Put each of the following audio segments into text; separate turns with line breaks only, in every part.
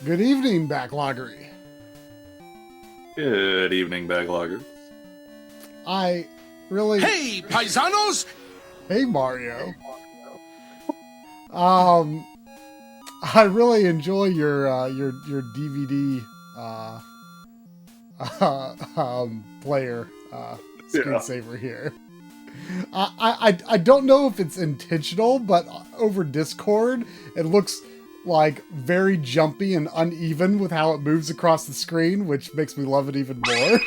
Good evening, Backloggery.
Good evening, Backlogger.
I really...
Hey, paisanos!
Hey, Mario. I really enjoy your DVD player screensaver here. I don't know if it's intentional, but over Discord, it looks like very jumpy and uneven with how it moves across the screen, which makes me love it even more.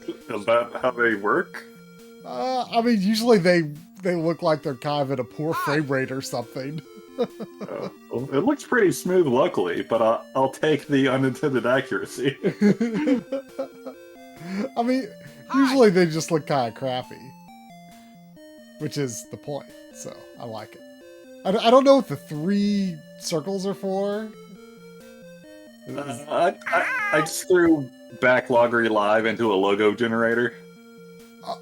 Is that how they work?
I mean, usually they look like they're kind of at a poor frame rate or something.
Well, it looks pretty smooth, luckily, but I'll take the unintended accuracy.
I mean, usually they just look kind of crappy, which is the point, so I like it. I don't know what the 3 circles are for.
I just threw Backloggery Live into a logo generator.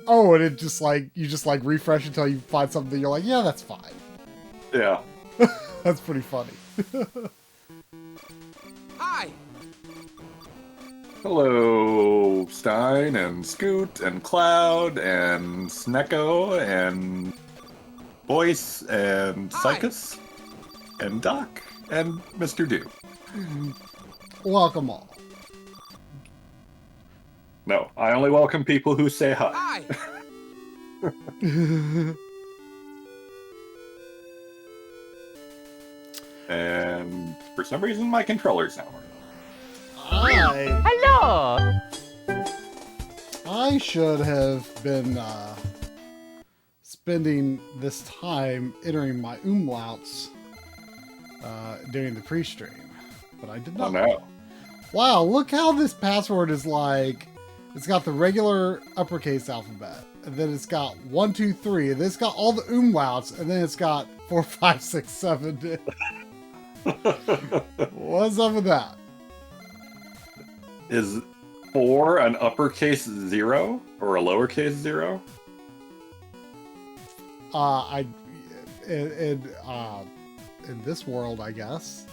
Oh, and it just you just refresh until you find something that you're like, yeah, that's fine.
Yeah.
That's pretty funny.
Hi!
Hello, Stein and Scoot and Cloud and Snecko and Voice and Psychus and Doc and Mr. Do.
Welcome all.
No, I only welcome people who say hi.
Hi!
And for some reason, my controller's not working.
Hello!
I should have been spending this time entering my umlauts during the pre-stream, but I did not.
Oh no.
Wow, look how this password is like. It's got the regular uppercase alphabet, and then it's got 1, 2, 3, and then it's got all the umlauts, and then it's got 4, 5, 6, 7. What's up with that?
Is 4 an uppercase 0 or a lowercase 0?
In this world, I guess.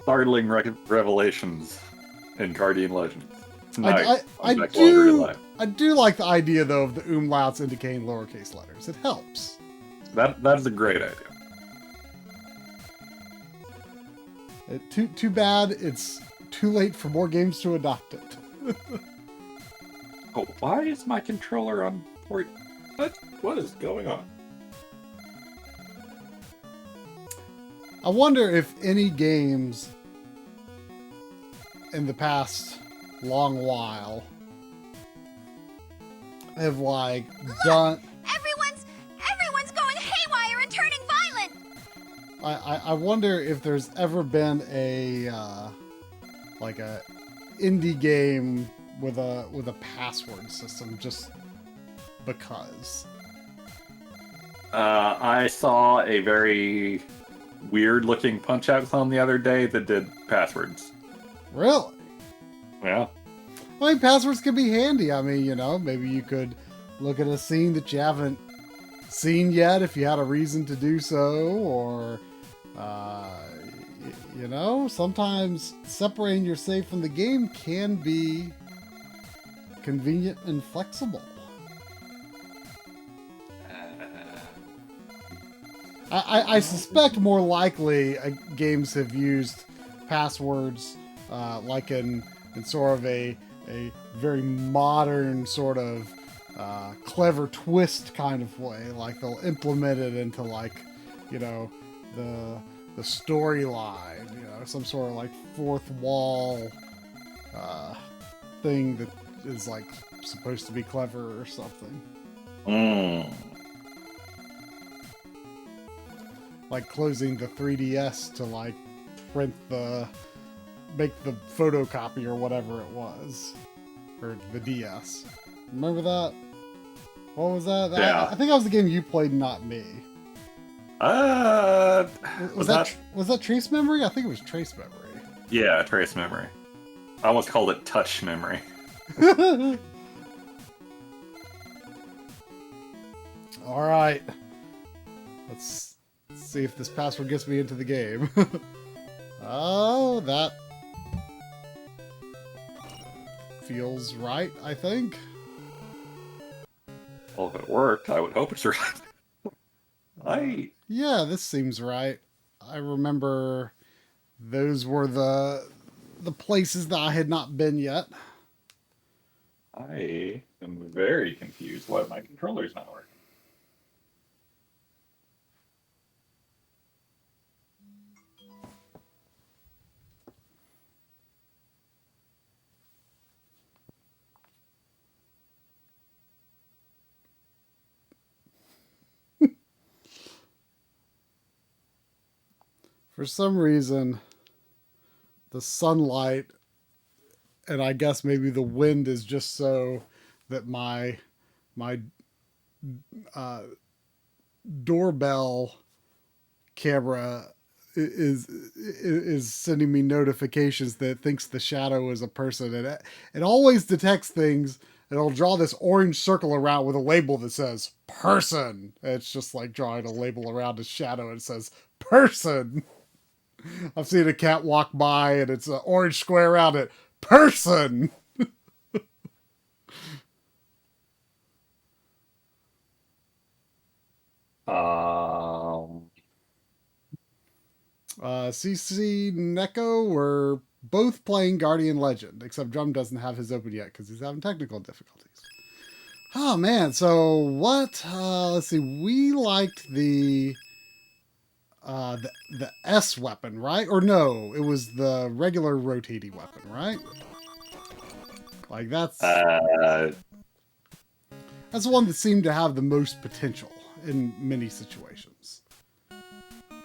Startling revelations in Guardian Legends.
I do like the idea though of the umlauts indicating lowercase letters. It helps.
That's a great idea.
Too bad it's too late for more games to adopt it.
Oh, why is my controller on port? What is going on?
I wonder if any games in the past long while have done.
Everyone's going haywire and turning violent.
I wonder if there's ever been a indie game with a password system just because.
I saw a very weird-looking Punch-Out clone the other day that did passwords.
Really?
Yeah.
I mean, passwords can be handy. I mean, maybe you could look at a scene that you haven't seen yet if you had a reason to do so, or, sometimes separating your save from the game can be convenient and flexible. I suspect more likely games have used passwords like in sort of a very modern sort of clever twist kind of way. Like they'll implement it into the storyline, some sort of fourth wall thing that is supposed to be clever or something. Like closing the 3DS to make the photocopy or whatever it was, or the DS. Remember that? What was that?
Yeah.
I think that was the game you played, not me. Was that Trace Memory? I think it was Trace Memory.
Yeah, trace memory. I almost called it touch memory.
All right. Let's See if this password gets me into the game. Oh, that feels right, I think.
Well, if it worked, I would hope it's right.
Yeah, this seems right. I remember those were the places that I had not been yet.
I am very confused why my controller's not working.
For some reason, the sunlight and I guess maybe the wind is just so that my doorbell camera is sending me notifications that it thinks the shadow is a person, and it always detects things. And it'll draw this orange circle around with a label that says person. And it's just like drawing a label around a shadow and it says person. I've seen a cat walk by and it's an orange square around it. Person! CC Neko were both playing Guardian Legend, except Drum doesn't have his open yet because he's having technical difficulties. Oh man, so what? Let's see. We liked the S weapon, right? Or no, it was the regular rotating weapon, right? Like that's the one that seemed to have the most potential in many situations.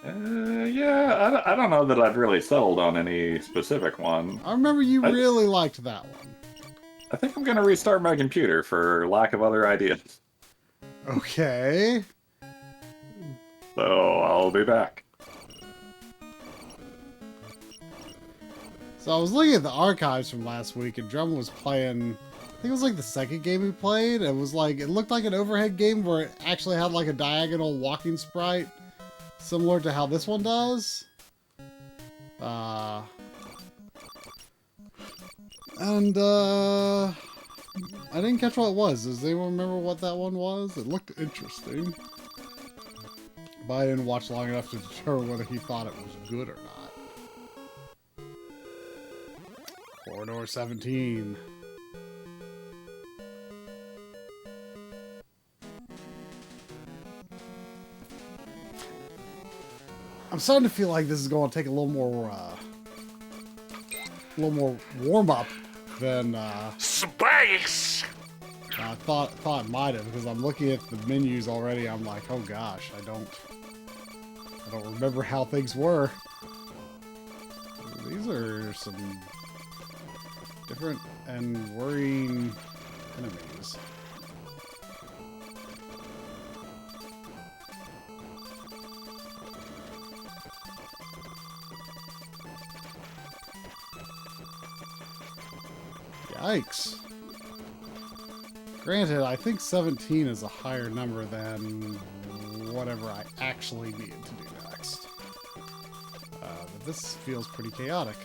Yeah, I don't know that I've really settled on any specific one.
I remember you really liked that one.
I think I'm going to restart my computer for lack of other ideas.
Okay.
So I'll be back.
So I was looking at the archives from last week, and Drum was playing. I think it was like the second game we played. It was like it looked like an overhead game where it actually had like a diagonal walking sprite, similar to how this one does. And I didn't catch what it was. Does anyone remember what that one was? It looked interesting, but I didn't watch long enough to determine whether he thought it was good or not. Corridor 17. I'm starting to feel like this is going to take a little more warm up than
Space!
I thought it might have, because I'm looking at the menus already. I'm like, oh gosh, I don't remember how things were. These are some different and worrying enemies. Yikes. Granted, I think 17 is a higher number than whatever I actually needed to do next. But this feels pretty chaotic.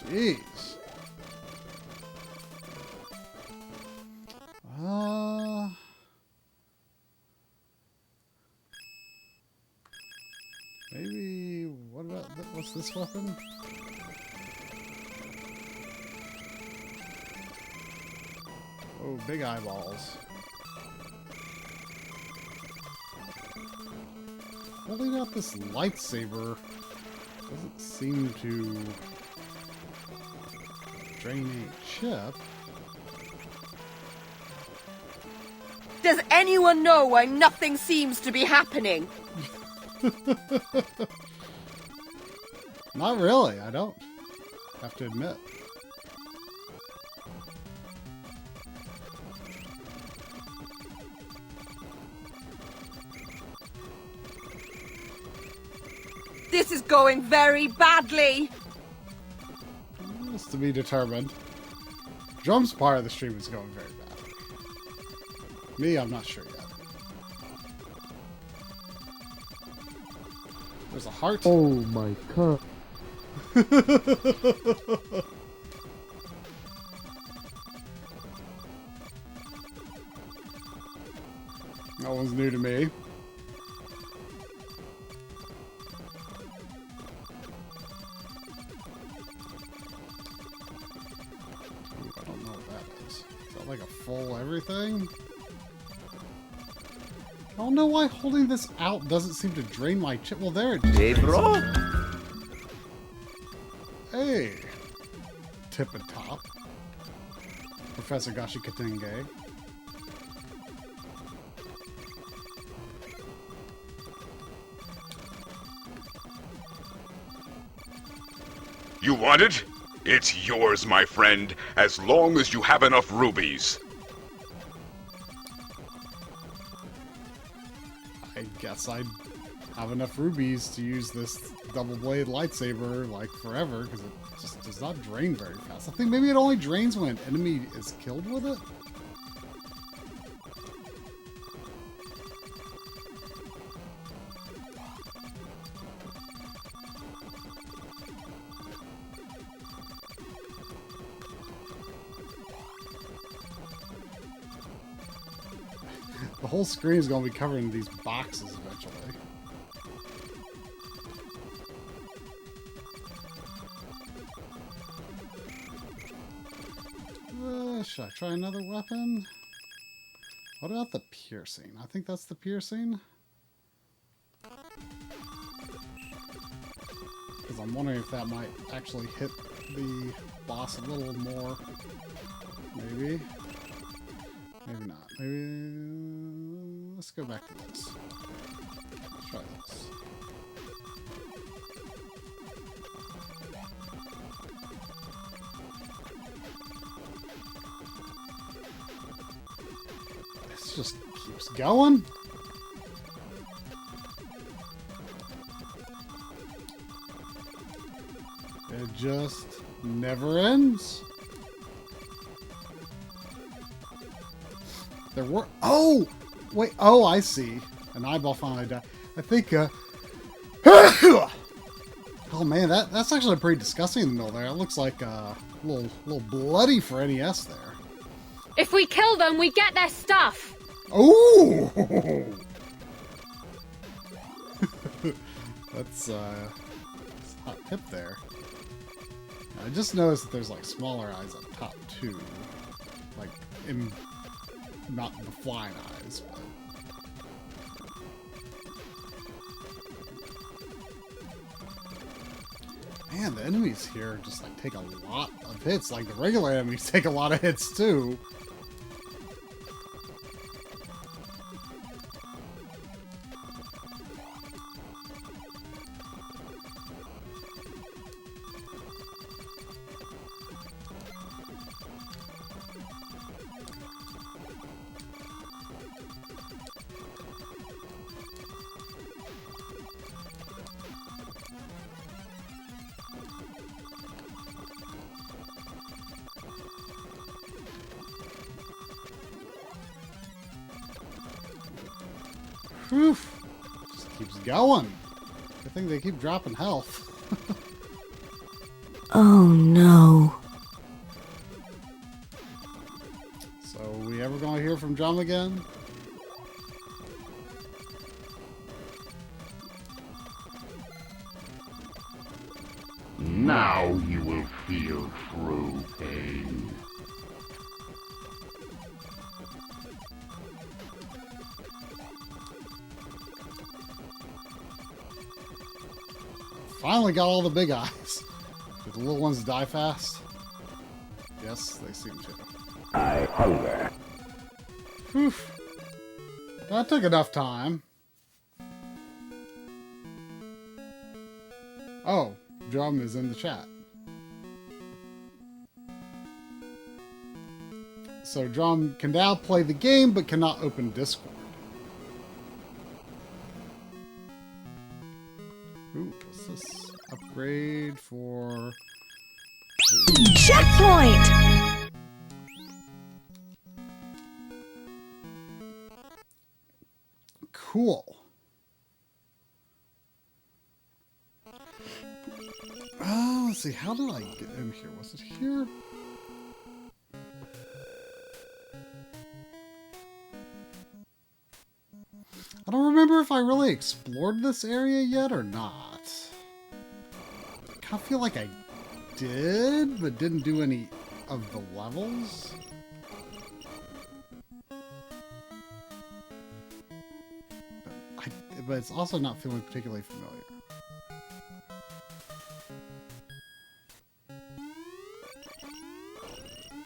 Jeez. Maybe, what about, what's this weapon? Oh, big eyeballs. Holding out this lightsaber doesn't seem to drain a chip.
Does anyone know why nothing seems to be happening?
Not really, I don't. Have to admit.
This is going very badly.
It's to be determined. Drum's part of the stream is going very badly. Me, I'm not sure yet. There's a heart.
Oh my god.
That one's new to me. Ooh, I don't know what that is. Is that like a full everything? I don't know why holding this out doesn't seem to drain my chip. Well, there it is.
Hey, bro.
Hey. Tip and top. Professor Gashikatenge.
You want it? It's yours, my friend, as long as you have enough rubies.
I guess I'd have enough rubies to use this double-blade lightsaber, like, forever, because it just does not drain very fast. I think maybe it only drains when an enemy is killed with it? The whole screen is going to be covered in these boxes eventually. Should I try another weapon? What about the piercing? I think that's the piercing. Because I'm wondering if that might actually hit the boss a little more. Maybe. Maybe not. Maybe... Let's go back to this. Let's try this. This just keeps going. It just never ends. There were... Oh! Wait. Oh, I see. An eyeball finally died. I think, oh, man. That's actually pretty disgusting in the middle there. It looks like a little bloody for NES there.
If we kill them, we get their stuff.
Oh! That's a hot tip there. I just noticed that there's, like, smaller eyes up top, too. Like, in... Not the flying eyes, but... Man, the enemies here just, like, take a lot of hits. Like, the regular enemies take a lot of hits, too. Whew. Just keeps going. I think they keep dropping health.
Oh no.
So, we ever gonna hear from Drum again?
Now you will feel true pain.
Finally got all the big eyes. Did the little ones die fast? Yes, they seem to.
I hunger.
Whew. That took enough time. Oh, Drum is in the chat. So Drum can now play the game, but cannot open Discord. Ooh, what's this? Upgrade for...
Checkpoint!
Cool. Let's see. How did I get in here? Was it here? I don't remember if I really explored this area yet or not. I kind of feel like I did, but didn't do any of the levels. But it's also not feeling particularly familiar.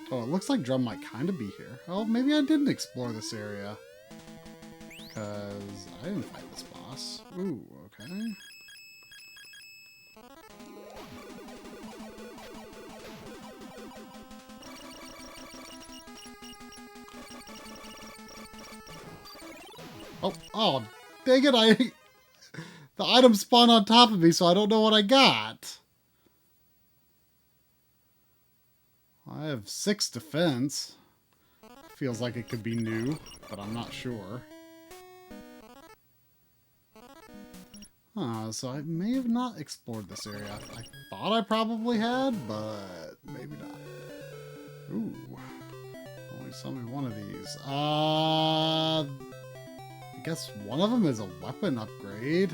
Oh, it looks like Drum might kind of be here. Oh, maybe I didn't explore this area. Because I didn't fight this boss. Ooh, okay. Oh, dang it, the item spawned on top of me, so I don't know what I got. I have 6 defense. Feels like it could be new, but I'm not sure. So I may have not explored this area. I thought I probably had, but maybe not. Ooh. Only saw me one of these. I guess one of them is a weapon upgrade.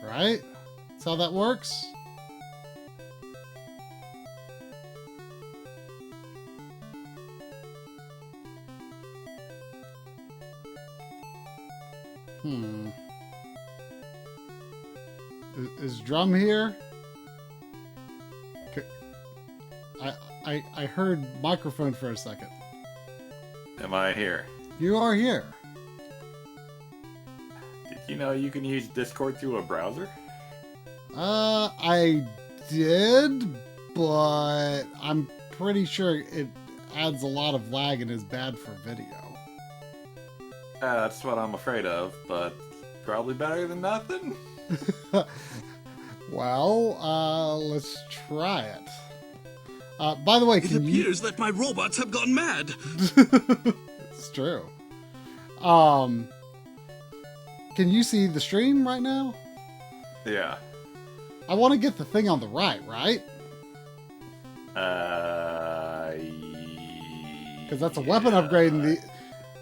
Right? That's how that works? Is Drum here? I heard microphone for a second.
Am I here?
You are here.
Did you know you can use Discord through a browser?
I did, but I'm pretty sure it adds a lot of lag and is bad for video.
That's what I'm afraid of, but probably better than nothing.
Well, let's try it. By the way,
it appears that my robots have gone mad.
It's true. Can you see the stream right now?
Yeah.
I want to get the thing on the right? Because that's a weapon upgrade, and the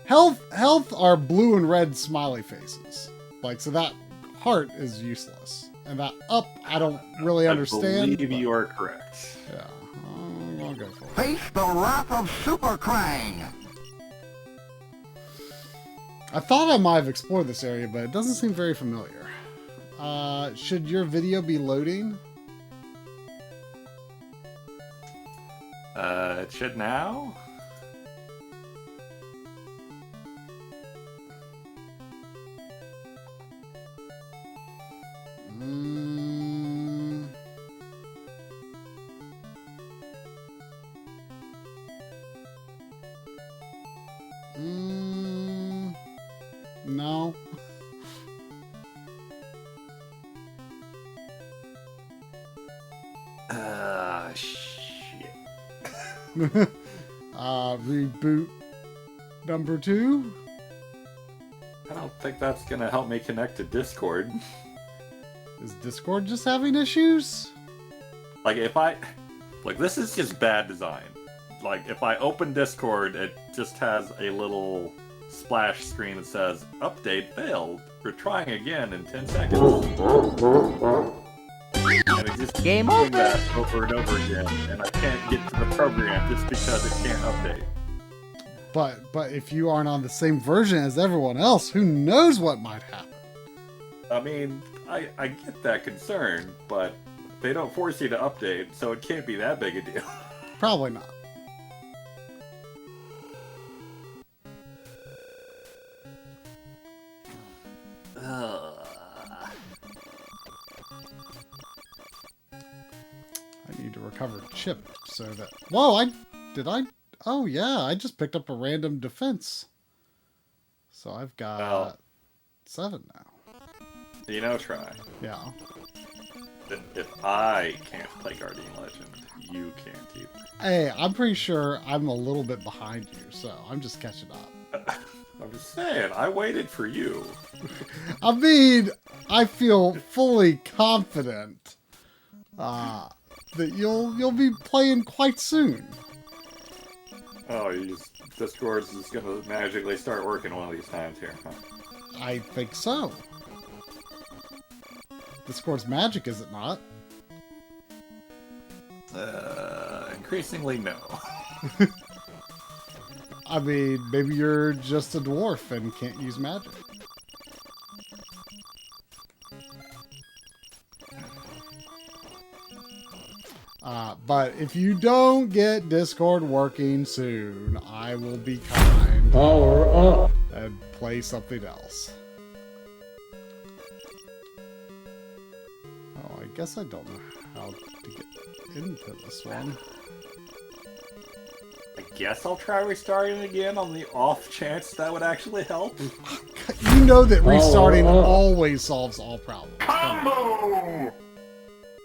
health are blue and red smiley faces. Like, so that heart is useless. And that up, I don't really understand.
I believe you are correct.
Yeah, I'll go for it.
Face the wrath of Super Krang!
I thought I might have explored this area, but it doesn't seem very familiar. Should your video be loading?
It should now?
No.
Shit.
Reboot number 2?
I don't think that's gonna help me connect to Discord.
Is Discord just having issues?
Like, this is just bad design. Like, if I open Discord, it just has a little splash screen that says, update failed. We're trying again in 10 seconds. And it just keeps doing that over and over again, and I can't get to the program just because it can't update.
But if you aren't on the same version as everyone else, who knows what might happen?
I mean, I get that concern, but they don't force you to update, so it can't be that big a deal.
Probably not. I need to recover chip so that... Whoa, oh yeah, I just picked up a random defense. So I've got 7 now.
Try.
Yeah.
If I can't play Guardian Legend, you can't either.
Hey, I'm pretty sure I'm a little bit behind you, so I'm just catching up.
I'm just saying, I waited for you.
I mean, I feel fully confident that you'll be playing quite soon.
Oh, Discord's just gonna magically start working one of these times here, huh?
I think so. Discord's magic, is it not?
Increasingly no.
I mean, maybe you're just a dwarf and can't use magic. But if you don't get Discord working soon, I will be kind.
Power up.
And play something else. Oh, I guess I don't know how to get into this one.
I guess I'll try restarting again on the off chance that would actually help.
You know that restarting always solves all problems.
Combo!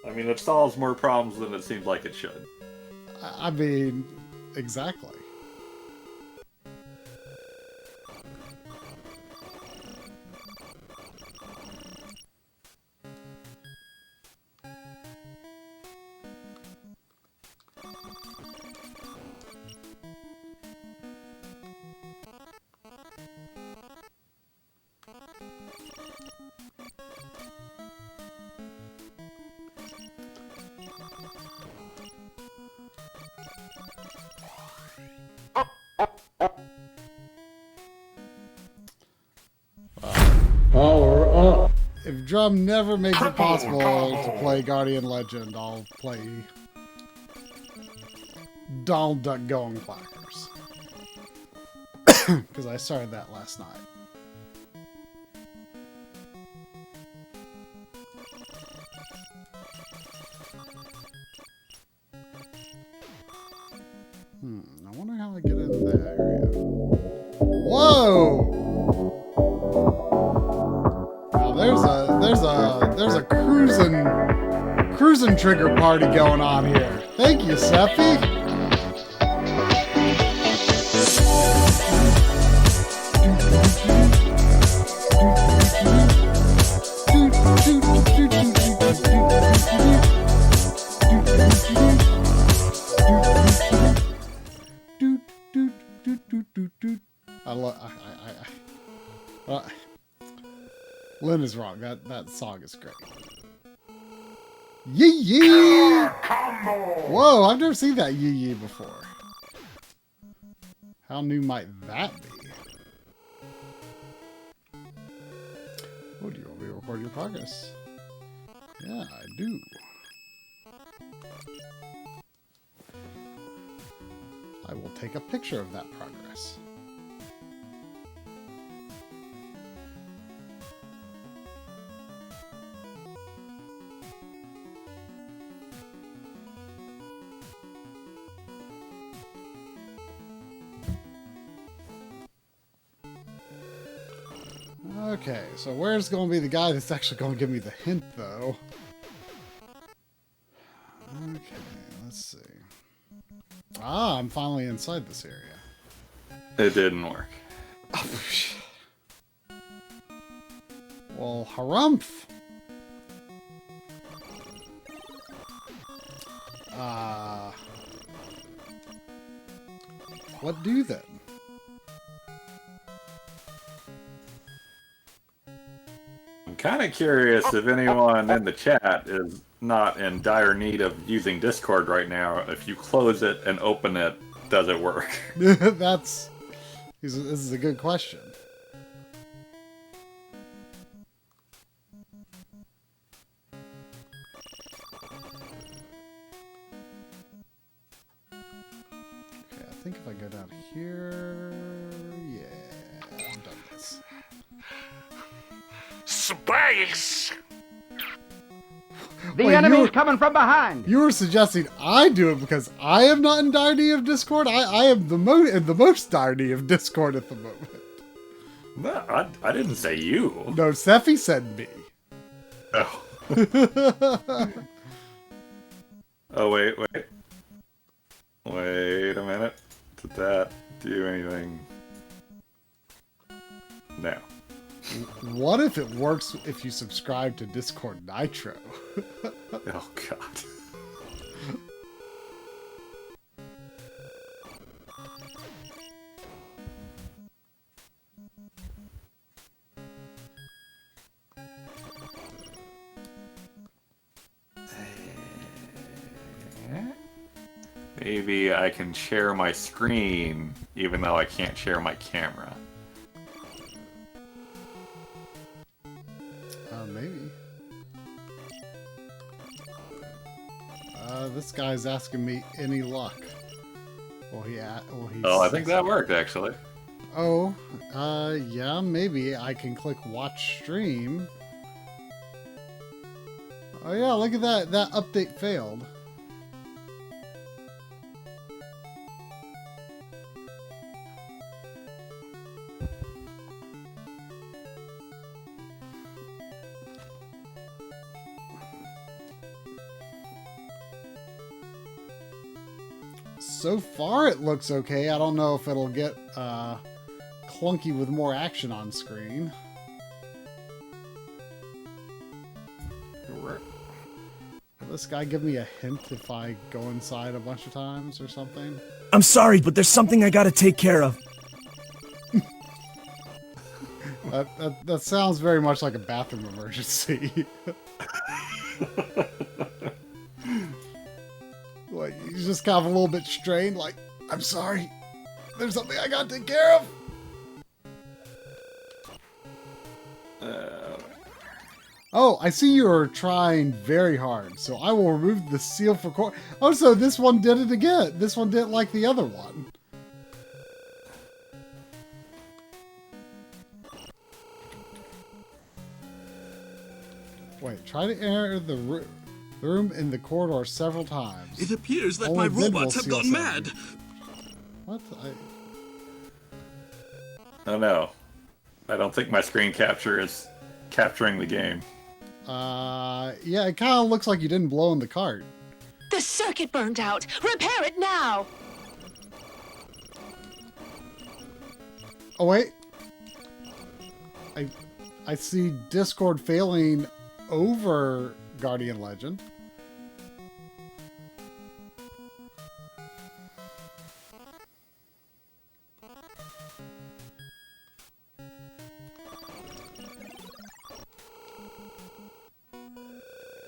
I mean, it solves more problems than it seems like it should.
I mean, exactly.
Power up.
If Drum never makes it possible to play Guardian Legend, I'll play Donald Duck Going Clackers. Because I started that last night. I wonder how I get into that area. Whoa! Now there's a cruising trigger party going on here. Thank you, Seppi. Lynn is wrong. That song is great. Yee yee! Whoa, I've never seen that yee yee before. How new might that be? Oh, do you want me to record your progress? Yeah, I do. I will take a picture of that progress. Okay, so where's going to be the guy that's actually going to give me the hint, though? Okay, let's see. Ah, I'm finally inside this area.
It didn't work.
Well, harumph! What do then?
I'm kind of curious if anyone in the chat is not in dire need of using Discord right now. If you close it and open it, does it work?
This is a good question. Okay, I think if I go down here, yeah, I've done this.
Space!
The enemy's coming from behind.
You were suggesting I do it because I am not in dire need of Discord? I am in the most dire need of Discord at the moment.
No, I didn't say you.
No, Sephi said me.
Oh. Oh, wait. Wait a minute. Did that do anything? No.
What if it works if you subscribe to Discord Nitro?
Oh god. Maybe I can share my screen, even though I can't share my camera.
Maybe. This guy's asking me any luck.
Oh, I think that worked, actually.
Oh, yeah, maybe I can click watch stream. Oh yeah, look at that. That update failed. So far it looks okay. I don't know if it'll get clunky with more action on screen. Will this guy give me a hint if I go inside a bunch of times or something?
I'm sorry, but there's something I gotta take care of.
That sounds very much like a bathroom emergency. Like, he's just kind of a little bit strained, like, I'm sorry. There's something I gotta take care of. Oh, I see you're trying very hard, so I will remove the seal for core. Oh, so this one did it again. This one didn't like the other one. Wait, try to enter the room in the corridor several times.
It appears that
Only
my
then
robots
will
have gone
seal
mad.
What?
Oh no. I don't think my screen capture is capturing the game.
Yeah, it kind of looks like you didn't blow in the cart.
The circuit burned out. Repair it now.
Oh wait. I see Discord failing over Guardian Legend.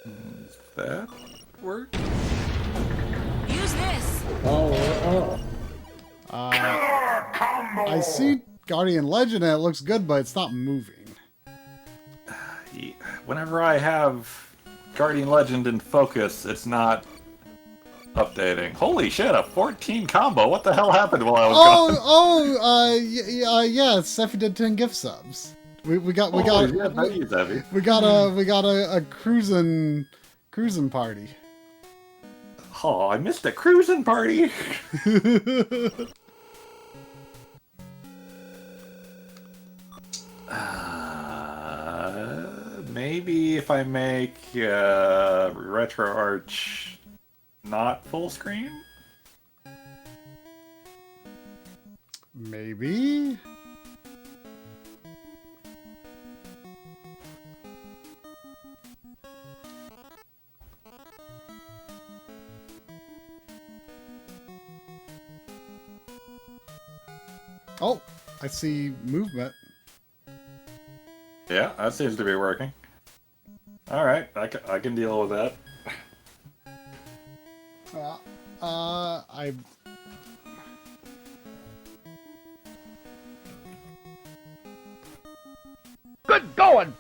Does that work?
Use this.
I see Guardian Legend and it looks good, but it's not moving.
Whenever I have Guardian Legend in focus, it's not updating. Holy shit, a 14 combo. What the hell happened while I was gone?
Yeah, Sephi did 10 gift subs. We got a cruising party.
Oh, I missed a cruising party. Maybe if I make RetroArch not full screen?
Maybe? Oh, I see movement.
Yeah, that seems to be working. Alright, I can deal with that.
Good going!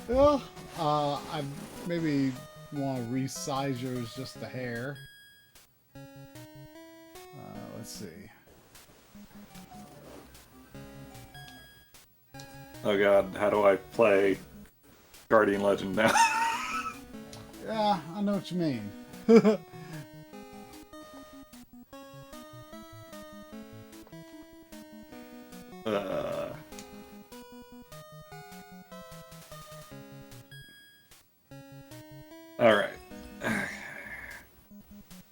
Well, I maybe want to resize yours just a hair. Let's see.
Oh god, how do I play Guardian Legend now?
Yeah, I know what you mean.
Alright.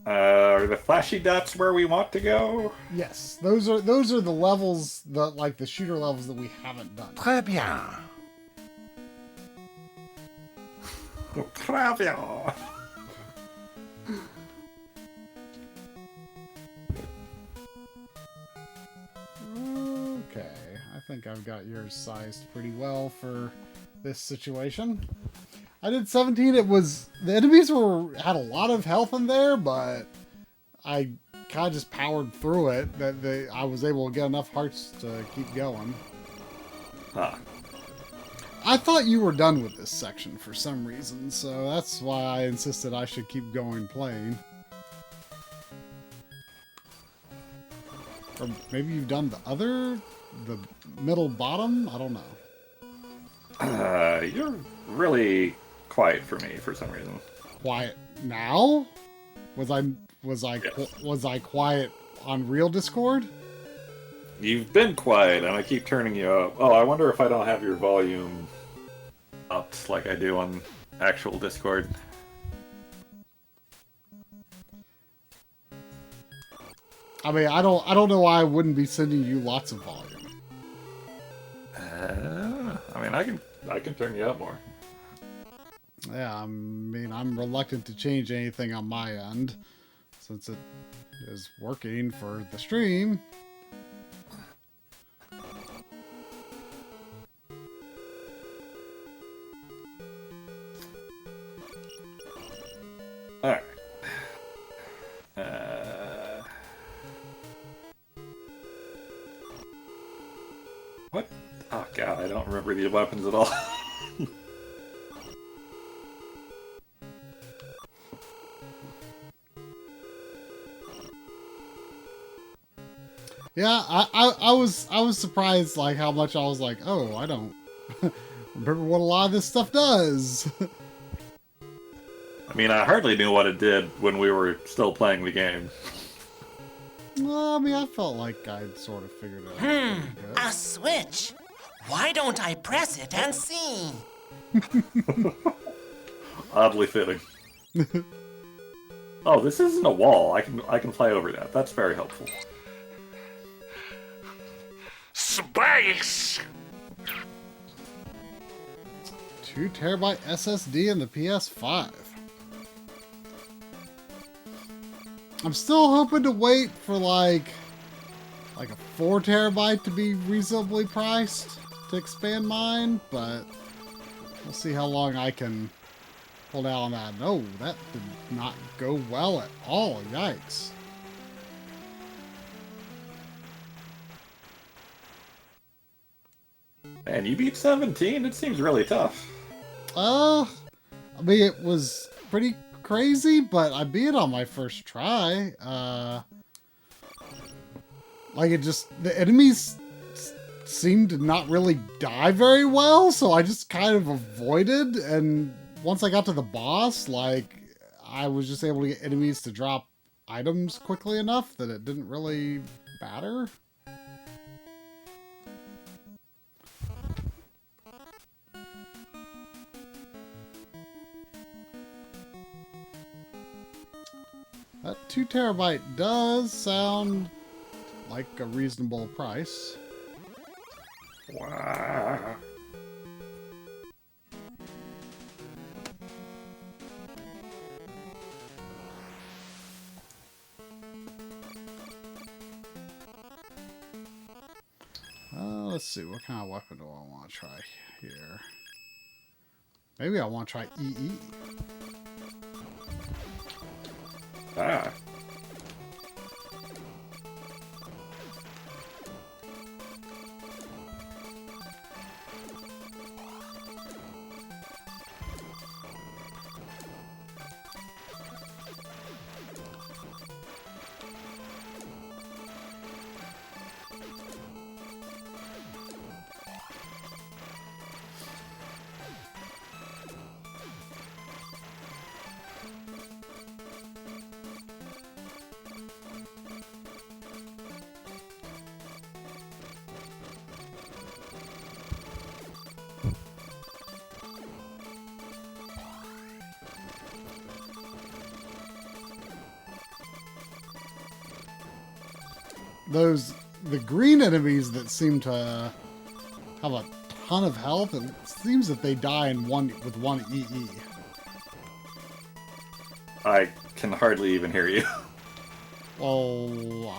Are the flashy dots where we want to go?
Yes, those are the levels, the shooter levels that we haven't done.
Très bien.
Très bien.
Okay, I think I've got yours sized pretty well for this situation. I did 17. The enemies had a lot of health in there, but I kind of just powered through it. I was able to get enough hearts to keep going.
Huh.
I thought you were done with this section for some reason, so that's why I insisted I should keep going playing. Or maybe you've done the middle bottom? I don't know.
You're really quiet for me for some reason.
Quiet now? Was I quiet on real Discord?
You've been quiet, and I keep turning you up. Oh, I wonder if I don't have your volume upped like I do on actual Discord.
I mean, I don't know why I wouldn't be sending you lots of volume.
I mean, I can turn you up more.
Yeah, I mean, I'm reluctant to change anything on my end since it is working for the stream.
Alright. What? Oh god, I don't remember the weapons at all.
Yeah, I was surprised like how much I was like, oh, I don't remember what a lot of this stuff does.
I mean, I hardly knew what it did when we were still playing the game.
Well, I mean, I felt like I'd sort of figured it out.
A switch. Why don't I press it and see?
Oddly fitting. Oh, this isn't a wall. I can fly over that. That's very helpful.
Space!
2 terabyte SSD in the PS5. I'm still hoping to wait for like a 4 terabyte to be reasonably priced to expand mine, but we'll see how long I can hold out on that. No, that did not go well at all. Yikes.
Man, you beat 17? It seems really tough.
I mean, it was pretty crazy, but I beat it on my first try. Like, the enemies seemed to not really die very well, so I just kind of avoided, and once I got to the boss, like, I was just able to get enemies to drop items quickly enough that it didn't really matter. That 2 terabyte does sound like a reasonable price.
Wow.
Let's see, what kind of weapon do I want to try here? Maybe I want to try EE.
Ah.
the green enemies that seem to have a ton of health, it seems that they die with one EE.
I can hardly even hear you.
Oh,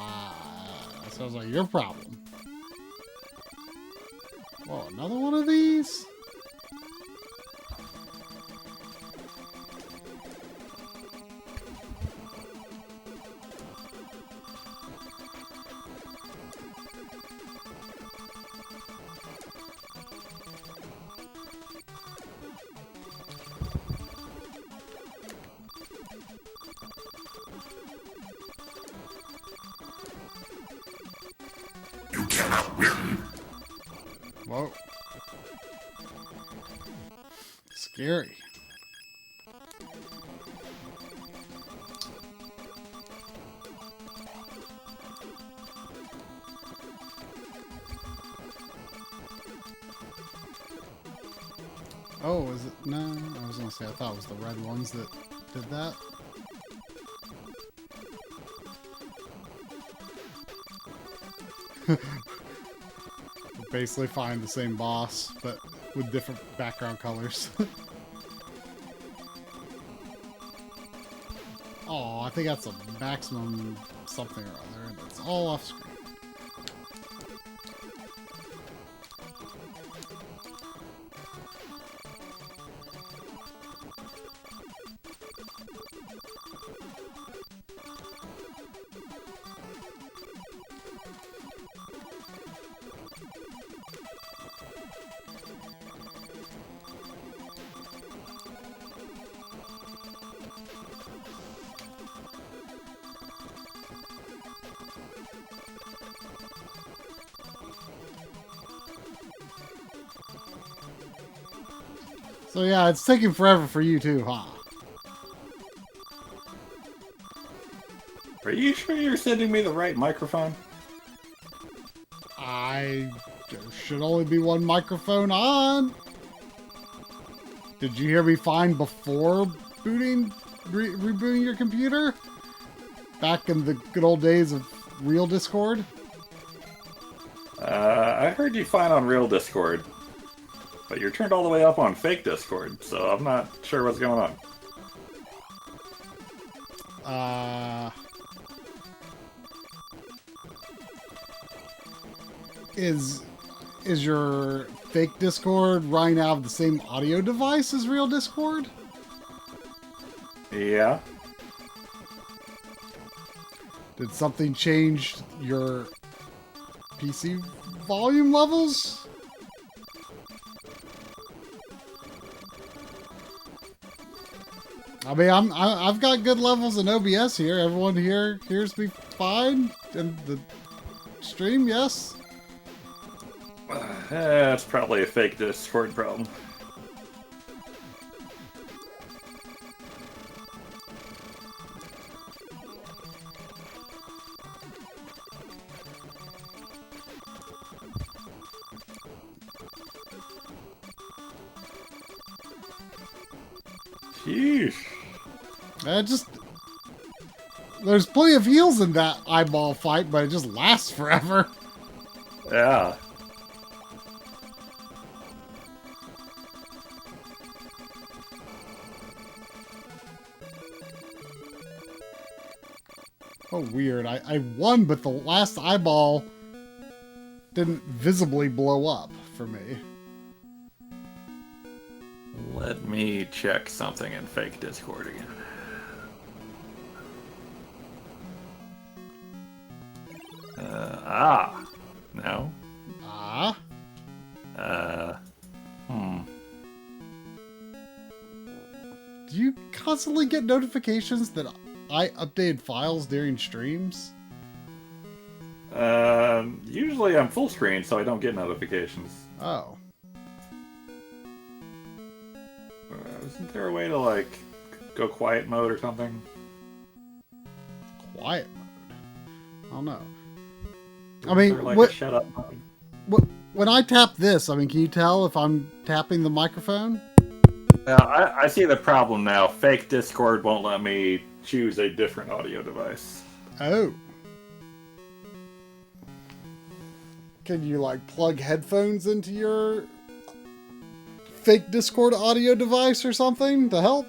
that sounds like your problem. Whoa, another one of these?
You cannot win.
Whoa. Scary. Oh, is it? No, I was gonna say, I thought it was the red ones that did that. Basically find the same boss, but with different background colors. Oh, I think that's a maximum something or other, and it's all off screen. So yeah, it's taking forever for you too, huh?
Are you sure you're sending me the right microphone?
There should only be one microphone on. Did you hear me fine before rebooting your computer? Back in the good old days of real Discord?
I heard you fine on real Discord. But you're turned all the way up on fake Discord, so I'm not sure what's going on.
Is your fake Discord running out of the same audio device as real Discord?
Yeah.
Did something change your PC volume levels? I mean, I've got good levels in OBS here. Everyone here hears me fine in the stream, yes?
It's probably a fake Discord problem. Sheesh.
There's plenty of heals in that eyeball fight, but it just lasts forever.
Yeah.
Oh, weird. I won, but the last eyeball didn't visibly blow up for me.
Let me check something in fake Discord again. No.
Do you constantly get notifications that I updated files during streams?
Usually I'm full screen, so I don't get notifications.
Oh.
Isn't there a way to, like, go quiet mode or something?
Quiet mode? I don't know. I
Is
mean,
there, like, a shut up mode?
When I tap this, I mean, can you tell if I'm tapping the microphone?
I see the problem now. Fake Discord won't let me choose a different audio device.
Oh. can you like plug headphones into your fake Discord audio device or something to help?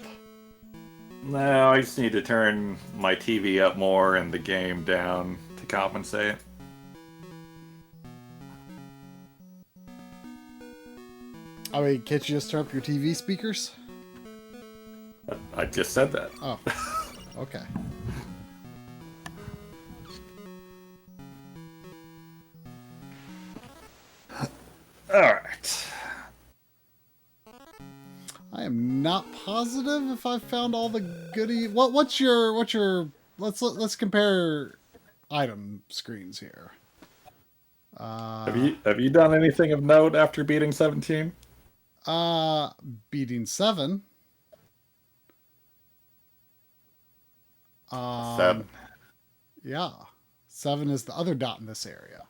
No, I just need to turn my TV up more and the game down to compensate.
I mean, can't you just turn up your TV speakers?
I just said that.
Oh, okay.
Alright.
I am not positive if I found all the goodie. What's your let's compare item screens here.
Have you done anything of note after beating 17?
Beating 7.
7.
Yeah. 7 is the other dot in this area.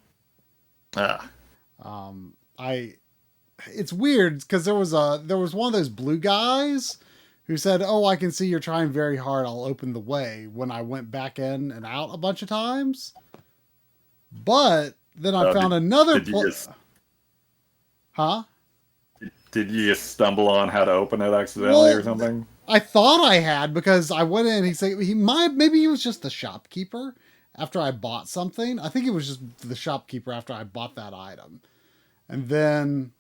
It's weird because there was one of those blue guys who said, "Oh, I can see you're trying very hard. I'll open the way." When I went back in and out a bunch of times, but then I found another. Huh?
Did you just stumble on how to open it accidentally or something?
I thought I had because I went in. He said maybe he was just the shopkeeper after I bought something. I think it was just the shopkeeper after I bought that item, and then.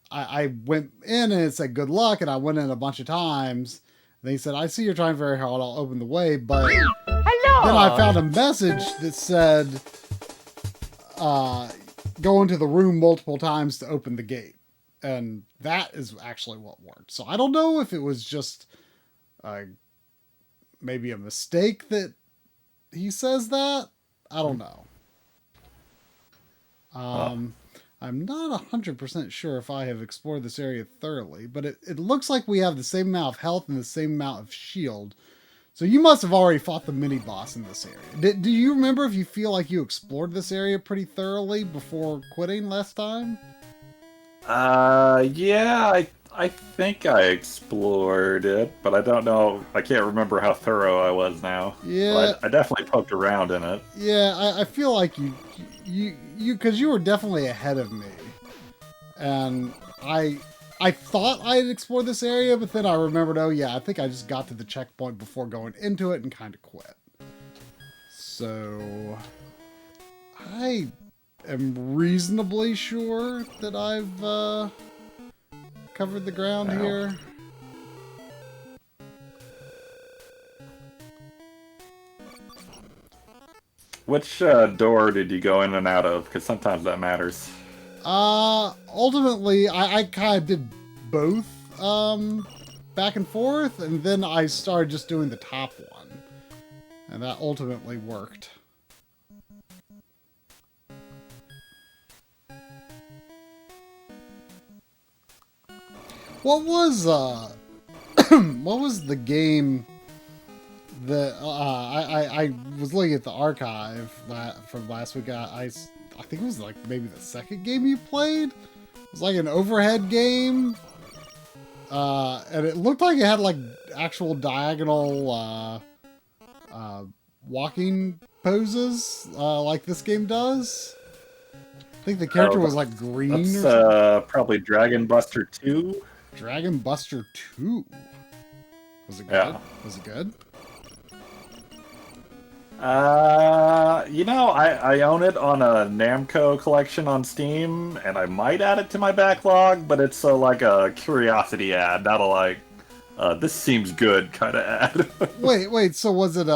I went in and it said good luck, and I went in a bunch of times. And he said, "I see you're trying very hard. I'll open the way." But hello. Then I found a message that said, "Go into the room multiple times to open the gate," and that is actually what worked. So I don't know if it was just maybe a mistake that he says that. I don't know. I'm not 100% sure if I have explored this area thoroughly, but it looks like we have the same amount of health and the same amount of shield. So you must have already fought the mini-boss in this area. Do you remember if you feel like you explored this area pretty thoroughly before quitting last time?
Yeah, I think I explored it, but I don't know. I can't remember how thorough I was now.
Yeah.
I definitely poked around in it.
Yeah, I feel like because you were definitely ahead of me. And I thought I had explored this area, but then I remembered, oh yeah, I think I just got to the checkpoint before going into it and kind of quit. So I am reasonably sure that I've covered the ground here.
Which door did you go in and out of? Because sometimes that matters.
Ultimately, I kind of did both back and forth, and then I started just doing the top one. And that ultimately worked. What was what was the game that I was looking at the archive from last week. I think it was like maybe the second game you played. It was like an overhead game, and it looked like it had like actual diagonal walking poses like this game does. I think the character was like green.
That's probably Dragon Buster 2.
Dragon Buster 2. Was it good?
Yeah.
Was it good?
I own it on a Namco collection on Steam, and I might add it to my backlog, but it's like a curiosity ad, not a like, this seems good kind of ad.
wait, so was it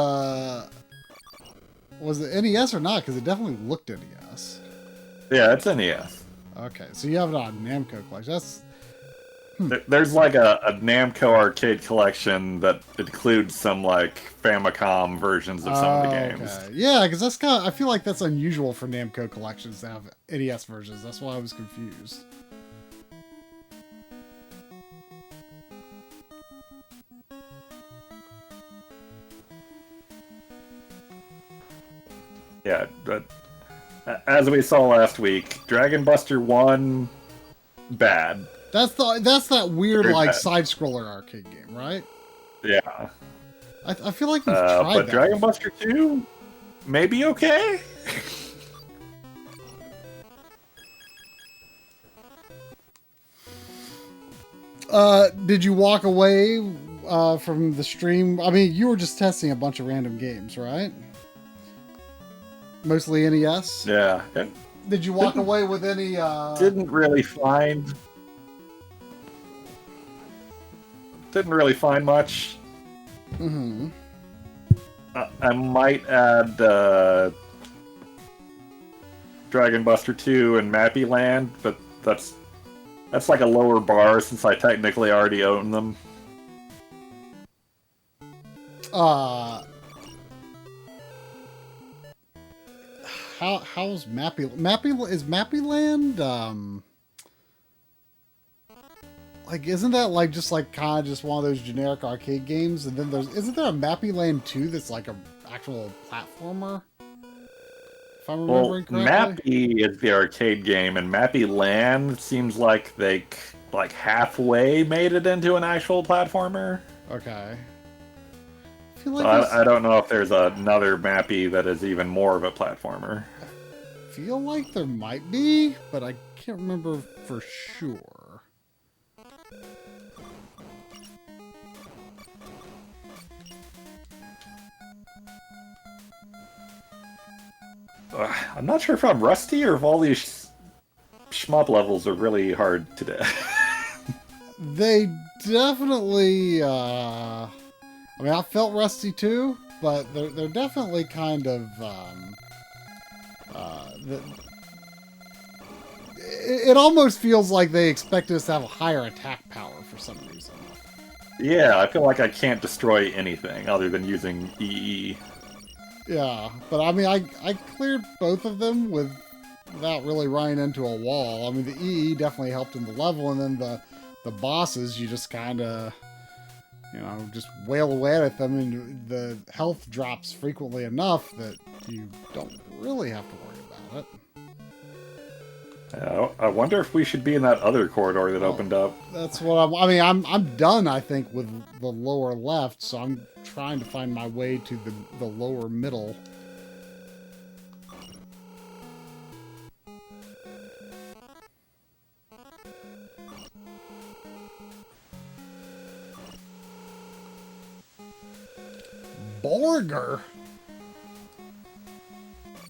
NES or not? Because it definitely looked NES.
Yeah, it's NES.
Okay, so you have it on Namco collection. That's...
There's like a Namco arcade collection that includes some like Famicom versions of some of the games.
Okay. Yeah, because that's kind of, I feel like that's unusual for Namco collections to have NES versions. That's why I was confused.
Yeah, but as we saw last week, Dragon Buster 1, bad.
That's that weird
Very
like
bad.
side-scroller arcade game, right?
Yeah.
I feel like we've tried
but
that.
Dragon Buster 2, maybe okay.
Did you walk away from the stream? I mean, you were just testing a bunch of random games, right? Mostly NES?
Yeah.
Did you walk away with any...
Didn't really find much.
Mm-hmm.
I might add Dragon Buster 2 and Mappy Land, but that's like a lower bar since I technically already own them.
How's is Mappy Land like, isn't that like just like kind of just one of those generic arcade games? And then isn't there a Mappy Land 2 that's like a actual platformer? If I'm remembering correctly.
Mappy is the arcade game, and Mappy Land seems like they like halfway made it into an actual platformer.
Okay.
I don't know if there's another Mappy that is even more of a platformer.
I feel like there might be, but I can't remember for sure.
I'm not sure if I'm rusty or if all these shmup levels are really hard to do.
They definitely, I mean, I felt rusty too, but they're definitely kind of, it almost feels like they expect us to have a higher attack power for some reason.
Yeah, I feel like I can't destroy anything other than using EE.
Yeah, but I mean, I cleared both of them without really running into a wall. I mean, the EE definitely helped in the level, and then the bosses, you just kind of, you know, just wail away at them, and the health drops frequently enough that you don't really have to worry about it.
I wonder if we should be in that other corridor that opened up.
That's what I'm done, I think, with the lower left, so I'm trying to find my way to the lower middle. Borger?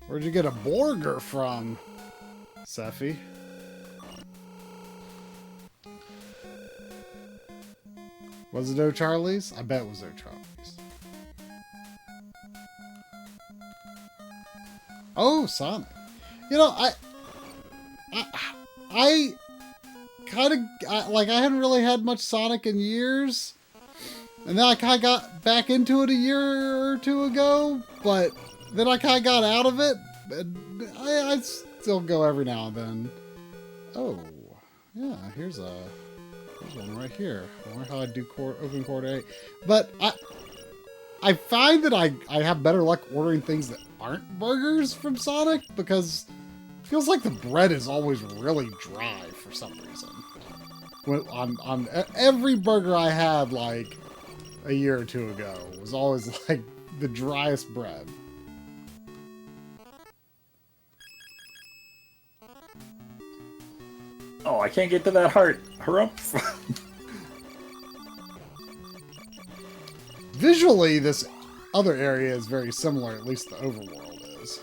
Where'd you get a Borger from, Seffi? Was it O'Charlie's? I bet it was O'Charlie's. Oh, Sonic. You know, I kind of, like, I hadn't really had much Sonic in years. And then I kind of got back into it a year or two ago, but then I kind of got out of it. And I still go every now and then. Oh, yeah, here's one right here. I wonder how I do open quarter 8. But I find that I have better luck ordering things that aren't burgers from Sonic, because it feels like the bread is always really dry for some reason. On every burger I had, like, a year or two ago, was always like the driest bread.
Oh, I can't get to that heart. Harumph.
Visually, this other area is very similar, at least the overworld is.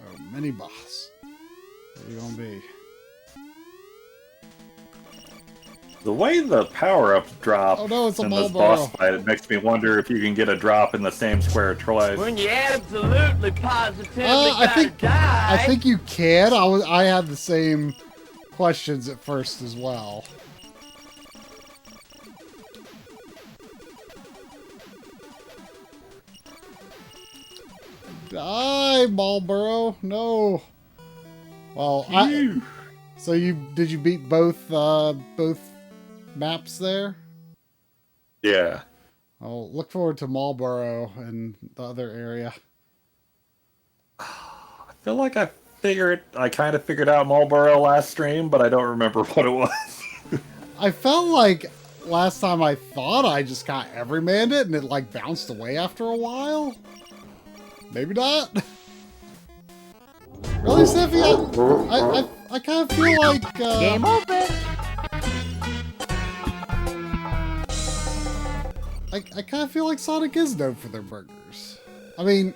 Oh, mini boss. What are you gonna be?
The way the power-ups drop
in this
boss fight, it makes me wonder if you can get a drop in the same square twice.
When you absolutely positively
I think you can. I had the same questions at first as well. Die, Marlboro! No. Well, so did you beat both maps there?
Yeah.
I'll look forward to Marlboro and the other area.
I feel like I kind of figured out Marlboro last stream, but I don't remember what it was.
I felt like last time I thought I just got everymanned it and it like bounced away after a while. Maybe not. Really, Sniffy? I kind of feel like
Game open.
I kind of feel like Sonic is known for their burgers. I mean,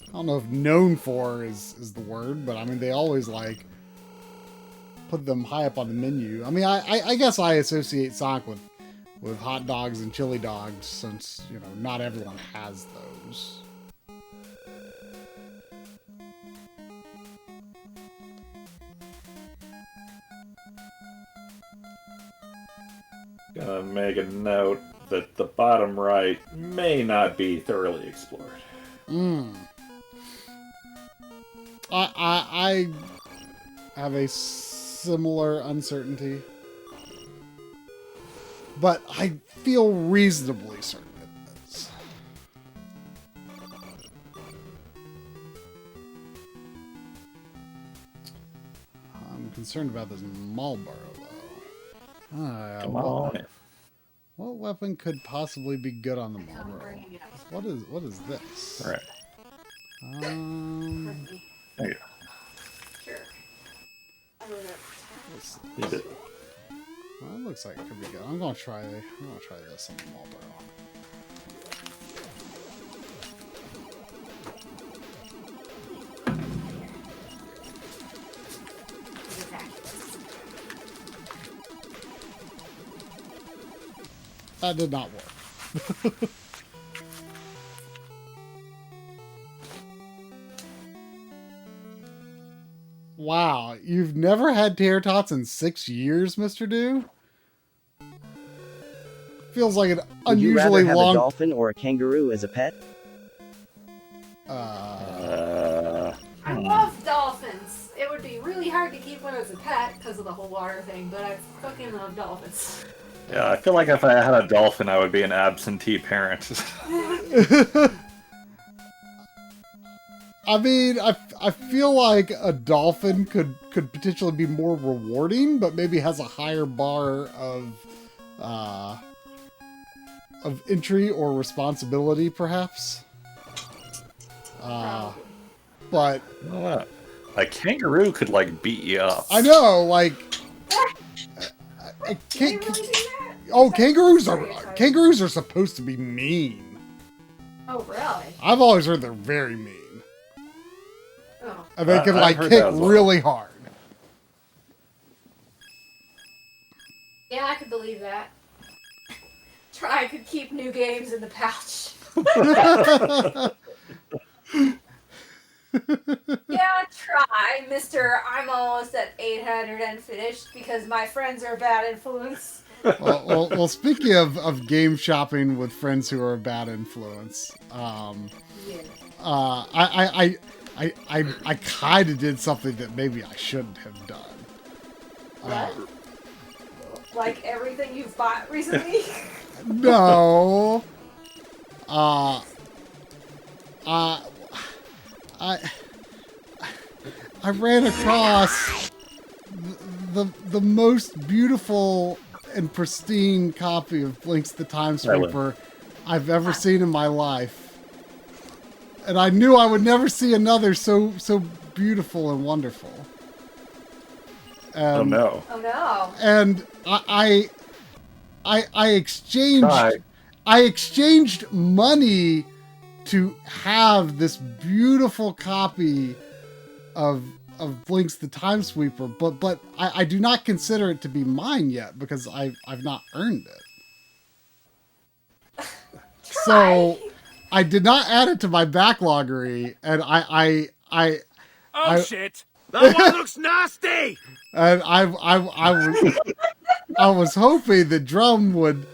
I don't know if known for is the word, but I mean they always like put them high up on the menu. I mean, I guess I associate Sonic with hot dogs and chili dogs since, you know, not everyone has those.
Gonna make a note that the bottom right may not be thoroughly explored.
I have a similar uncertainty, but I feel reasonably certain it is. I'm concerned about this Marlboro, though.
Come on.
What weapon could possibly be good on the Marlboro? What is this?
All right. There you go.
Sure. I don't know.
You did.
Well, it looks like it could be good. I'm gonna try this on the Marlboro. That did not work. Wow, you've never had tater tots in 6 years, Mr. Do? Feels like an unusually
Would you rather have
long.
a dolphin or a kangaroo as a pet?
I love dolphins. It would be really hard to keep one as a pet because of the whole water thing, but I fucking love dolphins.
Yeah, I feel like if I had a dolphin, I would be an absentee parent.
I mean, I feel like a dolphin could potentially be more rewarding, but maybe has a higher bar of entry or responsibility, perhaps. But
a kangaroo could like beat you up.
I know, like. Kangaroos are supposed to be mean.
Oh, really?
I've always heard they're very mean.
Oh.
And they can like
heard
kick
that as well.
really hard.
Yeah, I could believe that. Try could keep new games in the pouch. Yeah, try, Mr. I'm almost at 800 unfinished because my friends are a bad influence.
Well, speaking of game shopping with friends who are a bad influence, I kind of did something that maybe I shouldn't have done.
Like everything you've bought recently?
No. I ran across the most beautiful and pristine copy of Blinks the Time Sweeper I've ever seen in my life. And I knew I would never see another so beautiful and wonderful.
Oh no.
Oh no.
And I exchanged money to have this beautiful copy of Blinks the Time Sweeper, but I do not consider it to be mine yet because I've not earned it. So I did not add it to my Backloggery, and I
shit! That one looks nasty!
And I was hoping the Drum would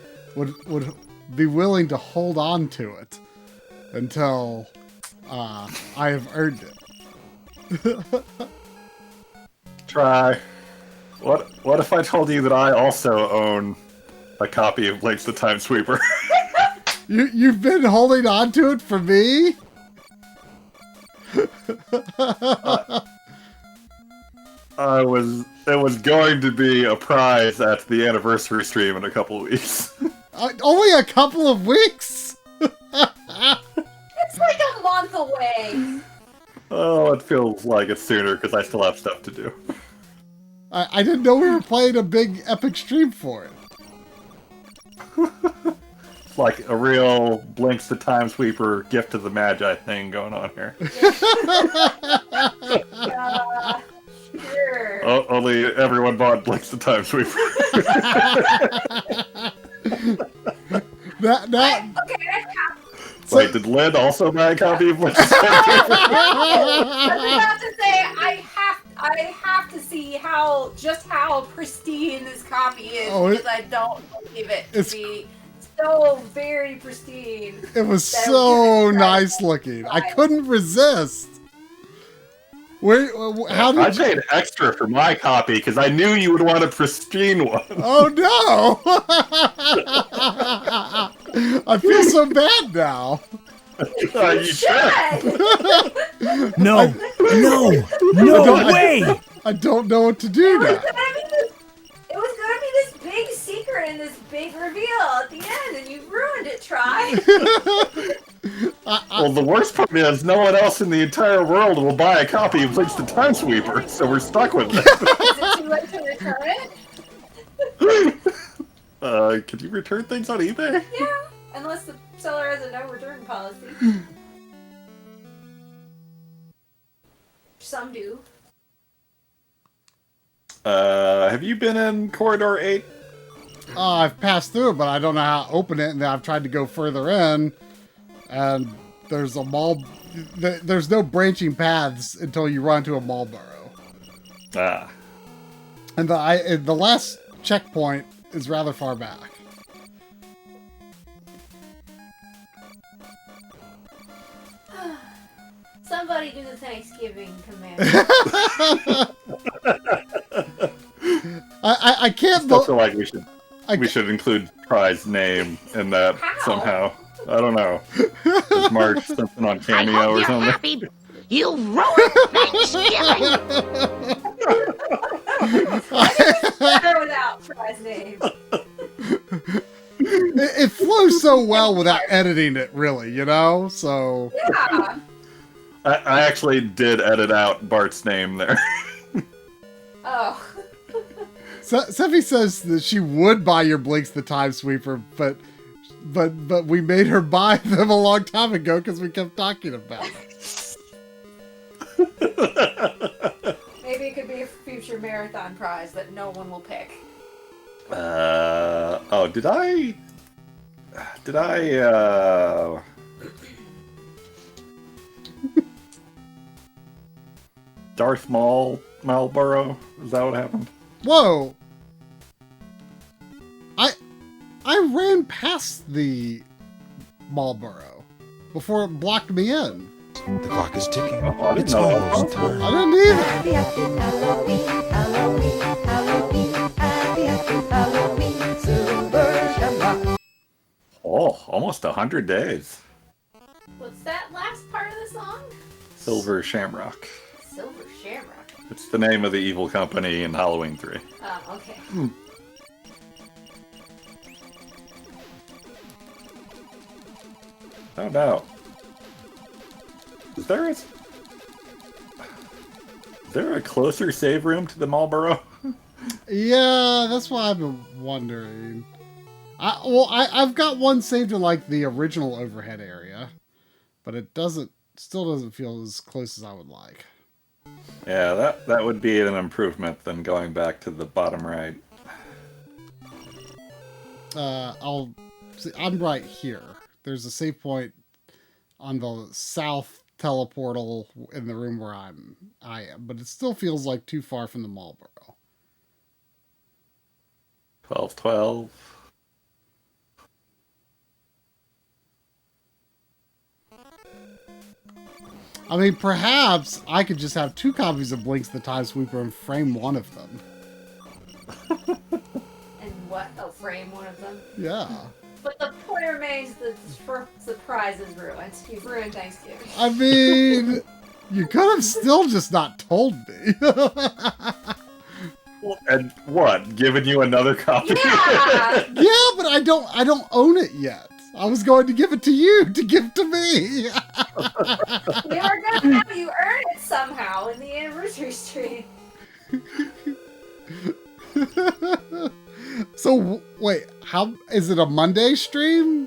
be willing to hold on to it until I have earned it.
Try. What if I told you that I also own a copy of Blinks the Time Sweeper?
You've been holding on to it for me?
It was going to be a prize at the anniversary stream in a couple of weeks.
Only a couple of weeks?
It's like a month away.
Oh, it feels like it's sooner because I still have stuff to do.
I didn't know we were playing a big epic stream for it.
It's like a real Blinks the Time Sweeper gift to the Magi thing going on here.
Sure.
Oh, only everyone bought Blinks the Time Sweeper. Wait, did Lynn also buy a copy of Blinks the Time Sweeper?
I was about to say I have to see just how pristine this copy is because I don't believe it to be so very pristine.
It was so nice looking. I couldn't resist. How did
I paid extra for my copy because I knew you would want a pristine one.
Oh no! I feel so bad now.
You should.
No way!
I don't know what to do now.
It was gonna be this big secret and this big reveal at the end, and you ruined it, Try.
Well, the worst part is no one else in the entire world will buy a copy of Blinks the Time Sweeper, so we're stuck with it.
Is it too late to return it?
Could you return things on eBay?
Yeah, unless the seller has a no return policy. Some do.
Have you been in Corridor 8?
I've passed through it, but I don't know how to open it, and then I've tried to go further in, and there's a mall. There's no branching paths until you run to a Marlboro.
Ah.
And the last checkpoint is rather far back.
Somebody do the Thanksgiving command.
I can't.
I still feel like we should include Pry's name in that somehow. I don't know. Is Mark something on Cameo or something?
Happy. You ruined Thanksgiving.
Better without Pry's name.
It flows so well without editing it, really, you know? So.
Yeah.
I actually did edit out Bart's name there.
Oh.
Seffi says that she would buy your Blinks the Time Sweeper, but we made her buy them a long time ago because we kept talking about it.
Maybe it could be a future marathon prize that no one will pick.
Oh, did I Darth Maul Marlboro? Is that what happened?
Whoa! I ran past the Marlboro before it blocked me in.
The clock is ticking.
Oh,
It's almost time.
I didn't either.
Happy, happy Halloween, Halloween, Halloween. Happy, happy Halloween, Silver Shamrock.
Oh, almost 100 days.
What's that last part of the song?
Silver Shamrock.
Silver Shamrock.
It's the name of the evil company in Halloween 3.
Oh, okay.
Oh no. Is there a closer save room to the Marlboro?
Yeah, that's what I've been wondering. I've got one saved to like the original overhead area, but it still doesn't feel as close as I would like.
Yeah, that would be an improvement than going back to the bottom right.
I'm right here. There's a save point on the south teleportal in the room where I am, but it still feels like too far from the Marlboro.
1212.
I mean, perhaps I could just have 2 copies of Blinks the Time Sweeper and frame one of them.
And what? Oh, frame one of them?
Yeah.
But the point remains that the prize is ruined. You've ruined Thanksgiving.
I mean, You could have still just not told me.
And what? Given you another copy?
Yeah.
Yeah, but I don't own it yet. I was going to give it to you to give to me.
We were gonna have you earn it somehow in the anniversary stream.
So wait, how is it a Monday stream?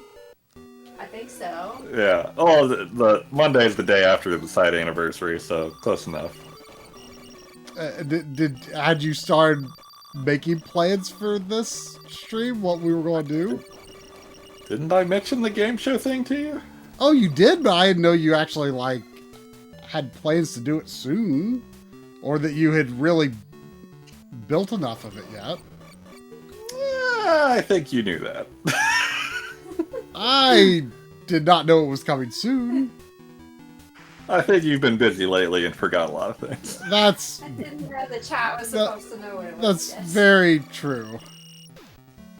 I think so.
Yeah. Oh, the Monday is the day after the side anniversary, so close enough.
Had you started making plans for this stream? What we were going to do?
Didn't I mention the game show thing to you?
Oh, you did, but I didn't know you actually like had plans to do it soon, or that you had really built enough of it yet.
I think you knew that.
I did not know it was coming soon.
I think you've been busy lately and forgot a lot of things.
That's
I didn't know the chat was supposed to know what it was.
that's
Yes.
very true.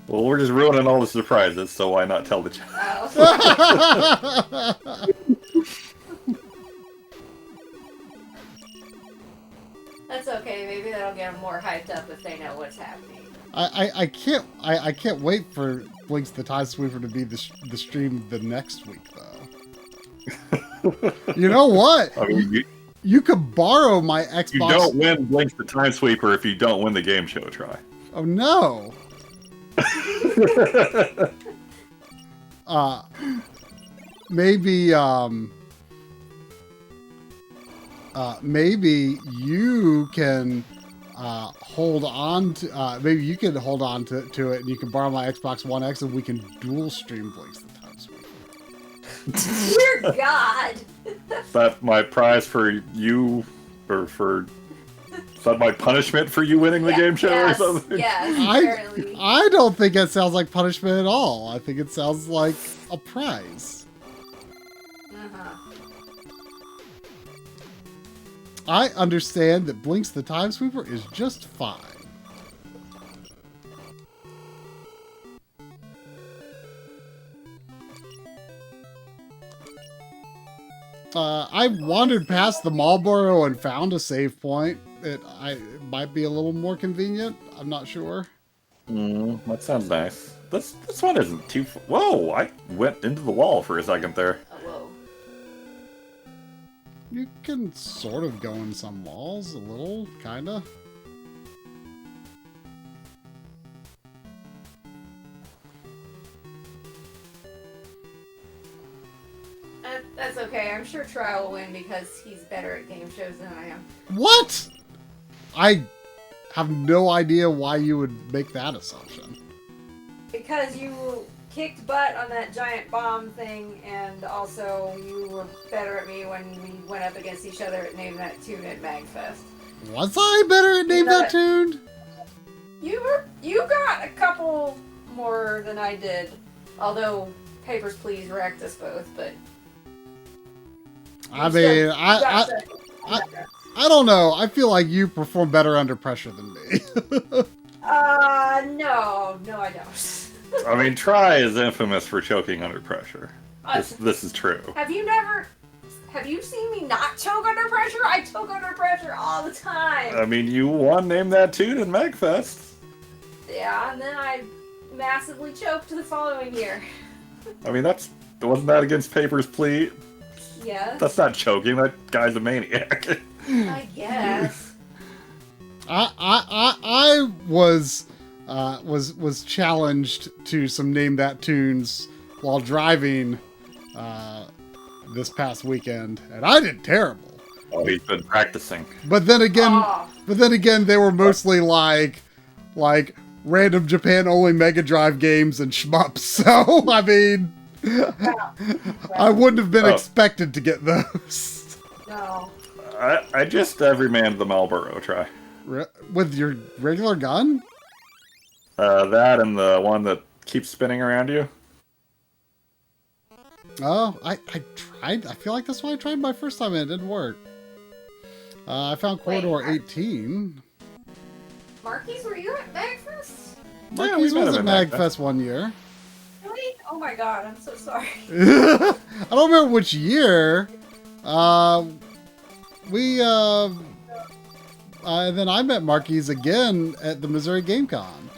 Well, we're just ruining all the surprises, so why not tell the chat?
Oh. That's okay. Maybe that'll get them more hyped up if they know what's happening.
I can't wait for Blinks the Time Sweeper to be the stream the next week though. You know what?
I mean,
you could borrow my Xbox.
you don't win Blinks the Time Sweeper if you don't win the game show try.
Oh no. Maybe maybe you can hold on to maybe you can hold on to it and you can borrow my Xbox One X and we can dual stream Blinks the Time Sweeper.
Dear God.
Is that my prize for you, or for... Is that my punishment for you winning the game show or something?
Yes, apparently.
I don't think it sounds like punishment at all. I think it sounds like a prize. I understand that Blinks the Time Sweeper is just fine. I wandered past the Marlboro and found a save point. It might be a little more convenient. I'm not sure.
That sounds nice. This one isn't too... Whoa! I went into the wall for a second there.
Whoa.
You can sort of go in some walls, a little, kinda.
That's okay. I'm sure Trial will win because he's better at game shows than I am.
What? I have no idea why you would make that assumption.
Because you kicked butt on that giant bomb thing, and also you were better at me when we went up against each other at Name That Tune at MagFest.
Was I better at Name That Tune?
You got a couple more than I did. Although Papers, Please wrecked us both, but...
I mean, I don't know. I feel like you perform better under pressure than me.
No, I don't.
I mean, Try is infamous for choking under pressure. This is true.
Have you seen me not choke under pressure? I choke under pressure all the time.
I mean, you won Name That Tune in MagFest.
Yeah, and then I massively choked the following year.
I mean, wasn't that against Papers, Please?
Yes.
That's not choking. That guy's a maniac.
I guess.
I was challenged to some Name That Tunes while driving this past weekend, and I did terrible.
Oh, he's been practicing.
But then again, they were mostly like random Japan only Mega Drive games and shmups. So I mean, I wouldn't have been expected to get those.
No.
I just everyman the Marlboro Try.
With your regular gun?
That and the one that keeps spinning around you.
Oh, I tried. I feel like that's why I tried my first time and it didn't work. I found Corridor 18.
Marquis, were you at MagFest?
Marquis was at MagFest one year.
Really? Oh my god, I'm so sorry.
I don't remember which year. then I met Marquise again at the Missouri Game Con.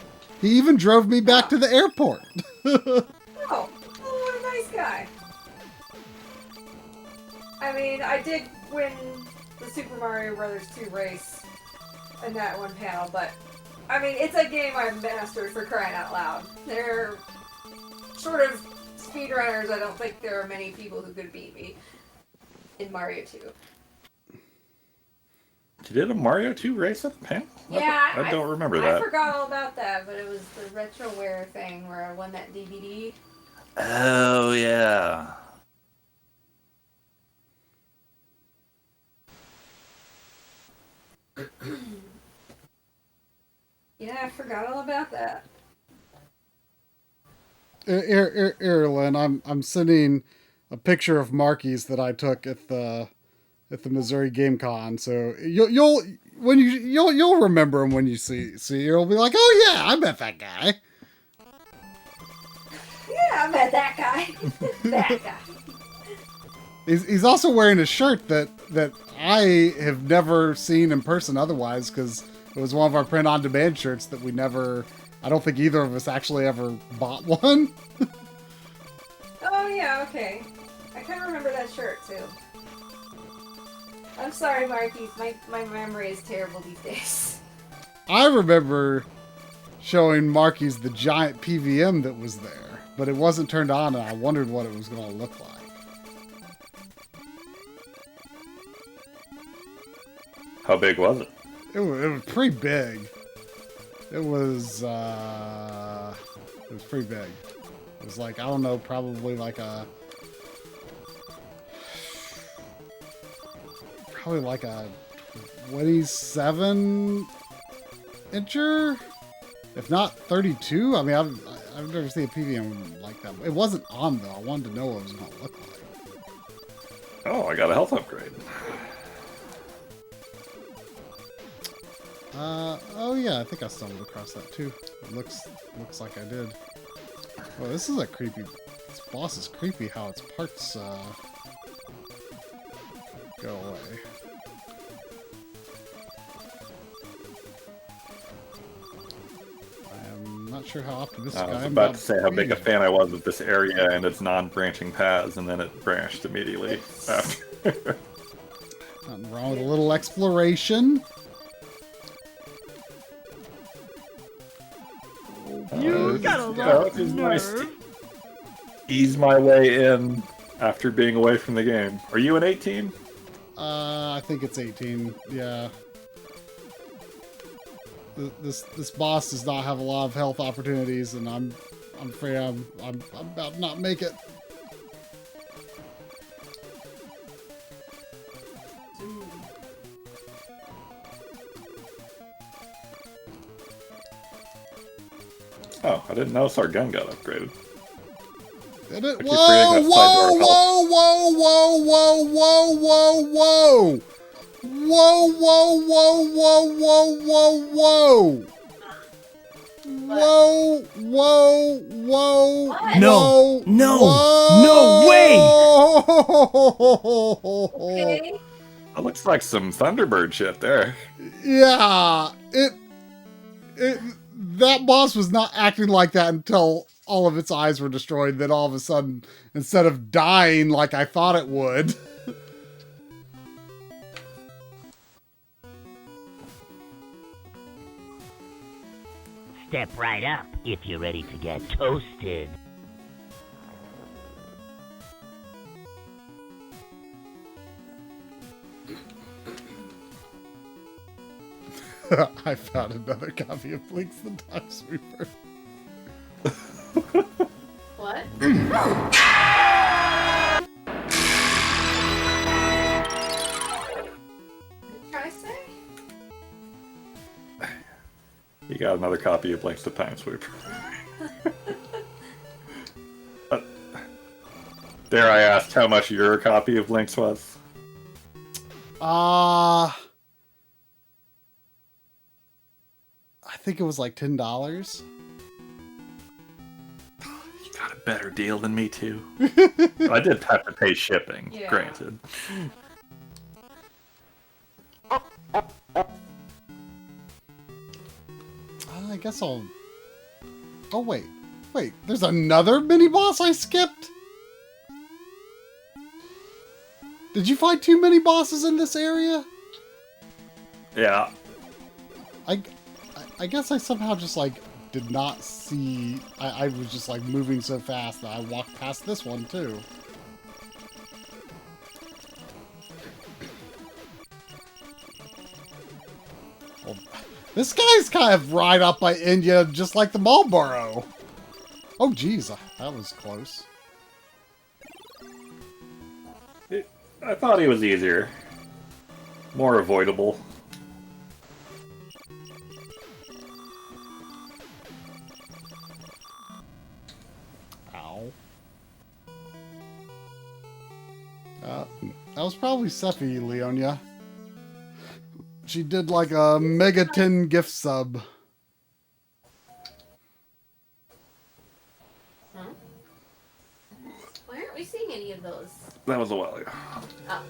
He even drove me back to the airport.
Oh, what a nice guy. I mean, I did win the Super Mario Brothers 2 race in that one panel, but I mean, it's a game I've mastered for crying out loud. They're sort of speedrunners. I don't think there are many people who could beat me in Mario 2.
You did a Mario 2 race at the panel?
Yeah,
I don't remember that.
I forgot all about that, but it was the RetroWare thing where I won that DVD.
Oh, yeah.
Yeah, I forgot all about that.
Lynn, I'm sending a picture of Marquise that I took at the Missouri Game Con. So you'll remember him when you see you'll be like, oh yeah, I met that guy.
Yeah, I met that guy. That guy.
He's also wearing a shirt that I have never seen in person otherwise, because it was one of our print-on-demand shirts that we never... I don't think either of us actually ever bought one.
Oh, yeah, okay. I kind of remember that shirt, too. I'm sorry, Marquise. My memory is terrible these days.
I remember showing Marquise the giant PVM that was there, but it wasn't turned on, and I wondered what it was going to look like.
How big was it?
It was pretty big. It was pretty big. It was like, I don't know, probably like a 27 incher, if not 32. I mean, I've never seen a PVM like that. It wasn't on though. I wanted to know what it was going to look like.
Oh, I got a health upgrade.
Oh yeah, I think I stumbled across that too. It looks like I did. Oh, this is a creepy... This boss is creepy how its parts, go away. I'm not sure how optimistic I am.
I was about to say how big a fan I was of this area and its non-branching paths, and then it branched immediately after.
Nothing wrong with a little exploration.
You got a lot of nerve.
Ease my way in after being away from the game. Are you an 18?
I think it's 18. Yeah. This boss does not have a lot of health opportunities, and I'm afraid I'm about to not make it.
Oh, I didn't notice our gun got upgraded.
Did it? Whoa, whoa, whoa, whoa, whoa, whoa, whoa, whoa, whoa! Whoa, whoa, whoa, whoa, whoa, whoa, whoa! Whoa, whoa, whoa,
No, no, no way!
Okay.
That looks like some Thunderbird shit there.
Yeah, that boss was not acting like that until all of its eyes were destroyed. Then all of a sudden, instead of dying like I thought it would...
Step right up if you're ready to get toasted.
I found another copy of Blinks the Time Sweeper.
What? Try to say?
You got another copy of Blinks the Time Sweeper. Dare I ask how much your copy of Blinks was?
I think it was like $10.
You got a better deal than me too. I did have to pay shipping,
Yeah.
granted.
guess I'll... Oh, wait. Wait, there's another mini-boss I skipped? Did you find too many bosses in this area?
Yeah.
I guess I somehow just, like, did not see... I was just, like, moving so fast that I walked past this one, too. Well, this guy's kind of right up by India, just like the Marlboro. Oh, jeez, that was close.
I thought he was easier. More avoidable.
Ow. That was probably Sephi, Leonia. She did like a Mega 10 gift sub.
Huh? Why aren't we seeing any of those?
That was a while ago.
Oh.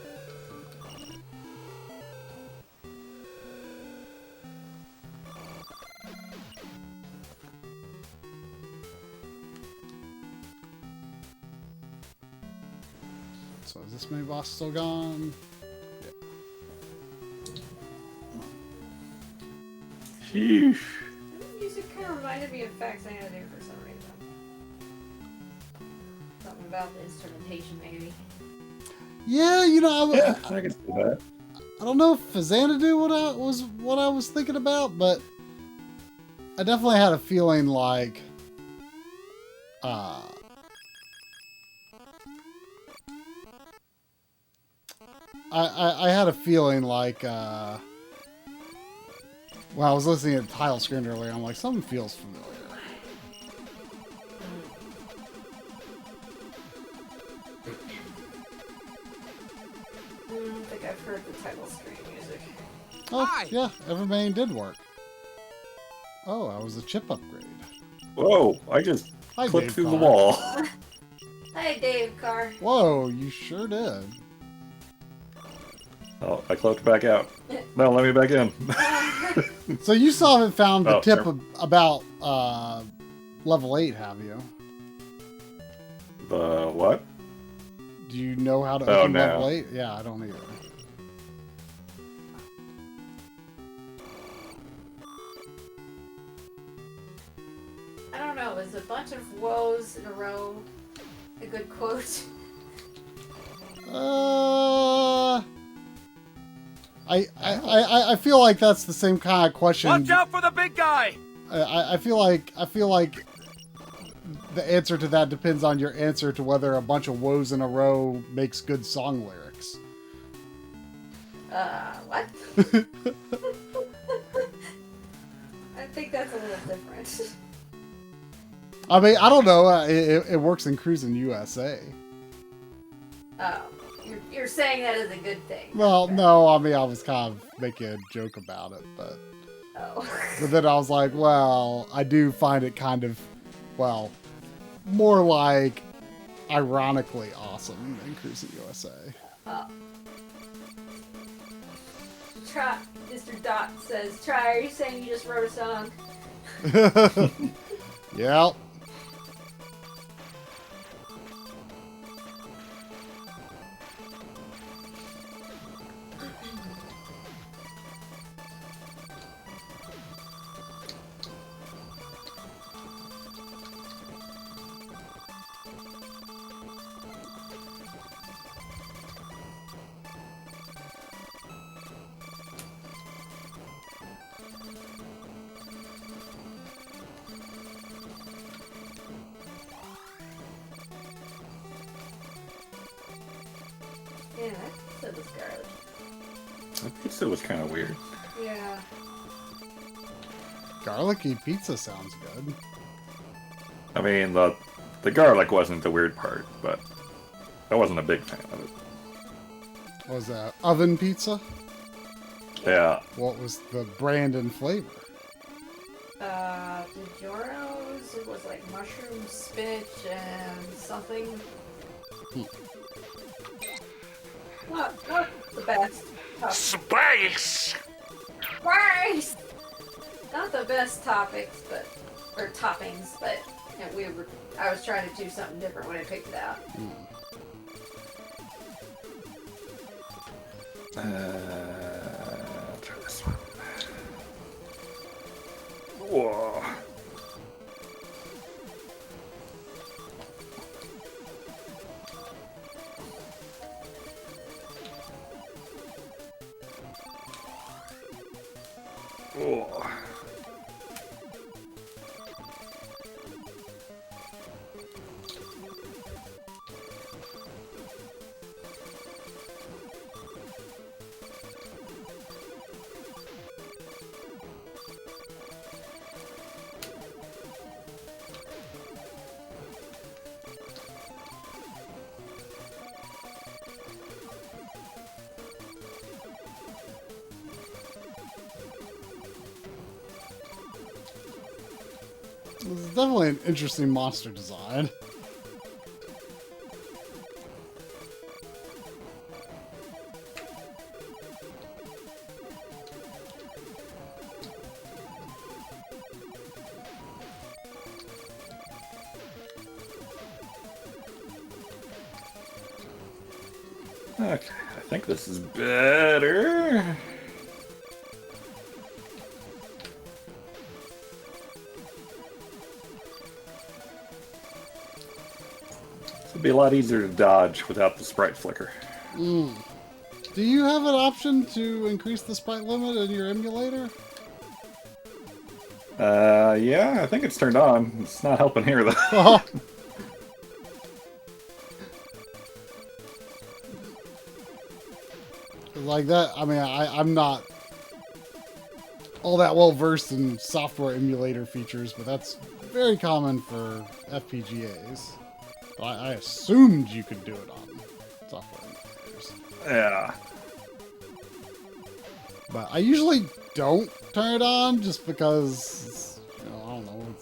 So is this mini boss still gone? Yeah.
Sheesh.
The music kind of reminded me of Facts I had there for some reason. Something about the instrumentation, maybe.
Yeah, you know,
I can see that.
I don't know if Xanadu was what I was thinking about, but I definitely had a feeling like I had a feeling like when I was listening to the title screen earlier, I'm like, something feels familiar.
I don't think I've heard the title screen music.
Oh, yeah, Evermane did work. Oh, that was a chip upgrade.
Whoa, I just clipped
Dave
through
Carr.
the wall.
Hi, Dave Carr.
Whoa, you sure did.
Oh, I clipped back out. No, let me back in.
So you still haven't found the tip
never-
about level 8, have you?
The what?
Do you know how to
Oh,
open
no.
level 8? Yeah, I don't either.
I don't know, is a bunch of woes in a row a good quote?
I feel like that's the same kind of question.
Watch out for the big guy!
I feel like the answer to that depends on your answer to whether a bunch of woes in a row makes good song lyrics.
What? I think that's a little different.
I mean, I don't know. It works in Cruising USA.
Oh, you're saying that is a good thing.
Well, no, I mean, I was kind of making a joke about it, but...
Oh.
But then I was like, well, I do find it kind of, well, more like ironically awesome than Cruising USA.
Oh. Try, Mr. Dot says, Try, are you saying you just wrote a song?
Yep.
Yeah, that was garlic.
That pizza was kind of weird.
Yeah.
Garlicky pizza sounds good.
I mean, the garlic wasn't the weird part, but I wasn't a big fan of it.
What was that? Oven pizza?
Yeah.
What was the brand and flavor?
DiGiorno's, it was like mushroom, spinach, and something. What the best?
Space!
Space! not the best topics, but or toppings, but I was trying to do something different when I picked it out.
I'll try this one. Whoa. Oh.
This is definitely an interesting monster design.
Okay, I think this is better. It'd be a lot easier to dodge without the sprite flicker.
Do you have an option to increase the sprite limit in your emulator?
Yeah, I think it's turned on. It's not helping here, though.
Like that, I mean, I'm not all that well versed in software emulator features, but that's very common for FPGAs. But I assumed you could do it on software emulators.
Yeah.
But I usually don't turn it on just because, you know, I don't know,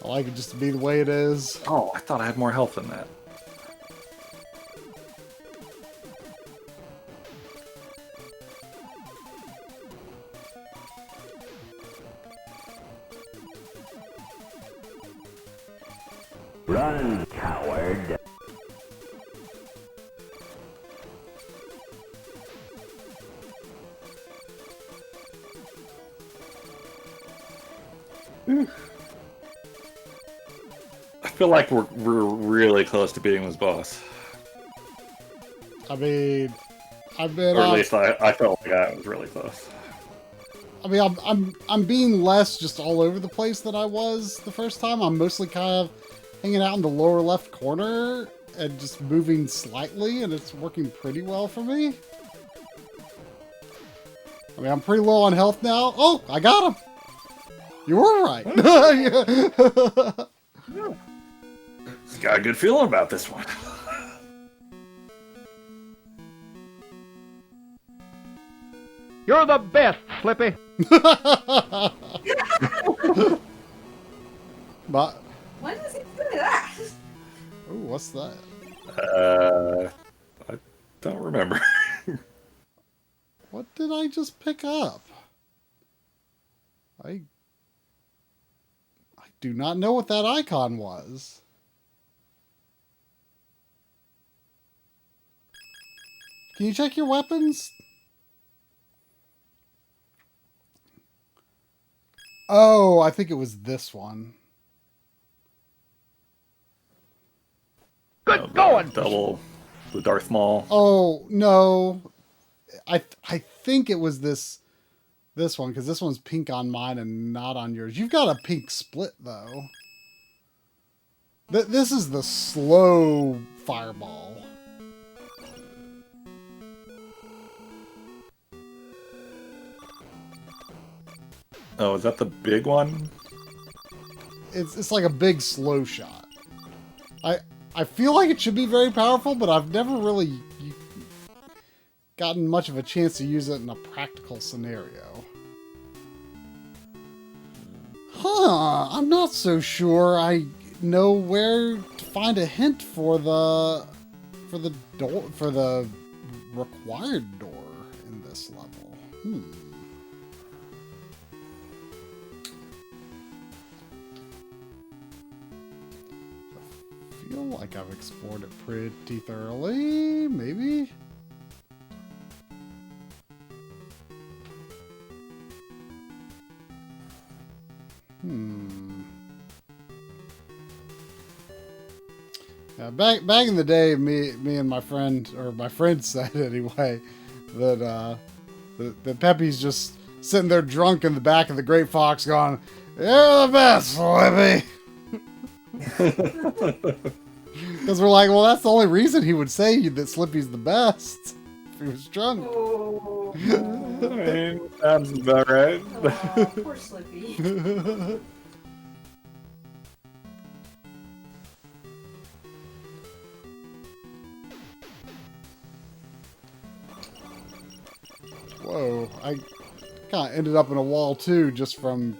I like it just to be the way it is.
Oh, I thought I had more health than that.
Run, coward.
I feel like we're really close to beating this boss.
I mean, I've been,
or at least I felt like I was really close.
I mean, I'm being less just all over the place than I was the first time. I'm mostly kind of hanging out in the lower left corner and just moving slightly, and it's working pretty well for me. I mean, I'm pretty low on health now. Oh, I got him! You were right.
It's got a good feeling about this one.
You're the best, Slippy.
But
When does he do that?
ooh, what's that?
I don't remember.
What did I just pick up? I do not know what that icon was. Can you check your weapons? Oh, I think it was this one.
Good going!
Double the Darth Maul.
Oh, no. I think it was this one, because this one's pink on mine and not on yours. You've got a pink split, though. This is the slow fireball.
Oh, is that the big one?
It's like a big slow shot. I feel like it should be very powerful, but I've never really gotten much of a chance to use it in a practical scenario. Huh, I'm not so sure I know where to find a hint for the door, for the required door in this level. feel like I've explored it pretty thoroughly, maybe? Back in the day, me and my friend said anyway, that that Peppy's just sitting there drunk in the back of the Great Fox going, "You're the best, Flippy." Because we're like, well, that's the only reason he would say that Slippy's the best. If he was drunk.
Oh.
I mean, sounds about right.
Oh, poor Slippy.
Whoa, I kind of ended up in a wall too, just from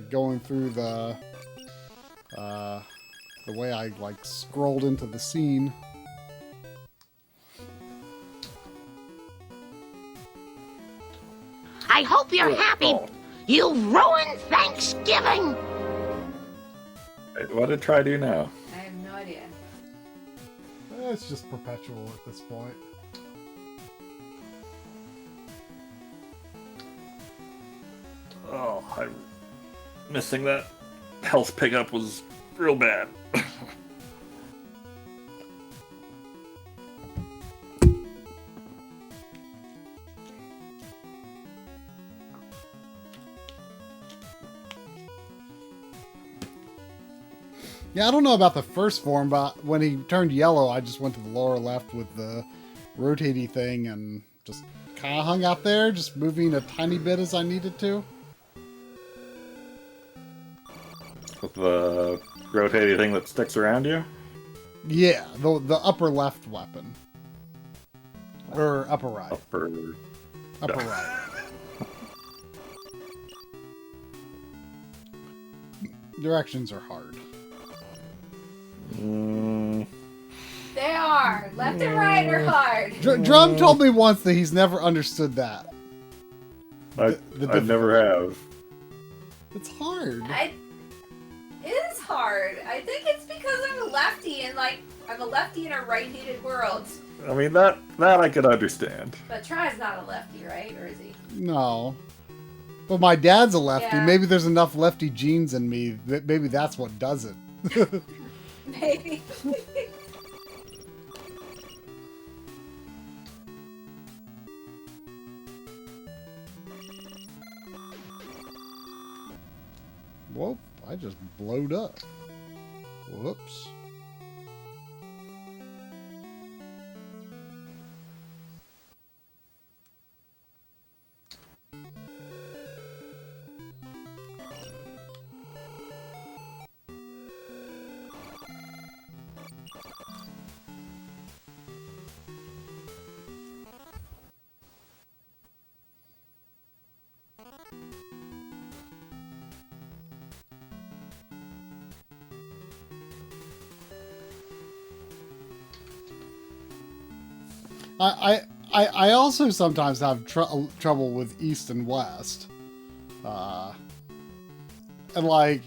going through the way I like scrolled into the scene.
I hope you're happy. You ruined Thanksgiving.
Wait, what did Try do now?
I have no idea.
It's just perpetual at this point.
Oh, I'm missing that health pickup was real bad.
Yeah, I don't know about the first form, but when he turned yellow, I just went to the lower left with the rotating thing and just kind of hung out there, just moving a tiny bit as I needed to.
With the rotating thing that sticks around you?
Yeah, the upper left weapon. Or upper right.
Upper
right. Directions are hard.
They are. Left and right are hard.
Drum told me once that he's never understood that.
I never have.
It's hard.
It is hard. I think it's because I'm a lefty and I'm a lefty in a right-handed world.
I mean, that I could understand.
But Try's not a lefty, right? Or is he?
No. But my dad's a lefty.
Yeah.
Maybe there's enough lefty genes in me that maybe that's what does it.
Maybe.
Whoop, I just blowed up. Whoops. I also sometimes have trouble with East and West. And like,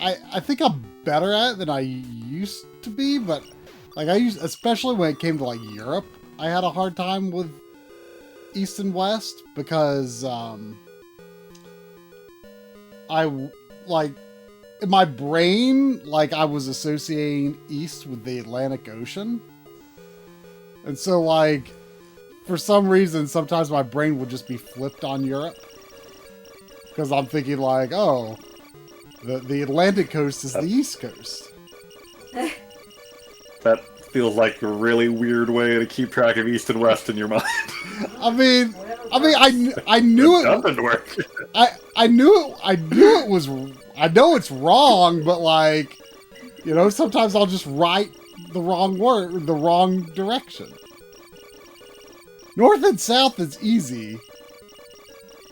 I think I'm better at it than I used to be, but like especially when it came to like Europe, I had a hard time with East and West because I like in my brain, like I was associating East with the Atlantic Ocean. And so, like, for some reason, sometimes my brain will just be flipped on Europe. Because I'm thinking, like, oh, the Atlantic coast is the East Coast.
That feels like a really weird way to keep track of East and West in your mind.
I knew it
doesn't work.
I knew it was. I know it's wrong, but like, you know, sometimes I'll just write the wrong word, the wrong direction. North and south is easy.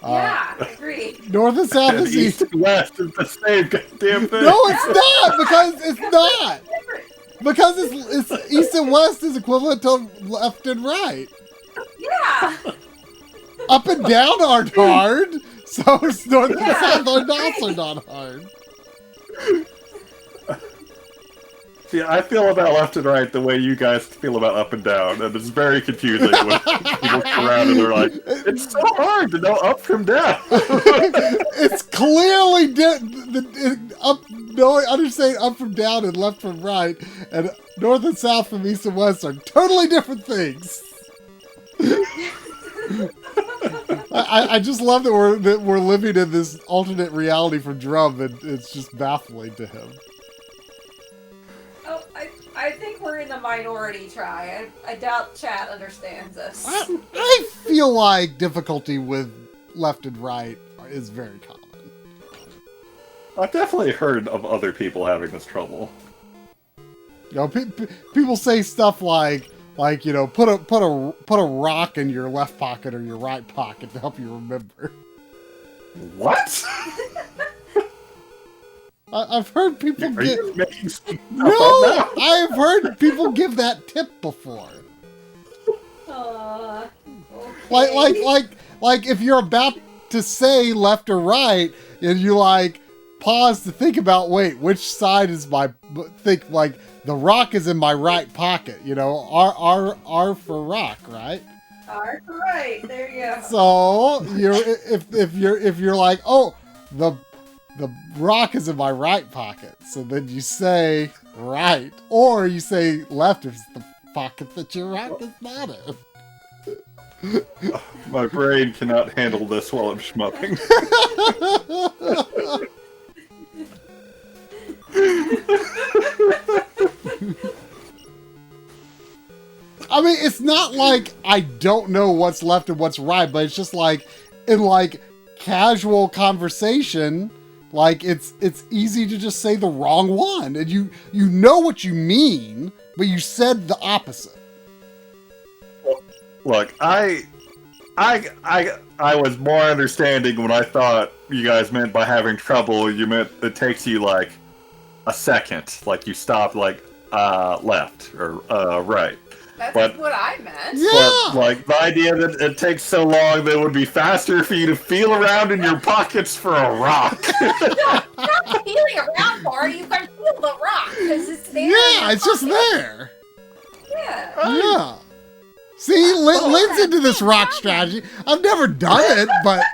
Yeah, agreed.
North and south is easy.
East and West is the same goddamn thing.
No, it's not, because it's not. Because it's East and West is equivalent to left and right.
Yeah.
Up and down aren't hard, so it's North and South are also not hard.
See, I feel about left and right the way you guys feel about up and down, and it's very confusing when people come around and they're like, "It's so hard to know up from down."
It's clearly understanding up from down and left from right, and north and south from east and west are totally different things. I just love that we're living in this alternate reality for Drum, and it's just baffling to him.
Oh, I think we're in the minority try. I doubt chat understands us.
I feel like difficulty with left and right is very common.
I've definitely heard of other people having this trouble.
You know, people say stuff like you know, put a rock in your left pocket or your right pocket to help you remember.
What?
I've heard people
Are
give.
you making stuff
No,
up now?
I've heard people give that tip before.
Okay.
Like if you're about to say left or right, and you like pause to think about, wait, which side is like the rock is in my right pocket, you know, R for rock, right?
R for right. There you go.
So if you're like, oh, the rock is in my right pocket, so then you say right, or you say left if it's the pocket that your rock is not in.
My brain cannot handle this while I'm schmucking.
I mean, it's not like I don't know what's left and what's right, but it's just like in like casual conversation, like it's easy to just say the wrong one, and you know what you mean, but you said the opposite.
Look, I was more understanding when I thought you guys meant by having trouble, you meant it takes you like a second, like you stop like left or right.
That's what I meant.
Yeah.
But, like the idea that it takes so long that it would be faster for you to feel around in your pockets for a rock.
Not feeling around for it. You can feel the rock because it's there.
Yeah, it's just there.
Yeah.
Yeah. See, Lynn's into this rock strategy. I've never done it, but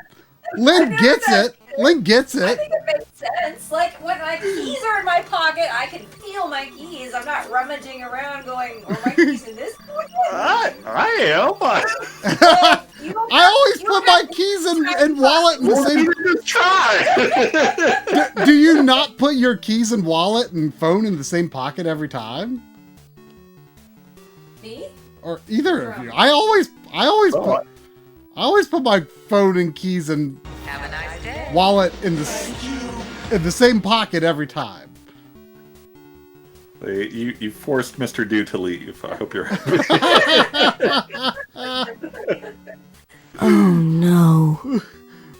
Lynn gets it. Lynn gets
I
it.
think it makes sense. Like when my keys are in my pocket, I can feel my keys. I'm not rummaging around going, "Are my keys in this pocket?"
I am.
I always put my keys and wallet in the same.
Try.
Do you not put your keys and wallet and phone in the same pocket every time?
Me?
Or either of you? I always put my phone and keys and wallet in the same pocket every time.
You forced Mr. Do to leave. I hope you're happy.
Oh no.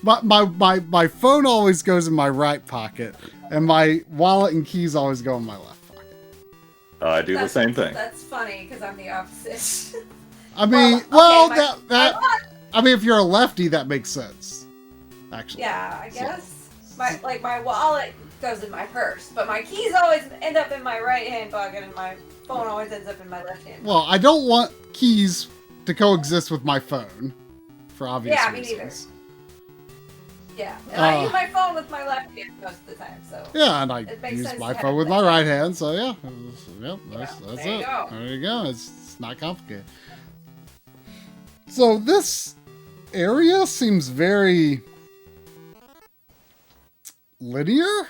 My phone always goes in my right pocket, and my wallet and keys always go in my left pocket.
I do the same thing.
That's funny because I'm the opposite.
I mean, I mean, if you're a lefty, that makes sense. Actually.
Yeah, I guess. My wallet goes in my purse, but my keys always end up in my right hand pocket, and my phone always ends up in my left hand.
Well, I don't want keys to coexist with my phone, for obvious reasons.
Me neither. Yeah, and I use my phone with my left hand most of the time, so.
Yeah, and I use my phone with my right hand, so yeah. Yep, that's
there
it.
you go.
There you go. It's not complicated. So this area seems very linear.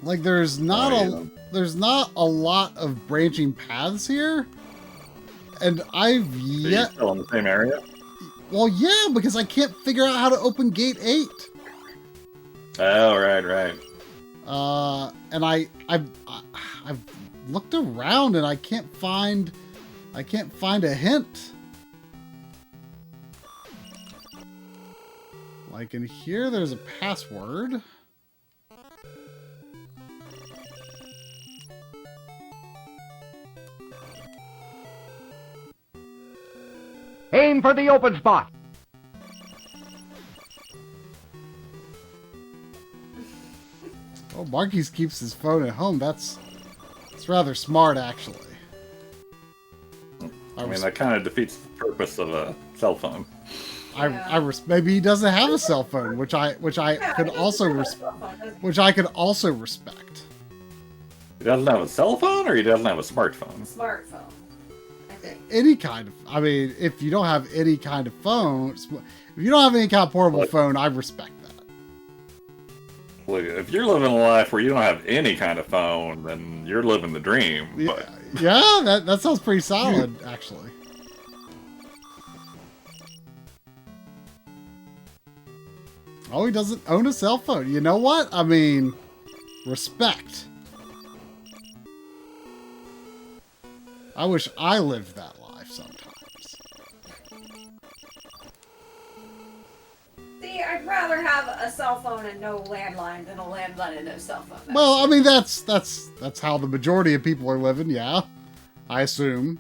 Like there's not a lot of branching paths here, and I've yet
still in the same area.
Well, yeah, because I can't figure out how to open Gate 8.
Oh, right.
And I've looked around and I can't find a hint. Like in here, there's a password.
Aim for the open spot.
Oh, Marquis keeps his phone at home. It's rather smart, actually.
I mean, that kind of defeats the purpose of a cell phone.
Maybe he doesn't have a cell phone, which I could also respect.
He doesn't have a cell phone, or he doesn't have a smartphone?
Smartphone, I think.
Any kind of. I mean, if you don't have any kind of phone, if you don't have any kind of portable phone, I respect that.
Look, if you're living a life where you don't have any kind of phone, then you're living the dream. But...
Yeah, that sounds pretty solid, actually. Oh, he doesn't own a cell phone. You know what? I mean, respect. I wish I lived that life sometimes.
See, I'd rather have a cell phone and no landline than a landline and no cell phone.
Well, I mean, that's how the majority of people are living. Yeah, I assume.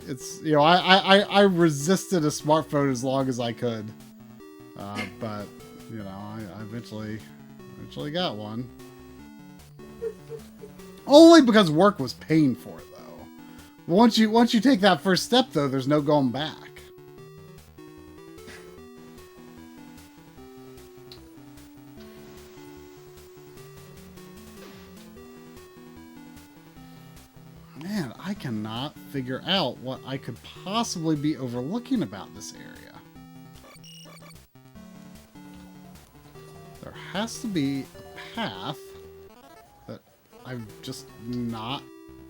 It's you know, I resisted a smartphone as long as I could, but you know, I eventually got one. Only because work was paying for it, though. Once you take that first step, though, there's no going back. Man, I cannot figure out what I could possibly be overlooking about this area. There has to be a path that I've just not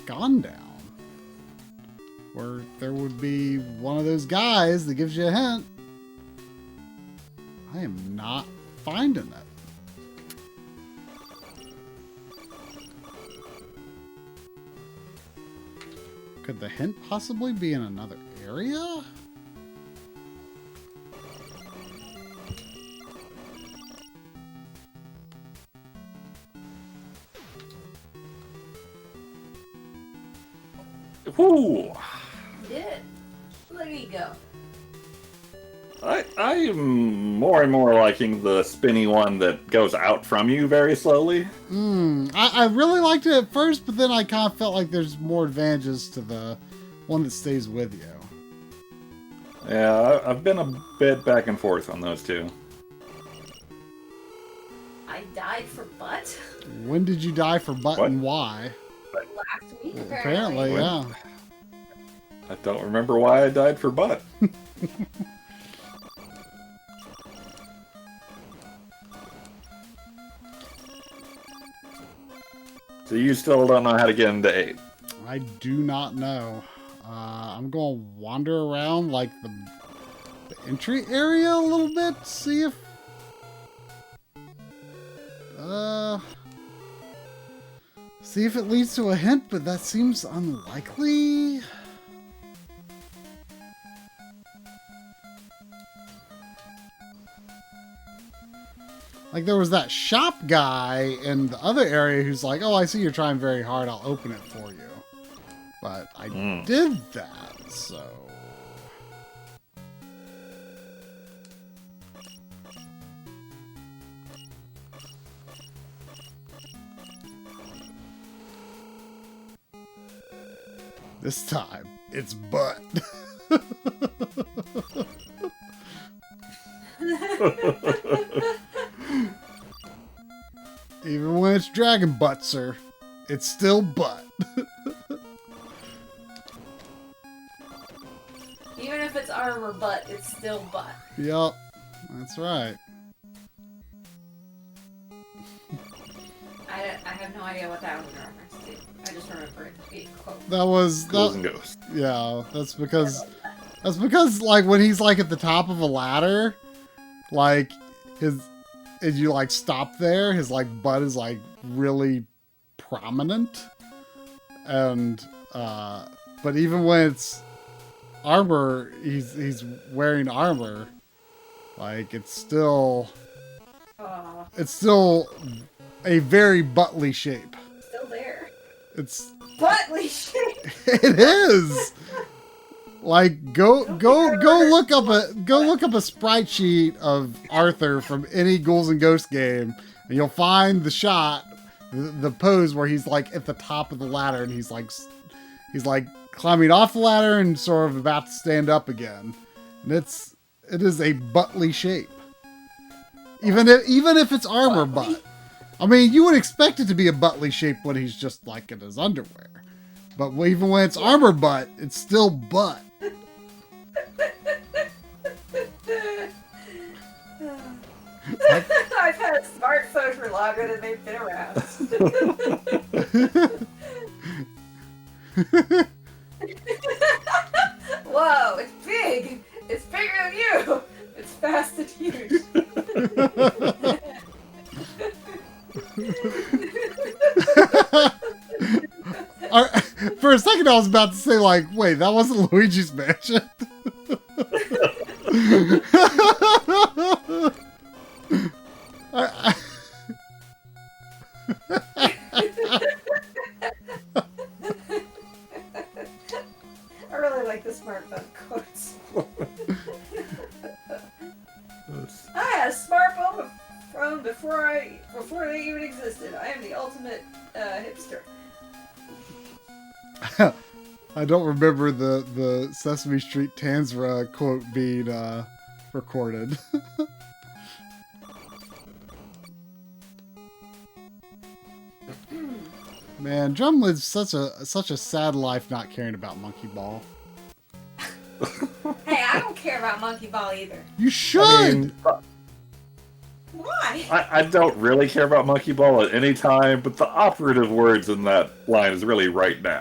gone down. Where there would be one of those guys that gives you a hint. I am not finding it. Could the hint possibly be in another area?
Whoo!
You did. There you go.
I'm more and more liking the spinny one that goes out from you very slowly.
I really liked it at first, but then I kind of felt like there's more advantages to the one that stays with you.
Yeah, I've been a bit back and forth on those two.
I died for butt?
When did you die for butt and why?
Last week,
Apparently, yeah.
I don't remember why I died for butt. So you still don't know how to get into 8?
I do not know. I'm going to wander around like the entry area a little bit, see if... see if it leads to a hint, but that seems unlikely. Like, there was that shop guy in the other area who's like, oh, I see you're trying very hard, I'll open it for you. But I did that, so... This time, it's butt. Even when it's dragon butt, sir, it's still butt.
Even if it's armor butt, it's still butt.
Yup, that's right.
I have no idea what that was in reference to. I just remember it being quote.
That was
Ghouls and Ghosts.
Yeah, that's because like when he's like at the top of a ladder, like and you like stop there, his like butt is like really prominent, and but even when it's armor, he's wearing armor, like it's still a very buttly shape.
Still there.
It's
buttly shape.
It is. Like go look up a sprite sheet of Arthur from any Ghouls and Ghosts game, and you'll find the shot, the pose where he's like at the top of the ladder and he's like climbing off the ladder and sort of about to stand up again. And it is a buttly shape. Even if it's armor butt. I mean, you would expect it to be a buttly shape when he's just like in his underwear. But even when it's armor butt, it's still butt.
I've had smartphones for longer than they've been around. Whoa, it's big! It's bigger than you! It's fast and huge.
For a second I was about to say, like, wait, that wasn't Luigi's Mansion?
I really like the smartphone quotes. I had a smartphone before they even existed. I am the ultimate hipster.
I don't remember the Sesame Street Tanzra quote being recorded. Man, Drum lives such a sad life not caring about Monkey Ball.
Hey, I don't care about Monkey Ball either.
You should!
I mean,
why?
I don't really care about Monkey Ball at any time, but the operative words in that line is really right now.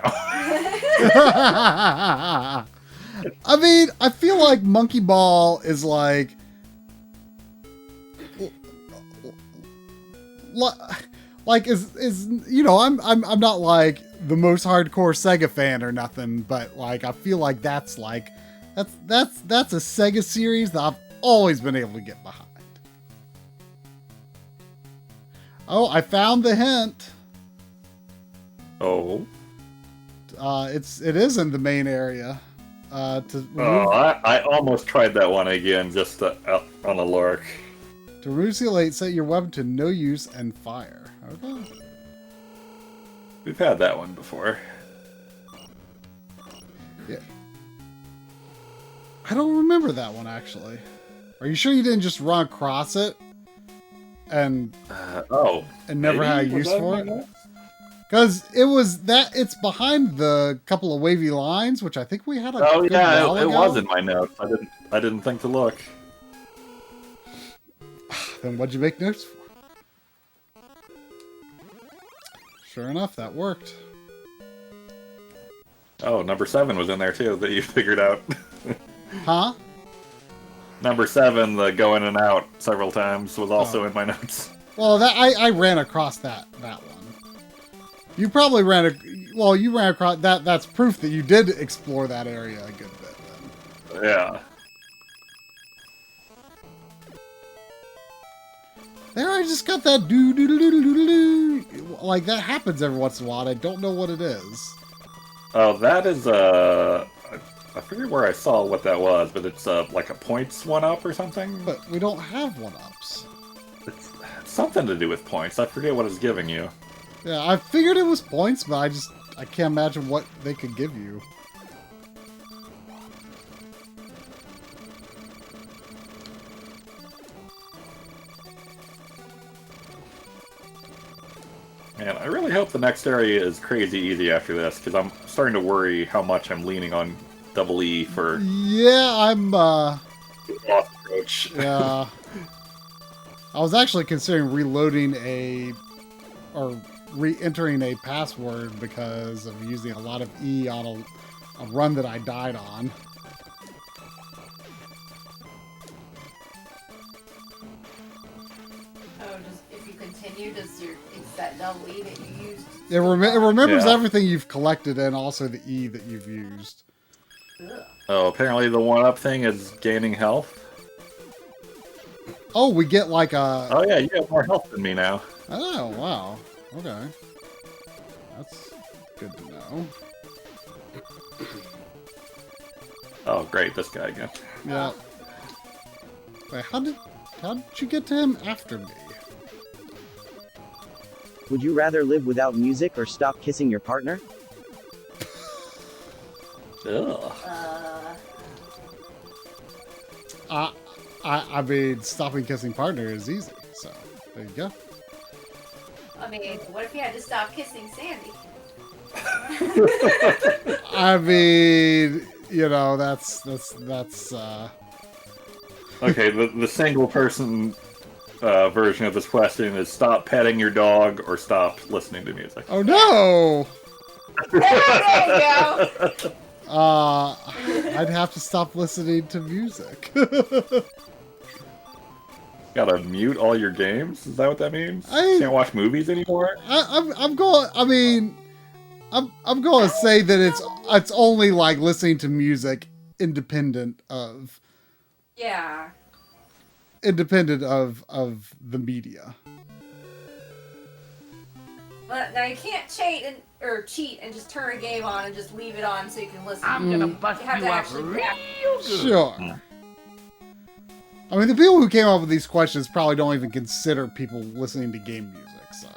I mean, I feel like Monkey Ball is like is you know, I'm not like the most hardcore Sega fan or nothing, but like I feel like that's a Sega series that I've always been able to get behind. Oh, I found the hint.
Oh.
It is in the main area.
I almost tried that one again just on a lark.
To remove seal set your weapon to no use and fire. Okay.
We've had that one before.
Yeah. I don't remember that one actually. Are you sure you didn't just run across it? And never had use for it? Because it's behind the couple of wavy lines, which I think we had a
Oh
good
yeah,
while
it
ago.
was in my notes. I didn't think to look.
Then what'd you make notes for? Sure enough, that worked.
Oh, number 7 was in there too that you figured out.
Huh?
Number 7, the go in and out several times, was also in my notes.
Well, I ran across that one. You probably you ran across that. That's proof that you did explore that area a good bit then.
Yeah.
There, I just got that do. Like, that happens every once in a while. I don't know what it is.
Oh, that is I forget where I saw what that was, but it's like a points 1-up or something?
But we don't have 1-ups.
It's something to do with points. I forget what it's giving you.
Yeah, I figured it was points, but I can't imagine what they could give you.
Man, I really hope the next area is crazy easy after this, because I'm starting to worry how much I'm leaning on double E for...
Yeah, I'm,
approach.
Yeah. I was actually considering reloading re-entering a password because of using a lot of E on a run that I died on.
If you continue, it's that double E that you used?
It remembers everything you've collected and also the E that you've used.
Ugh.
Oh, apparently the 1-up thing is gaining health.
Oh, we get like a...
Oh yeah, you have more health than me now.
Oh, wow. Okay. That's good to know.
Oh, great, this guy again.
Yeah. Wait, how did you get to him after me?
Would you rather live without music or stop kissing your partner?
Ugh.
I mean, stopping kissing partner is easy, so there you go.
I mean, what if you had to stop kissing Sandy?
I mean, you know, that's
Okay, the single person version of this question is stop petting your dog or stop listening to music.
Oh no!
There you go.
I'd have to stop listening to music.
Gotta mute all your games? Is that what that means?
I
Can't watch movies anymore?
I'm going. I mean, I'm going to say that it's only like listening to music independent of the media.
But now you can't cheat and just turn a game on and just leave it on so you can listen.
I'm gonna bust
have
you
to
up
actually
real good.
Sure. I mean, the people who came up with these questions probably don't even consider people listening to game music, so.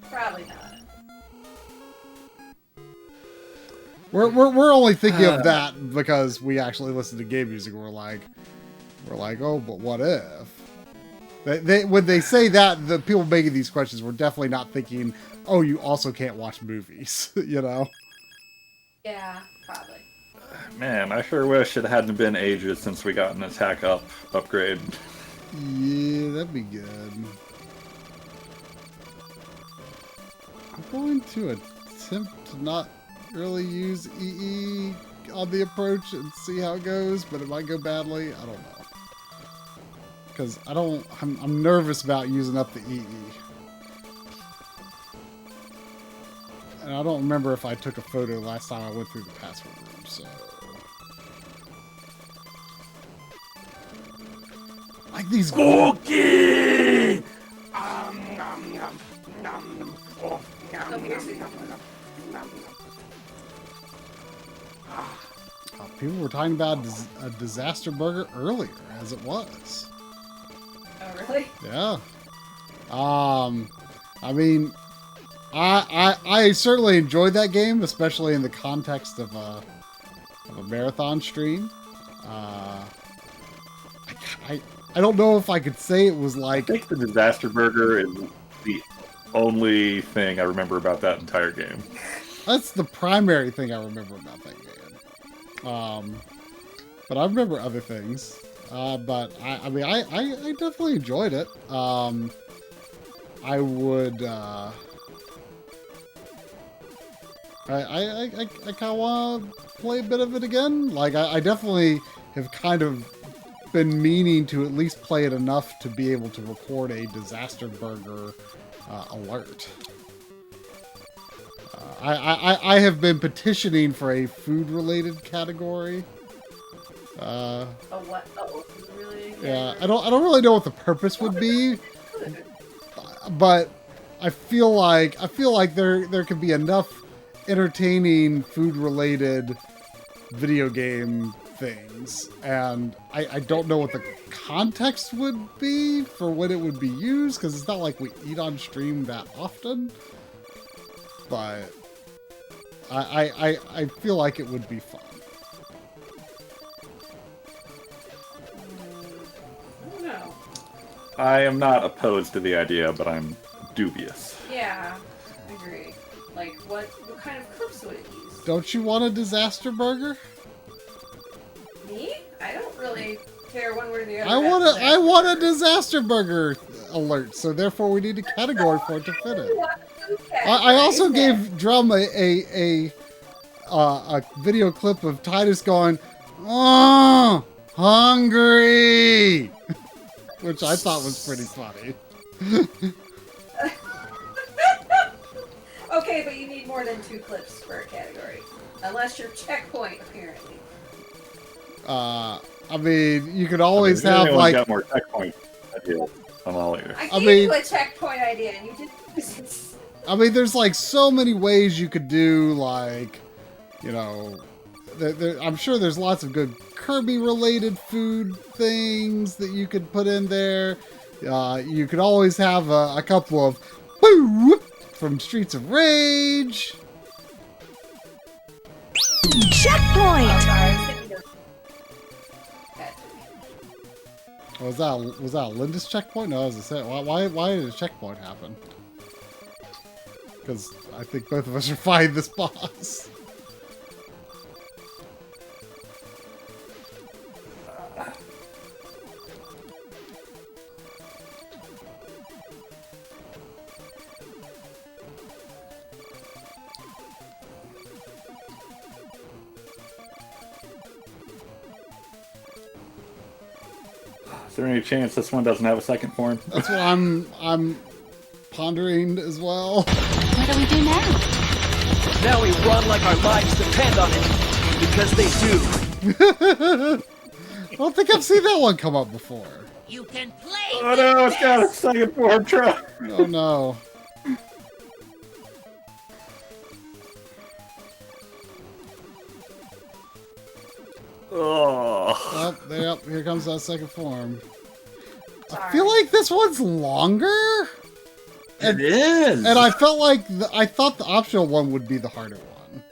Probably not.
We're only thinking of that because we actually listen to game music. We're like, oh, but what if? They when they say that, the people making these questions were definitely not thinking, oh, you also can't watch movies, you know?
Yeah, probably.
Man, I sure wish it hadn't been ages since we got an attack upgrade.
Yeah, that'd be good. I'm going to attempt to not really use EE on the approach and see how it goes, but it might go badly. I don't know. Because I'm nervous about using up the EE. And I don't remember if I took a photo last time I went through the password room, so. Like these
Cookie!
People were talking about a disaster burger earlier, as it was.
Oh, really?
Yeah. I mean, I certainly enjoyed that game, especially in the context of a marathon stream. I don't know if I could say it was like.
I think the disaster burger is the only thing I remember about that entire game.
That's the primary thing I remember about that game. But I remember other things. But I mean, I definitely enjoyed it. I would. I kind of want to play a bit of it again. Like I definitely have kind of been meaning to at least play it enough to be able to record a disaster burger alert. I have been petitioning for a food-related category.
What? Oh, really?
Yeah, I don't really know what the purpose would be, but I feel like there could be enough entertaining food-related video game things, and I don't know what the context would be for when it would be used, because it's not like we eat on stream that often, but I feel like it would be fun.
I don't know.
I am not opposed to the idea, but I'm dubious.
Yeah, I agree. Like, what kind of clips would it use?
Don't you want a disaster burger?
Me? I don't really care one way or the other.
I want a disaster burger alert, so therefore we need a category for it to fit in. I also gave Drum a video clip of Titus going, "Oh, hungry," which I thought was pretty funny.
Okay, but you need more than 2 clips for a category, unless you're checkpoint apparently.
I mean, you could always have like.
Got more checkpoint ideas. I'm all ears.
I gave you a checkpoint idea, and you didn't.
I mean, there's like so many ways you could do, like, you know, I'm sure there's lots of good Kirby-related food things that you could put in there. You could always have a couple of boo from Streets of Rage.
Checkpoint!
Was that Linda's checkpoint? No, I was gonna say, why did a checkpoint happen? Because I think both of us are fighting this boss.
Is there any chance this one doesn't have a second form?
That's what I'm pondering as well.
What do we do now?
Now we run like our lives depend on it. Because they do.
I don't think I've seen that one come up before.
You can play.
Oh no, it's got a second form truck.
Oh no.
Oh.
Yep, here comes that second form. I feel like this one's longer.
It is.
And I felt like I thought the optional one would be the harder one.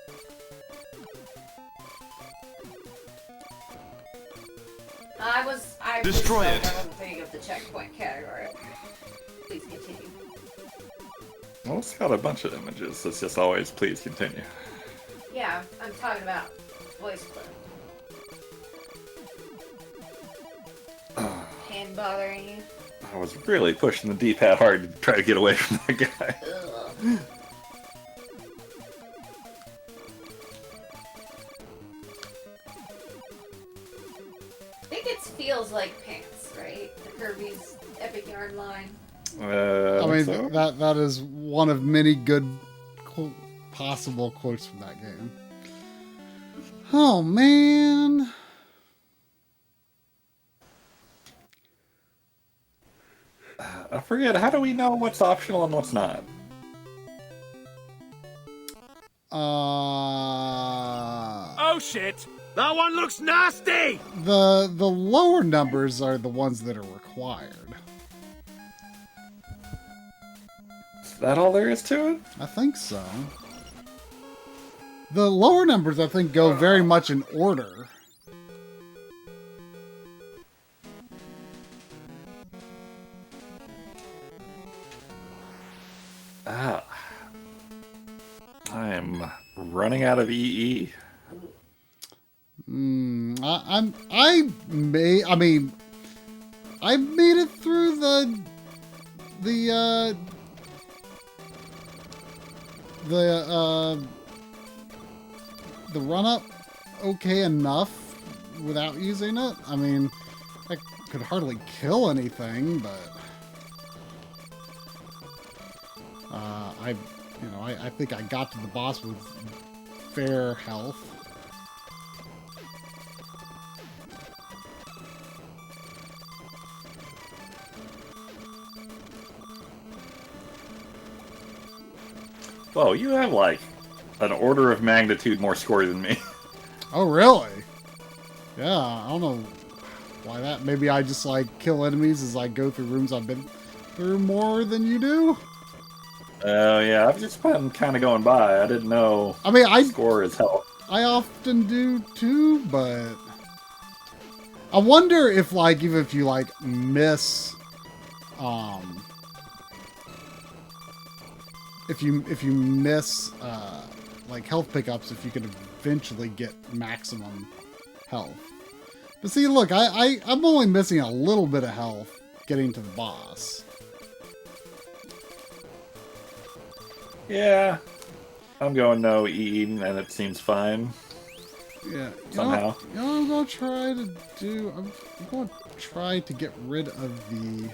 I
Destroy
was,
it.
I wasn't thinking of the checkpoint category. Please continue.
Well, it's got a bunch of images. It's just always please continue.
Yeah, I'm talking about voice clip. Hand bothering you?
I was really pushing the D-pad hard to try to get away from that guy.
Ugh. I think it feels like pants, right? The Kirby's Epic Yarn line.
I mean,
so?
that is one of many good possible quotes from that game. Oh man.
I forget, how do we know what's optional and what's not?
Oh shit! That one looks nasty!
The lower numbers are the ones that are required.
Is that all there is to it?
I think so. The lower numbers, I think, go very much in order.
I am running out of EE.
I made it through the run up okay enough without using it. I mean, I could hardly kill anything, but I think I got to the boss with fair health.
Whoa, you have like an order of magnitude more score than me.
Oh, really? Yeah, I don't know why that. Maybe I just like kill enemies as I go through rooms I've been through more than you do.
Oh yeah, I've just been kind of going by. I didn't know.
I mean,
score is health.
I often do too, but I wonder if like even if you like miss, if you miss like health pickups, if you can eventually get maximum health. But see, look, I'm only missing a little bit of health getting to the boss.
Yeah, I'm going no EE, and it seems fine.
Yeah,
somehow.
You know what I'm gonna try to do? I'm gonna try to get rid of the.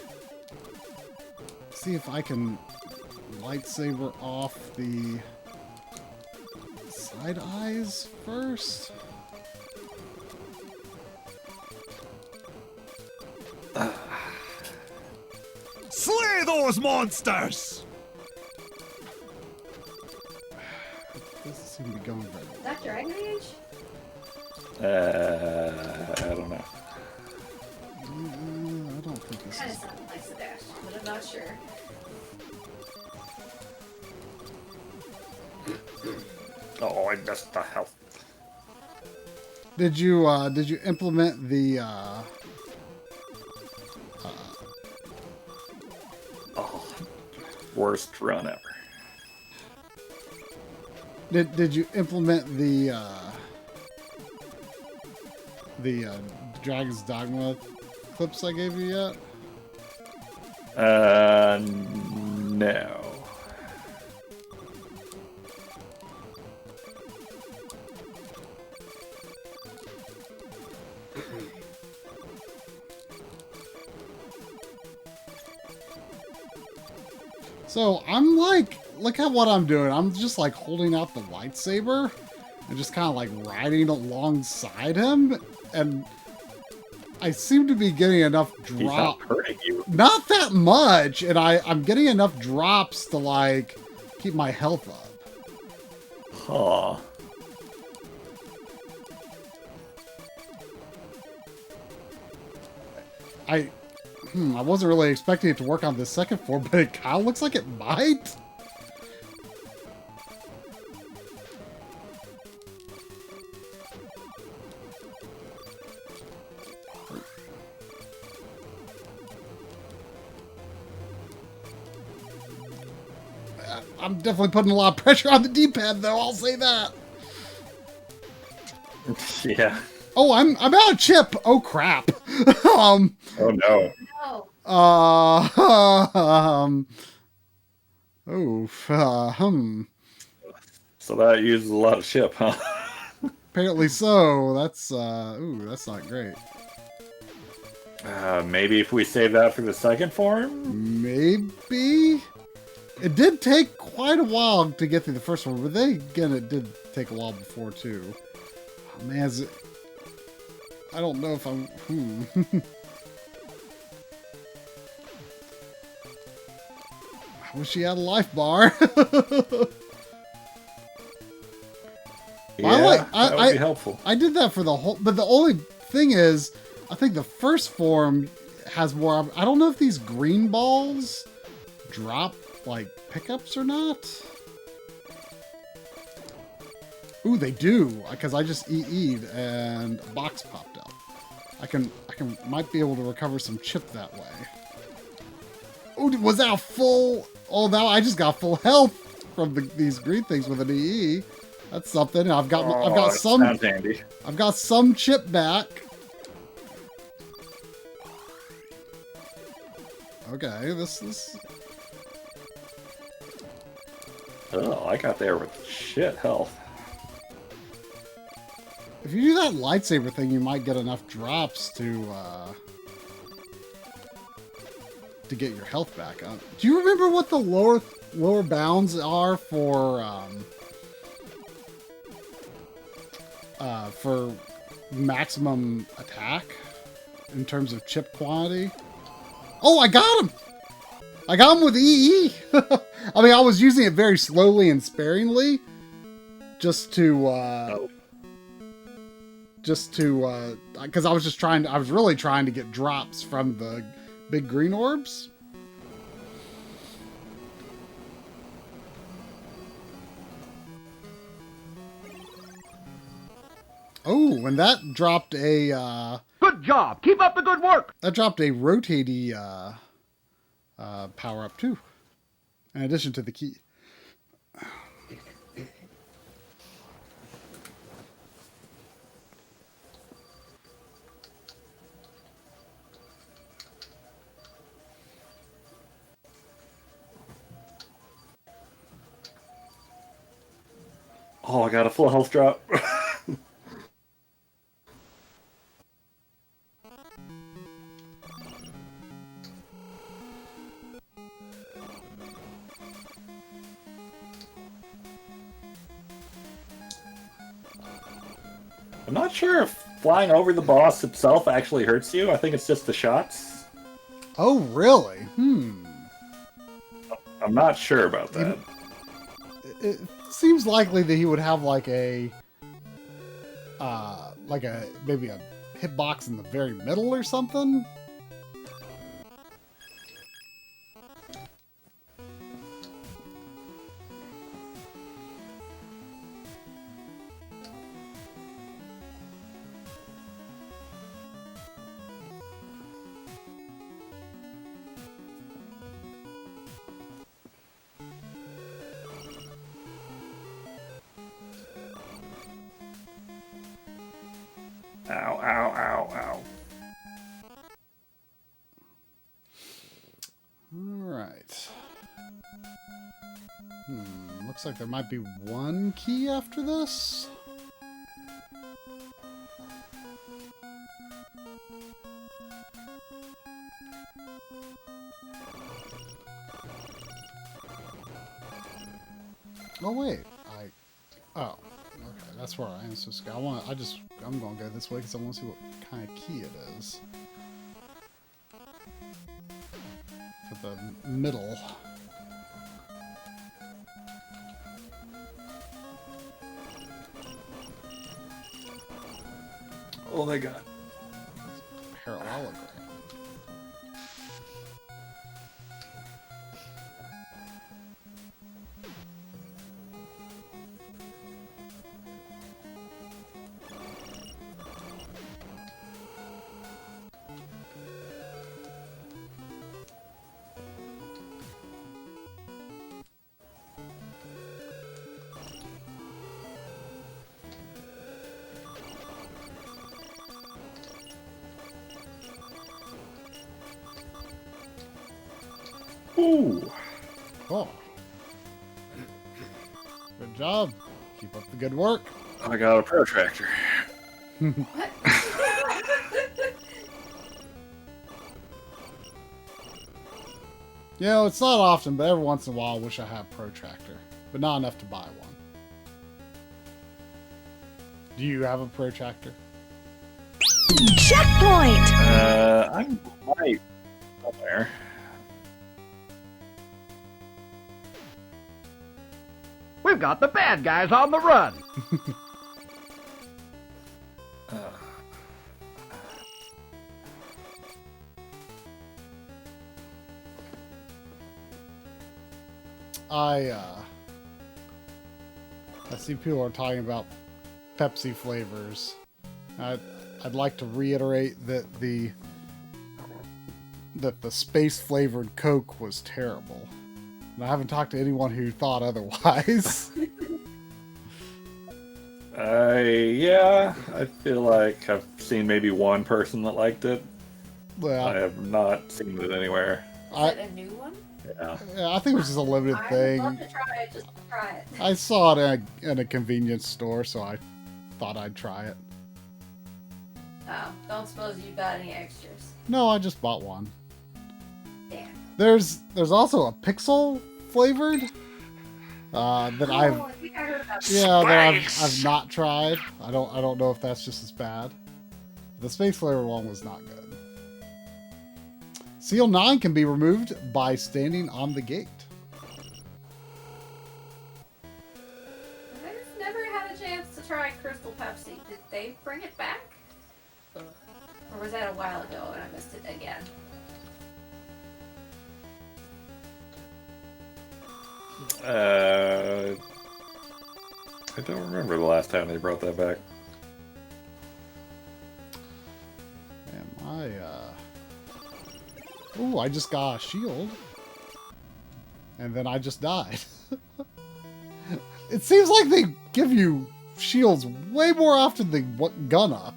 See if I can lightsaber off the side eyes first.
Slay those monsters!
Doesn't seem to be going very well.
Is that Dragon Age?
I don't know.
I don't think this
Kind of
is...
sounds like Sebastian, but I'm not sure.
Oh, I missed the health.
Did you implement the
worst run ever.
Did you implement the Dragon's Dogma clips I gave you yet?
No.
So I'm like, look at what I'm doing. I'm just like holding out the lightsaber and just kind of like riding alongside him, and I seem to be getting enough drop.
He's not hurting you.
Not that much, and I'm getting enough drops to like keep my health up.
Huh.
I wasn't really expecting it to work on this second form, but it kind of looks like it might. I'm definitely putting a lot of pressure on the D-pad, though. I'll say that.
Yeah.
Oh, I'm out of chip. Oh crap.
Oh no. So that uses a lot of chip, huh?
Apparently so. That's that's not great.
Maybe if we save that for the second form?
Maybe? It did take quite a while to get through the first one, but then again, it did take a while before, too. Oh, man, I don't know if I'm... I wish he had a life bar.
Yeah, that would be helpful.
I did that for the whole... But the only thing is, I think the first form has more... I don't know if these green balls drop, like, pickups or not. Ooh, they do, because I just EE'd and a box popped up. I might be able to recover some chip that way. Oh, was that a full... Oh, now I just got full health from these green things with an EE. That's something. I've got some...
Sounds handy.
I've got some chip back. Okay, this...
Oh, I got there with shit health.
If you do that lightsaber thing, you might get enough drops to get your health back up. Do you remember what the lower bounds are for maximum attack in terms of chip quantity? Oh, I got him! I got him with EE! I mean, I was using it very slowly and sparingly, just to, because I was really trying to get drops from the big green orbs. Oh, and that dropped a,
Good job! Keep up the good work!
That dropped a rotatey, power up too, in addition to the key.
Oh, I got a full health drop. I'm not sure if flying over the boss itself actually hurts you. I think it's just the shots.
Oh, really?
I'm not sure about that.
It seems likely that he would have like a like maybe a hitbox in the very middle or something.
Ow, ow, ow, ow.
Alright. Looks like there might be one key after this. Oh wait, oh, okay, that's where I am supposed to go. I'm gonna go this way because I want to see what kind of key it is. For the middle.
Oh my god.
Parallelogram.
Ooh.
Oh. Good job. Keep up the good work.
I got a protractor.
You know, it's not often, but every once in a while I wish I had a protractor. But not enough to buy one. Do you have a protractor?
Checkpoint!
I'm right somewhere.
We've got the bad guys on the run.
I see people are talking about Pepsi flavors. I'd like to reiterate that the space flavored Coke was terrible. And I haven't talked to anyone who thought otherwise.
Yeah, I feel like I've seen maybe one person that liked it.
Well,
I have not seen it anywhere.
Is it a new one?
Yeah.
I think it was just a limited thing.
I would love to try it, just to try it.
I saw it in a convenience store, so I thought I'd try it.
Oh, don't suppose you got any extras?
No, I just bought one.
Damn.
There's also a pixel flavored that
I think I heard about
that I've not tried. I don't know if that's just as bad. The space flavored one was not good. Seal 9 can be removed by standing on the gate.
I've never had a chance to try Crystal Pepsi. Did they bring it back? Or was that a while ago and I missed it again?
I don't remember the last time they brought that back.
Man, ooh, I just got a shield. And then I just died. It seems like they give you shields way more often than gun up.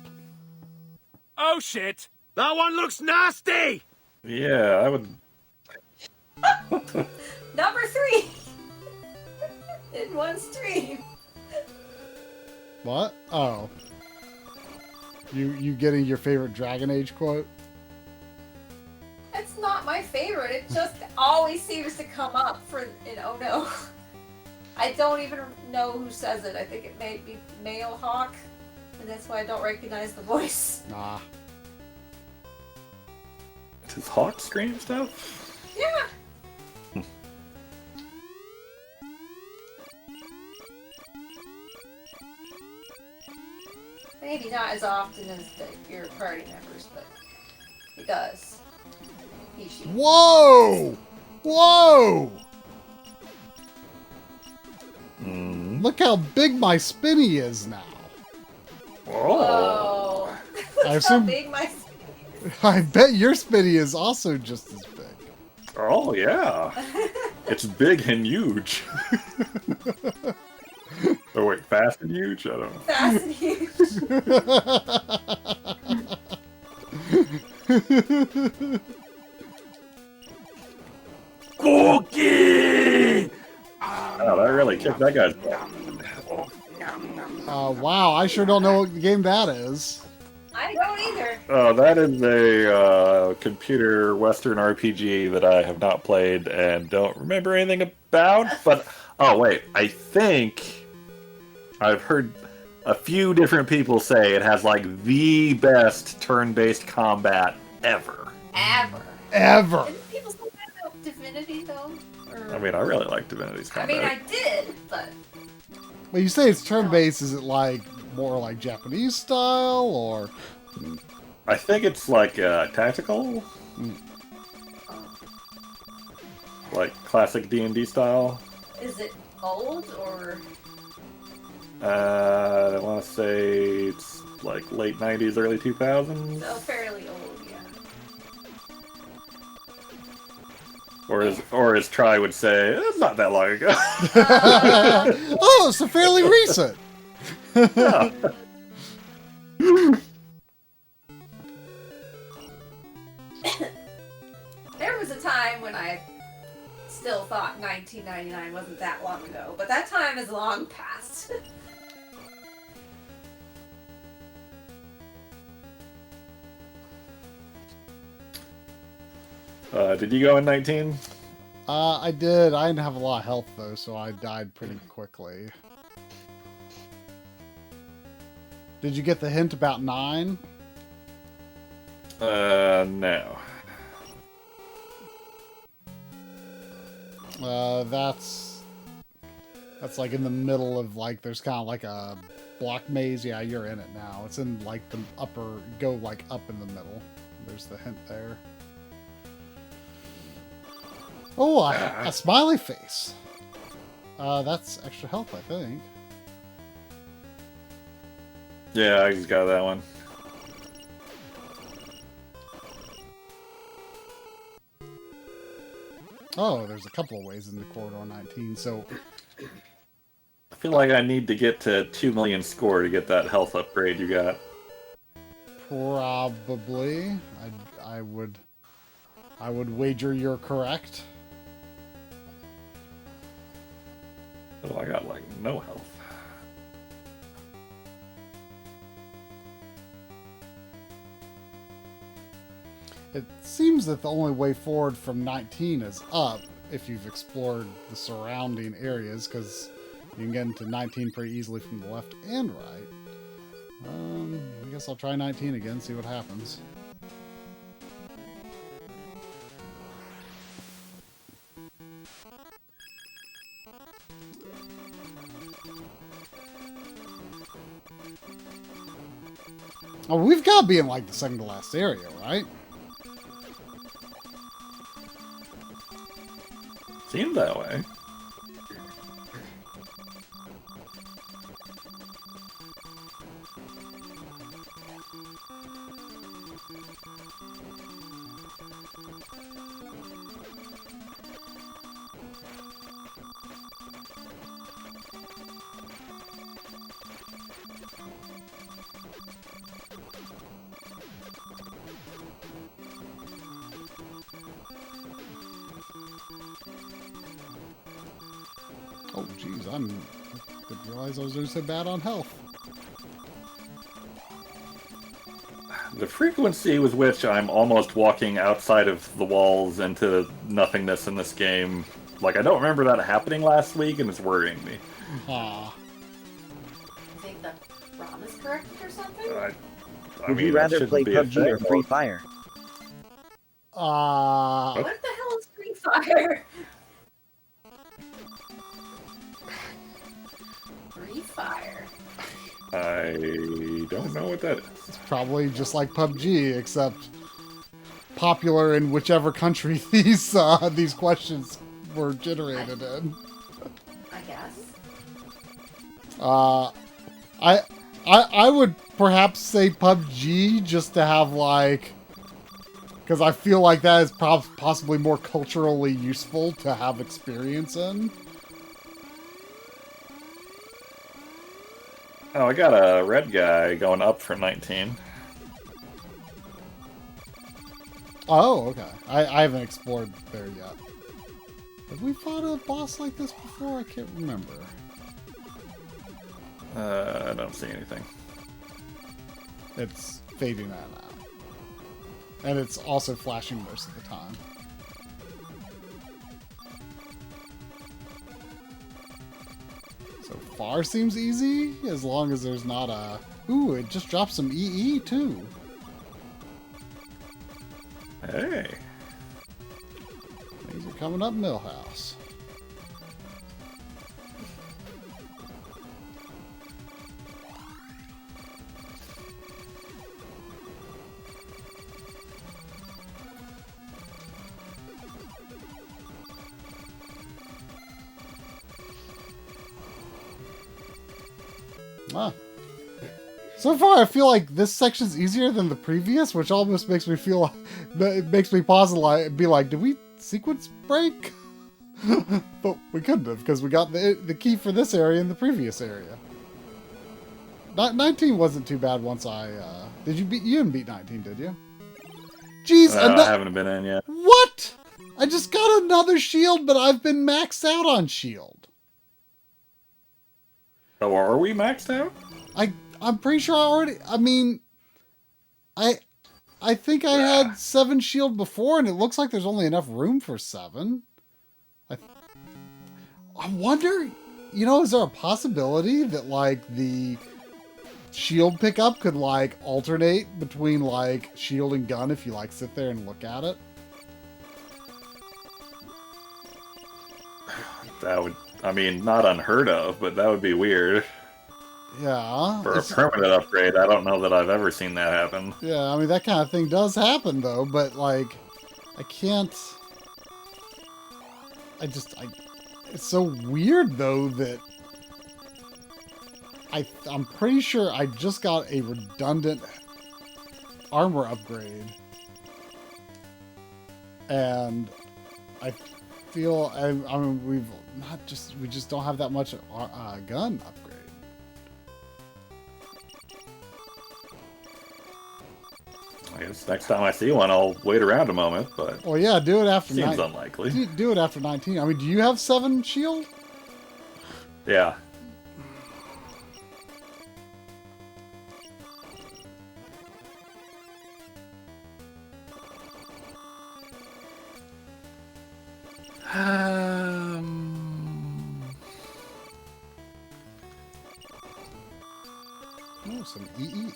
Oh shit! That one looks nasty!
Yeah, I would...
Number 3! In one stream.
What? Oh. You getting your favorite Dragon Age quote?
It's not my favorite. It just always seems to come up in Oh No. I don't even know who says it. I think it may be Male Hawk, and that's why I don't recognize the voice.
Nah.
Does Hawk scream stuff?
Yeah. Maybe not as often as your party members, but he does. He shoots.
Whoa! Whoa! Look how big my spinny is now.
Whoa!
I
Look how
assume.
big my spinny is.
I bet your spinny is also just as big.
Oh yeah, it's big and huge. Oh wait, fast and huge? I don't know.
Fast and huge.
Cookie! Oh, that really kicked that guy's butt.
Wow, I sure don't know what game that is.
I don't either.
Oh, that is a computer Western RPG that I have not played and don't remember anything about. But, oh wait, I think I've heard a few different people say it has like the best turn-based combat ever.
Ever.
Didn't people say that about Divinity though?
I mean, I really like Divinity's combat.
I mean, I did, but.
Well, you say it's turn-based. Is it like more like Japanese style, or?
I think it's like tactical, like classic D&D style.
Is it old or?
I want to say it's like late 90s, early 2000s.
So fairly old, yeah.
Or as Try would say, it's not that long ago.
Oh, so fairly recent.
Yeah.
There was a time when I still thought 1999 wasn't that long ago, but that time is long past.
Did you go in 19?
I did. I didn't have a lot of health though, so I died pretty quickly. Did you get the hint about 9?
No.
That's like in the middle of like there's kind of like a block maze. Yeah, you're in it now. It's in like the upper, go like up in the middle. There's the hint there. Oh, a smiley face. That's extra health, I think.
Yeah, I just got that one.
Oh, there's a couple of ways into Corridor 19, so...
I feel like I need to get to 2 million score to get that health upgrade you got.
Probably. I would wager you're correct.
Oh, I got like no health.
It seems that the only way forward from 19 is up if you've explored the surrounding areas, because you can get into 19 pretty easily from the left and right. I guess I'll try 19 again, see what happens. Oh, we've got to be in like the second to last area, right?
Seemed that way.
Oh, jeez, I didn't realize I was doing so bad on health.
The frequency with which I'm almost walking outside of the walls into nothingness in this game, like I don't remember that happening last week, and it's worrying me.
Ah.
I think the ROM is corrected or something?
Would you rather play PUBG or Free Fire?
What the hell is Free Fire? Free Fire.
I don't know what that is.
It's probably just like PUBG, except popular in whichever country these questions were generated in.
I guess.
I would perhaps say PUBG just to have like, because I feel like that is possibly more culturally useful to have experience in.
Oh, I got a red guy going up for 19.
Oh, okay. I haven't explored there yet. Have we fought a boss like this before? I can't remember.
I don't see anything.
It's fading in and out. And it's also flashing most of the time. So far seems easy, as long as there's not a... Ooh, it just dropped some EE, too.
Hey.
Things are coming up Millhouse. Ah. So far, I feel like this section's easier than the previous, which almost makes me feel, it makes me pause and be like, did we sequence break? But we couldn't have, because we got the key for this area in the previous area. 19 wasn't too bad once I, you didn't beat 19, did you? Jeez,
I haven't been in yet.
What? I just got another shield, but I've been maxed out on shield.
Oh, are we maxed out?
I'm pretty sure I already... I mean... I think I had 7 shield before, and it looks like there's only enough room for 7. I wonder... You know, is there a possibility that, like, the shield pickup could, like, alternate between, like, shield and gun if you, like, sit there and look at it?
That would... I mean, not unheard of, but that would be weird.
Yeah.
For a permanent upgrade, I don't know that I've ever seen that happen.
Yeah, I mean, that kind of thing does happen, though, but, like, I can't... It's so weird, though, that... I'm pretty sure I just got a redundant armor upgrade. And I feel... I mean, we just don't have that much gun upgrade.
I guess next time I see one, I'll wait around a moment, but...
Well, yeah, do it after...
Seems unlikely.
Do it after 19. I mean, do you have 7 shield?
Yeah.
Oh, some EE.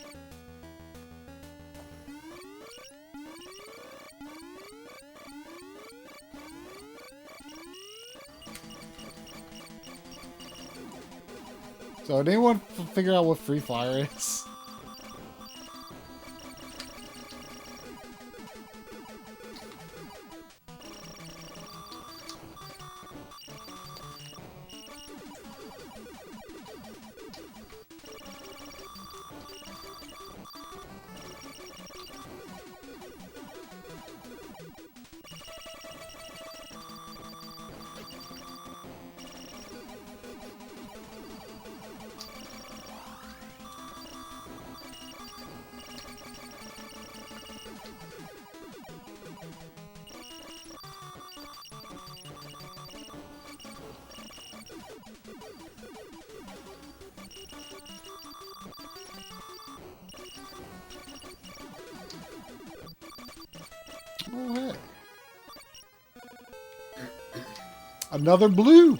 So, did anyone figure out what Free Fire is? Oh, hey. Another blue.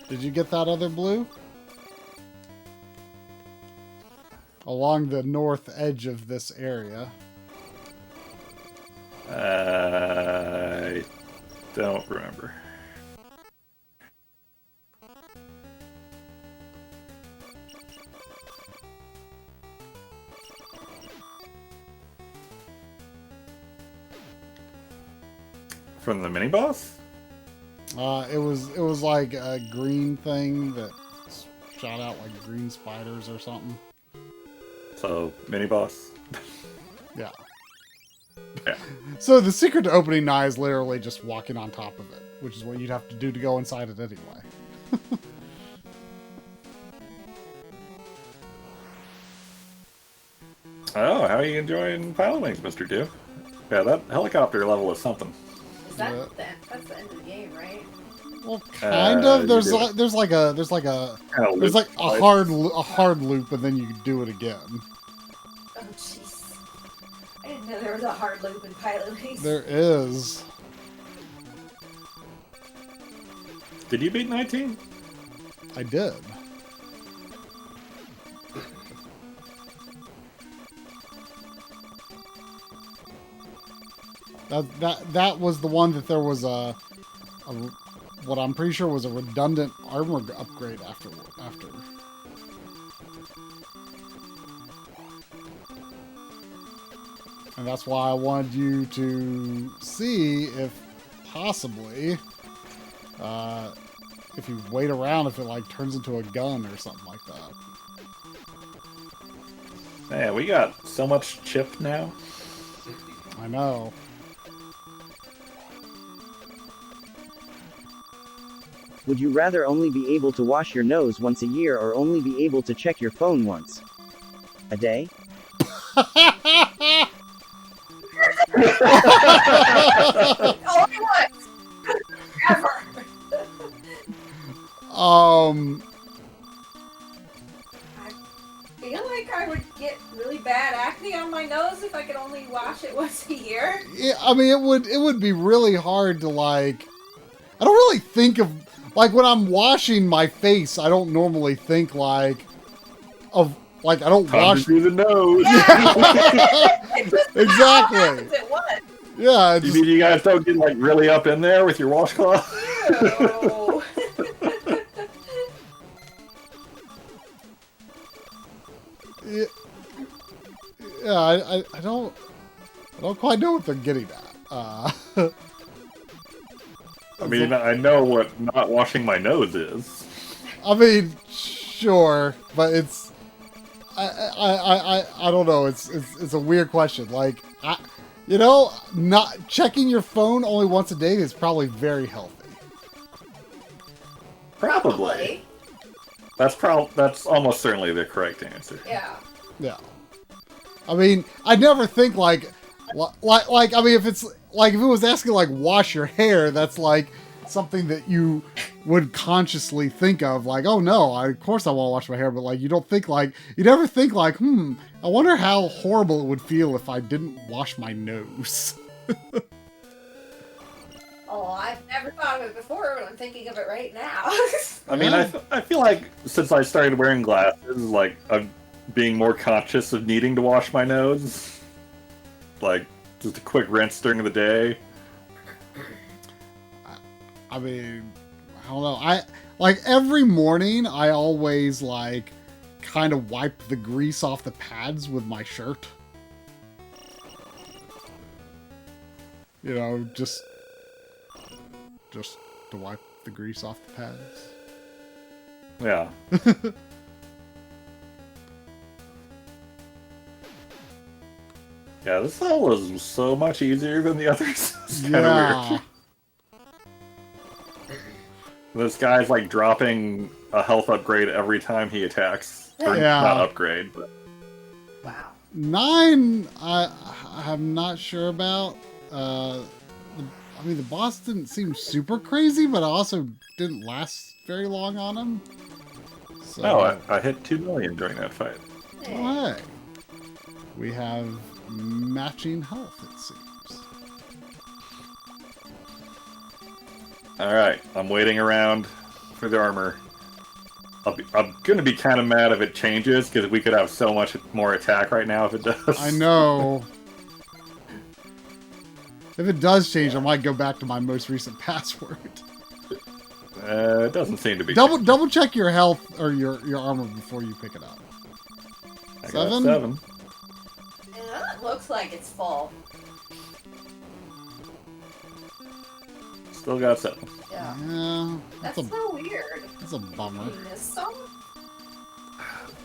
Did you get that other blue? Along the north edge of this area.
I don't remember. From the mini boss?
It was like a green thing that shot out like green spiders or something.
So, mini boss?
Yeah.
Yeah.
So the secret to opening Nye is literally just walking on top of it, which is what you'd have to do to go inside it anyway.
Oh, how are you enjoying Pilot Wings, Mr. Dew? Yeah, that helicopter level is something.
Is that that's the end of the game, right?
Well, kind of. There's like a hard loop, and then you do it again.
Oh jeez, I didn't know there was a hard loop in Pilot Wings.
There is.
Did you beat 19?
I did. That was the one that there was a what I'm pretty sure was a redundant armor upgrade after. And that's why I wanted you to see if possibly if you wait around, if it like turns into a gun or something like that.
Man, we got so much chip now.
I know.
Would you rather only be able to wash your nose once a year or only be able to check your phone once a day?
Only once. Ever. I feel like I would get really bad acne on my nose if I could only wash it once a year.
Yeah, I mean, it would be really hard to like. I don't really think of like when I'm washing my face. I don't normally think like of like I don't wash
through the nose.
Exactly. Yeah.
You mean you guys don't get like really up in there with your washcloth?
Ew.
Yeah, I don't quite know what they're getting at.
I mean, I know what not washing my nose is.
I mean, sure, but it's I don't know. It's a weird question. Like, not checking your phone only once a day is probably very healthy.
Probably. That's almost certainly the correct answer.
Yeah.
Yeah. I mean, I'd never think like I mean, if it was asking like wash your hair, that's like something that you would consciously think of, like, oh no, of course I want to wash my hair, but like you never think like, I wonder how horrible it would feel if I didn't wash my nose.
Oh, I've never thought of it before, but I'm thinking of it right now.
I mean, I feel like since I started wearing glasses, like I'm being more conscious of needing to wash my nose. Like, just a quick rinse during the day.
I mean, I don't know. Like every morning I always like kind of wipe the grease off the pads with my shirt. You know, just to wipe the grease off the pads.
Yeah. Yeah, this level is so much easier than the others. It's kind of weird. This guy's like dropping a health upgrade every time he attacks. Or not upgrade, but...
Wow.
9, I'm not sure about. I mean, the boss didn't seem super crazy, but also didn't last very long on him. So...
No, I hit 2 million during that fight.
Oh, hey. We have matching health, it seems.
Alright, I'm waiting around for the armor. I'm gonna be kind of mad if it changes, because we could have so much more attack right now if it does.
I know. If it does change, I might go back to my most recent password.
It doesn't seem to be.
Double check your health or your armor before you pick it up.
I got 7.
It looks like it's full.
Still got 7.
Yeah. That's so weird.
That's a bummer.
You missed some?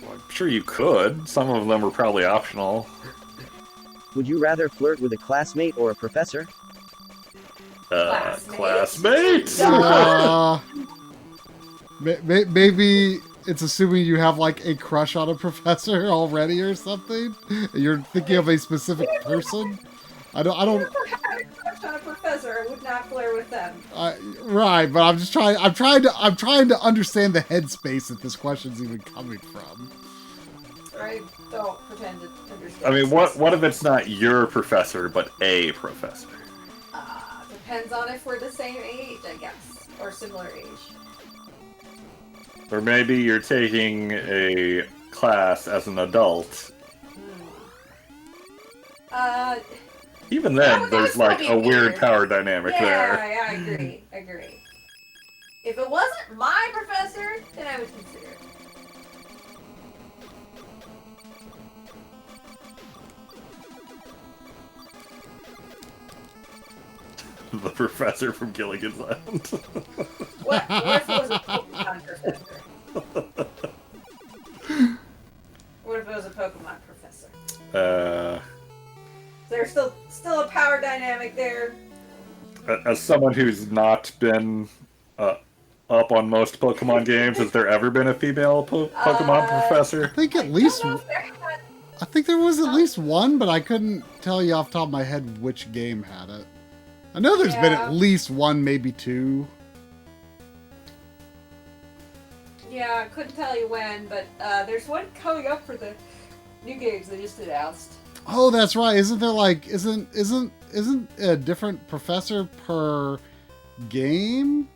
Well, I'm sure you could. Some of them are probably optional.
Would you rather flirt with a classmate or a professor?
Classmates?
Maybe it's assuming you have like a crush on a professor already or something. You're thinking of a specific person. I don't.
If I had a crush on a professor, I would not flirt with them.
Right, but I'm just trying. I'm trying to understand the headspace that this question's even coming from.
I don't pretend to understand.
I mean, what if it's not your professor, but a professor?
Depends on if we're the same age, I guess, or similar age.
Or maybe you're taking a class as an adult. Even then, there's like a weird power dynamic there.
Yeah, I agree. If it wasn't my professor, then I would consider it.
The professor from Gilligan's Island.
What if it was a Pokemon professor? What if it was a Pokemon professor? There's still a power dynamic there.
As someone who's not been up on most Pokemon games, has there ever been a female Pokemon professor?
I think at least. I think there was at least one, but I couldn't tell you off the top of my head which game had it. I know there's been at least one, maybe 2.
Yeah, I couldn't tell you when, but there's one coming up for the new games they just announced.
Oh, that's right. Isn't there like isn't a different professor per game?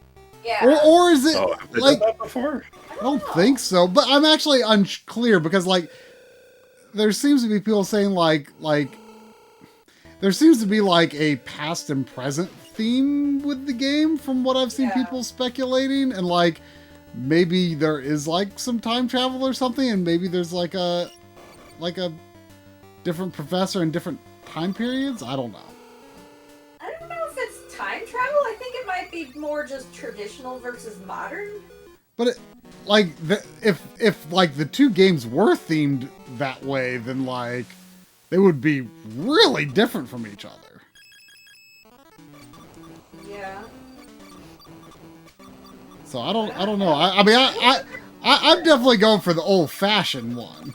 Yeah.
Or is it
have they
like
done that before?
I don't think so, but I'm actually unclear because like there seems to be people saying like there seems to be like a past and present theme with the game from what I've seen people speculating, and like maybe there is like some time travel or something, and maybe there's like a different professor in different time periods. I don't know.
I don't know if it's time travel. I think it might be more just traditional versus modern.
But if like the 2 games were themed that way, then like they would be really different from each other.
Yeah.
So I don't know. I mean I'm definitely going for the old-fashioned one.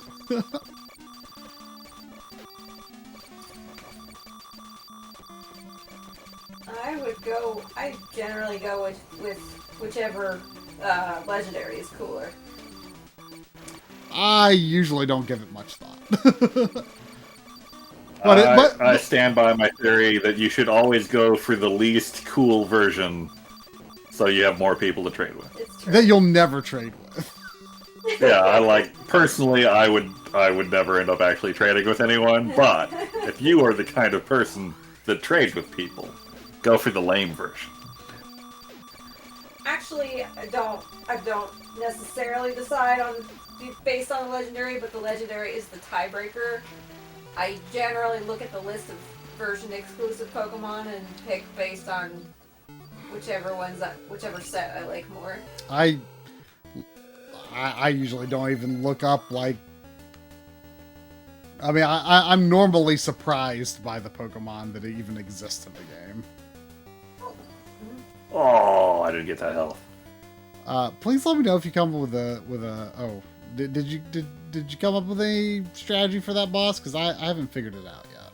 I generally go with whichever legendary is cooler.
I usually don't give it much thought.
I stand by my theory that you should always go for the least cool version, so you have more people to trade with.
That you'll never trade with.
Yeah, personally, I would never end up actually trading with anyone. But if you are the kind of person that trades with people, go for the lame version.
Actually, I don't necessarily decide on based on the legendary, but the legendary is the tiebreaker. I generally look at the list of version exclusive Pokemon and pick based on whichever set I like more.
I usually don't even look up like. I mean, I'm normally surprised by the Pokemon that even exist in the game.
Oh, I didn't get that health.
Please let me know if you come up with a. Oh, did you come up with a strategy for that boss? Because I haven't figured it out yet.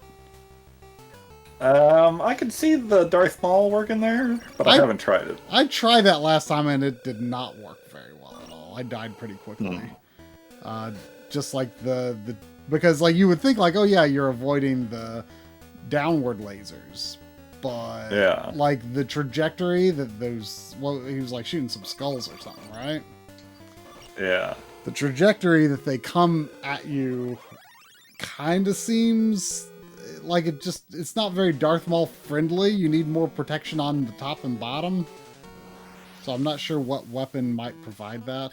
I could see the Darth Maul working there, but I haven't tried it.
I tried that last time and it did not work very well at all. I died pretty quickly. Just like because like you would think like, oh yeah, you're avoiding the downward lasers. But like the trajectory that he was like shooting some skulls or something, right?
Yeah.
The trajectory that they come at you kind of seems like it's not very Darth Maul friendly. You need more protection on the top and bottom. So I'm not sure what weapon might provide that.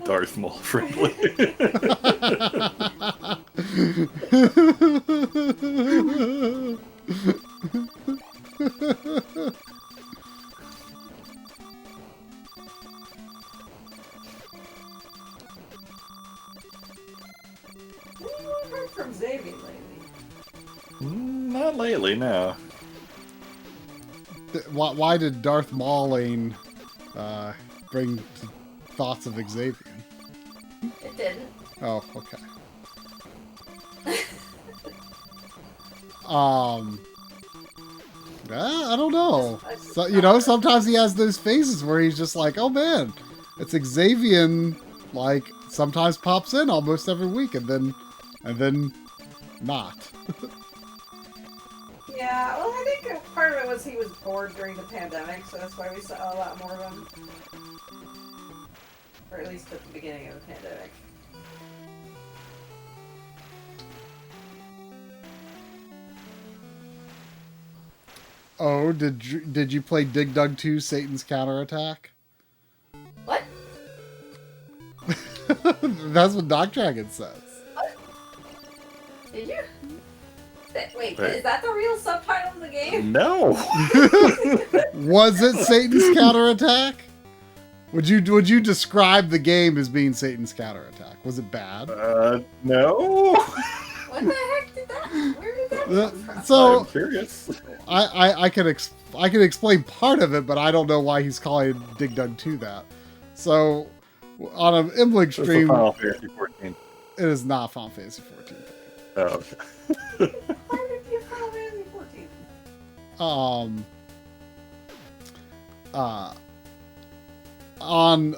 Darth Maul friendly.
Xavier lately.
Not lately, no.
Why did Darth Mauling bring thoughts of Xavier?
It didn't.
Oh, okay. I don't know. So, you know, sometimes he has those phases where he's just like, oh man, it's Xavier, like, sometimes pops in almost every week, and then not.
Yeah, well, I think part of it was he was bored during the pandemic, so that's why we saw a lot more of him. Or at least at the beginning of the pandemic.
Oh, did you play Dig Dug 2 Satan's Counterattack?
What?
That's what Doc Dragon says.
What? Did you? Wait, is that the real subtitle of the game?
No.
Was it Satan's Counterattack? Would you describe the game as being Satan's Counterattack? Was it bad?
No.
What the heck did that? Where did that come from?
So
I'm curious.
I can explain part of it, but I don't know why he's calling Dig Dug 2 that. So on an Imlig stream,
Final Fantasy 14.
It is not Final Fantasy 14.
Oh, okay.
Why would it be a Final Fantasy 14?
On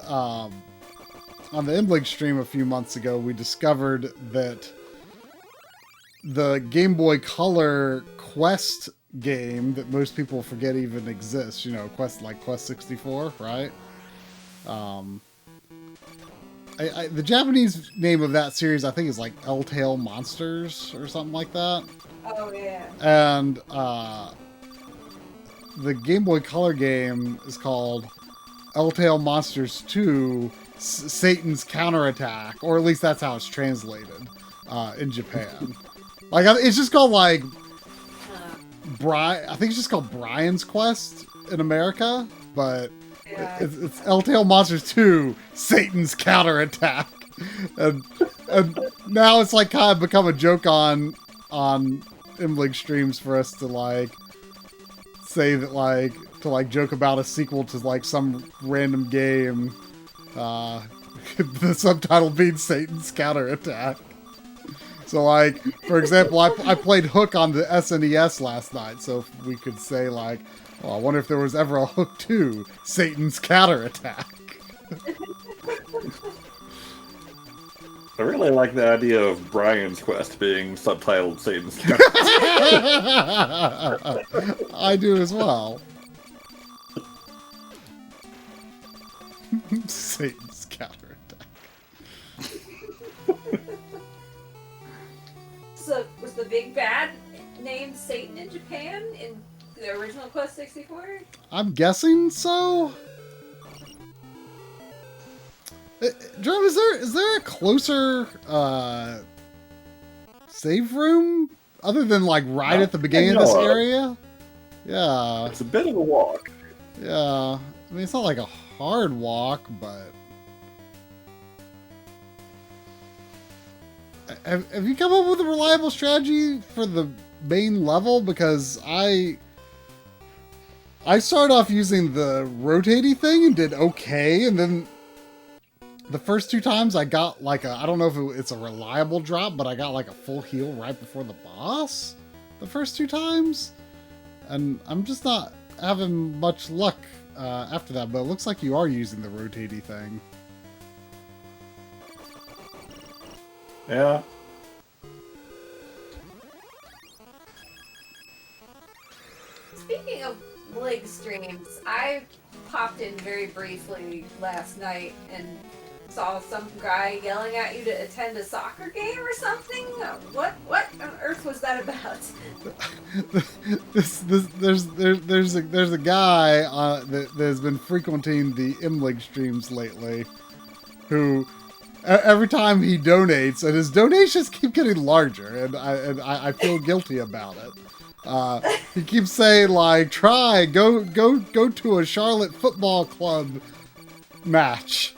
the Imlig stream a few months ago, we discovered that the Game Boy Color Quest game that most people forget even exists, you know, Quest 64, right? The Japanese name of that series, I think, is like L-Tail Monsters or something like that.
Oh, yeah.
And the Game Boy Color game is called L-Tail Monsters 2 Satan's Counterattack, or at least that's how it's translated in Japan. Like, it's just called, like, I think it's just called Brian's Quest in America, but
yeah.
It's L-Tail Monsters 2 Satan's Counterattack. And now it's, like, kind of become a joke on Imlig streams for us to, like, say that, like, to, like, joke about a sequel to, like, some random game, the subtitle being Satan's Counterattack. So, like, for example, I played Hook on the SNES last night, so we could say, like, well, I wonder if there was ever a Hook 2, Satan's Counterattack.
I really like the idea of Brian's Quest being subtitled Satan's Counterattack.
I do as well. Satan's Counterattack.
So, was the big bad named Satan in Japan in the original Quest 64?
I'm guessing so. Drum, is there a closer save room other than like right at the beginning of this area? Yeah.
It's a bit of a walk.
Yeah. I mean, it's not like a hard walk, but have you come up with a reliable strategy for the main level? Because I started off using the rotating thing and did okay, and then the first two times I got like I don't know if it's a reliable drop, but I got like a full heal right before the boss the first two times, and I'm just not having much luck after that, but it looks like you are using the rotating thing.
Yeah.
Speaking of Blig streams, I popped in very briefly last night and saw some guy yelling at you to attend a soccer game or something. What on earth was that about?
There's a guy that has been frequenting the Imlig streams lately, who every time he donates, and his donations keep getting larger, and I feel guilty about it. He keeps saying like, go to a Charlotte Football Club match.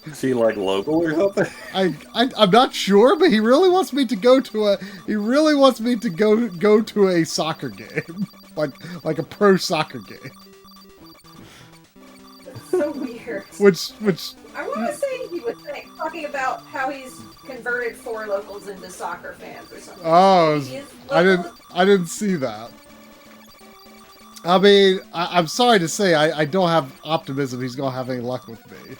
Is he like local or something?
I'm not sure, but he really wants me to go to a soccer game, like a pro soccer game.
It's so weird.
Which
I want to say he was talking about how he's converted 4 locals into soccer fans or something.
Oh, I didn't see that. I mean, I'm sorry to say, I don't have optimism he's gonna have any luck with me.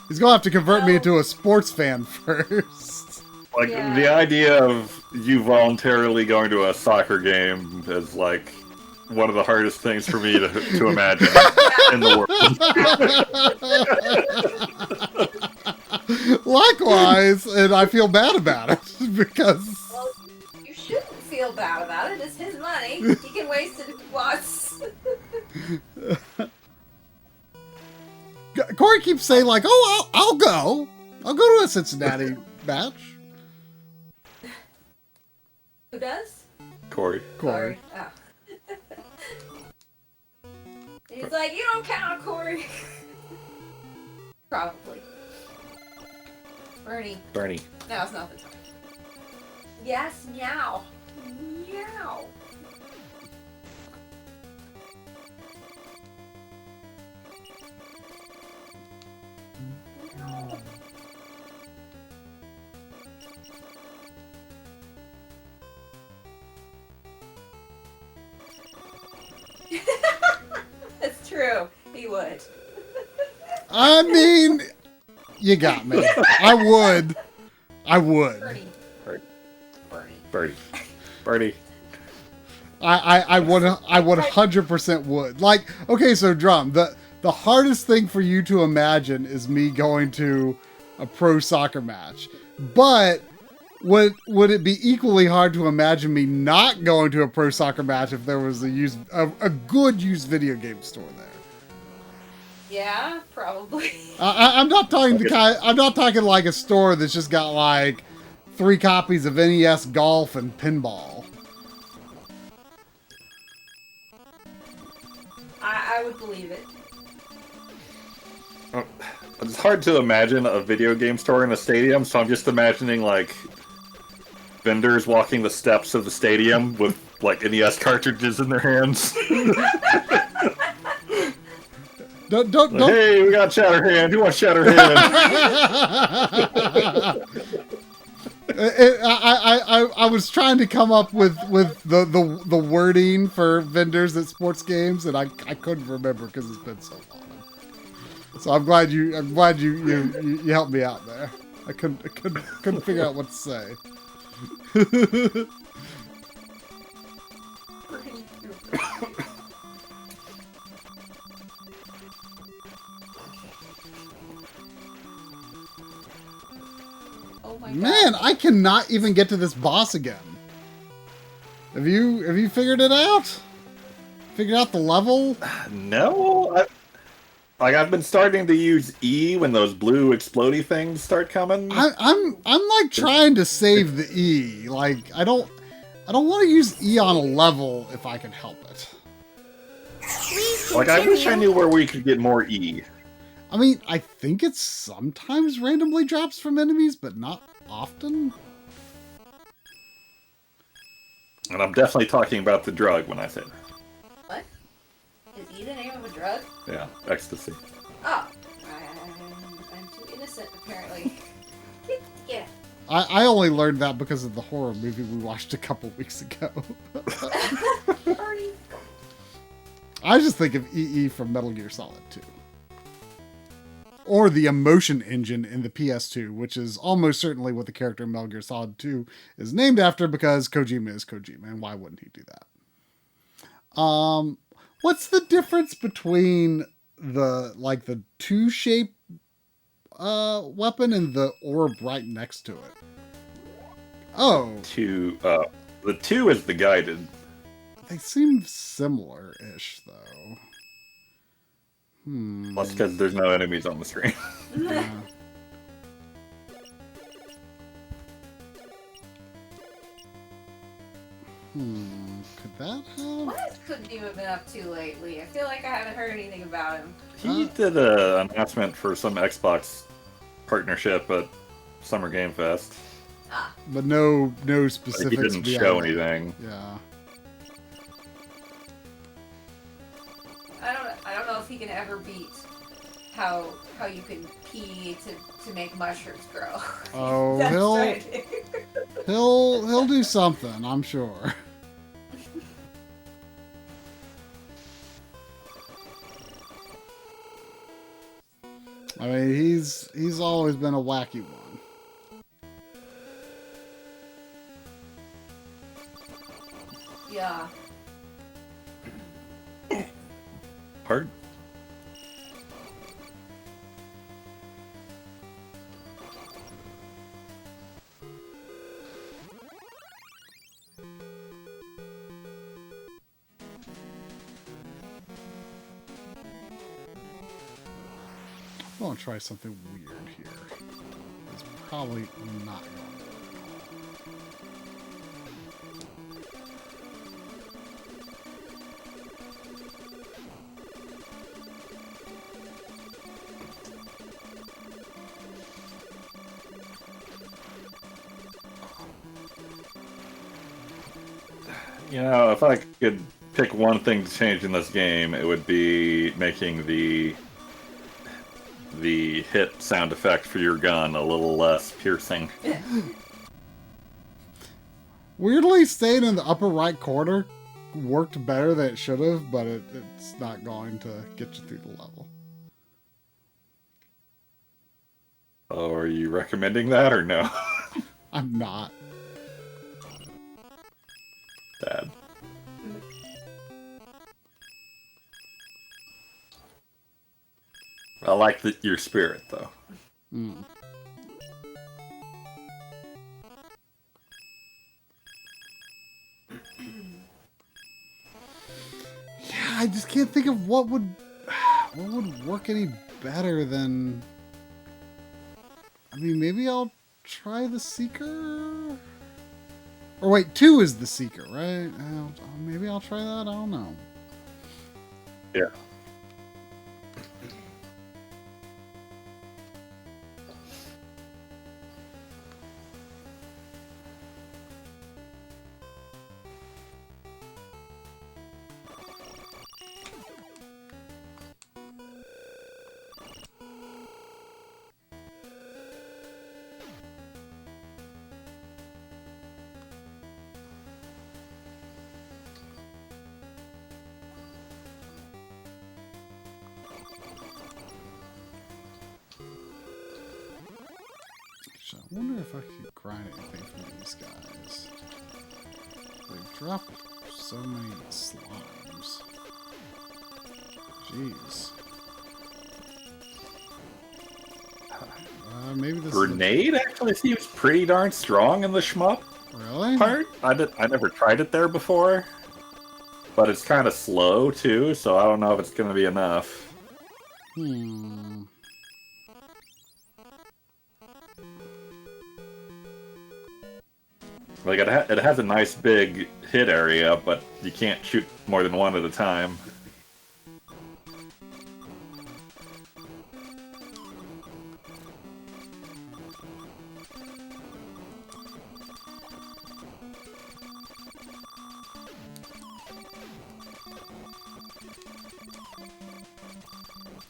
He's gonna have to convert me into a sports fan first.
Like, the idea of you voluntarily going to a soccer game is like one of the hardest things for me to imagine in the
world. Likewise, and I feel bad about it because.
Well, you shouldn't feel bad about it. It's his money. He can waste it if he wants.
Corey keeps saying like, "Oh, I'll go to a Cincinnati match."
Who does?
Corey.
Oh. He's like, you don't count, Corey. Probably. Bernie. No, it's not the time. Yes, meow. Meow. It's true. He would.
I mean, you got me. I would.
Bernie.
I would 100% would. Like, okay, so Drum, the hardest thing for you to imagine is me going to a pro soccer match. But would it be equally hard to imagine me not going to a pro soccer match if there was a good used video game store there?
Yeah, probably.
I'm not talking like a store that's just got like 3 copies of NES Golf and Pinball.
I would believe it.
It's hard to imagine a video game store in a stadium, so I'm just imagining like vendors walking the steps of the stadium with like NES cartridges in their hands.
Don't.
Hey, we got Shatterhand. Who wants Shatterhand?
I was trying to come up with the wording for vendors at sports games, and I couldn't remember because it's been so long. So I'm glad you helped me out there. I couldn't figure out what to say.
Oh my
Man,
God.
I cannot even get to this boss again. Have you figured it out? Figured out the level?
No. I've been starting to use E when those blue explodey things start coming.
I'm like trying to save the E. Like I don't want to use E on a level if I can help it.
Like I wish I knew where we could get more E.
I mean, I think it sometimes randomly drops from enemies, but not often.
And I'm definitely talking about the drug when I say that.
What? Is E the name of a drug?
Yeah, ecstasy.
Oh. I'm too innocent, apparently. Yeah.
I only learned that because of the horror movie we watched a couple weeks ago. I just think of EE from Metal Gear Solid 2. Or the emotion engine in the PS2, which is almost certainly what the character in Metal Gear Solid 2 is named after because Kojima is Kojima, and why wouldn't he do that? What's the difference between the 2-shape weapon and the orb right next to it? Oh.
The 2 is the guided.
They seem similar-ish, though.
That's because there's no enemies on the screen.
Yeah. Could that have?
What has Kojima been up to lately? I feel like I haven't heard anything about him.
He did an announcement for some Xbox partnership at Summer Game Fest.
But no specifics.
Like, he didn't show anything.
Yeah.
I don't know if he can ever beat how you can pee to make mushrooms grow.
Oh, he'll do something, I'm sure. I mean, he's always been a wacky one.
Yeah.
Hard.
I want to try something weird here. It's probably not going to work.
You know, if I could pick one thing to change in this game, it would be making the hit sound effect for your gun a little less piercing.
Weirdly, staying in the upper right corner worked better than it should have, but it's not going to get you through the level.
Oh, are you recommending that or no?
I'm not.
Sad. I like your spirit, though.
Mm. Yeah, I just can't think of what would work any better than. I mean, maybe I'll try the Seeker. Or wait, 2 is the Seeker, right? Maybe I'll try that. I don't know.
Yeah.
I wonder if I could grind anything from these guys. They've dropped so many slimes. Jeez. Maybe this
Grenade actually seems pretty darn strong in the shmup
really?
part. I never tried it there before, but it's kind of slow too, so I don't know if it's going to be enough. Like, it has a nice big hit area, but you can't shoot more than one at a time.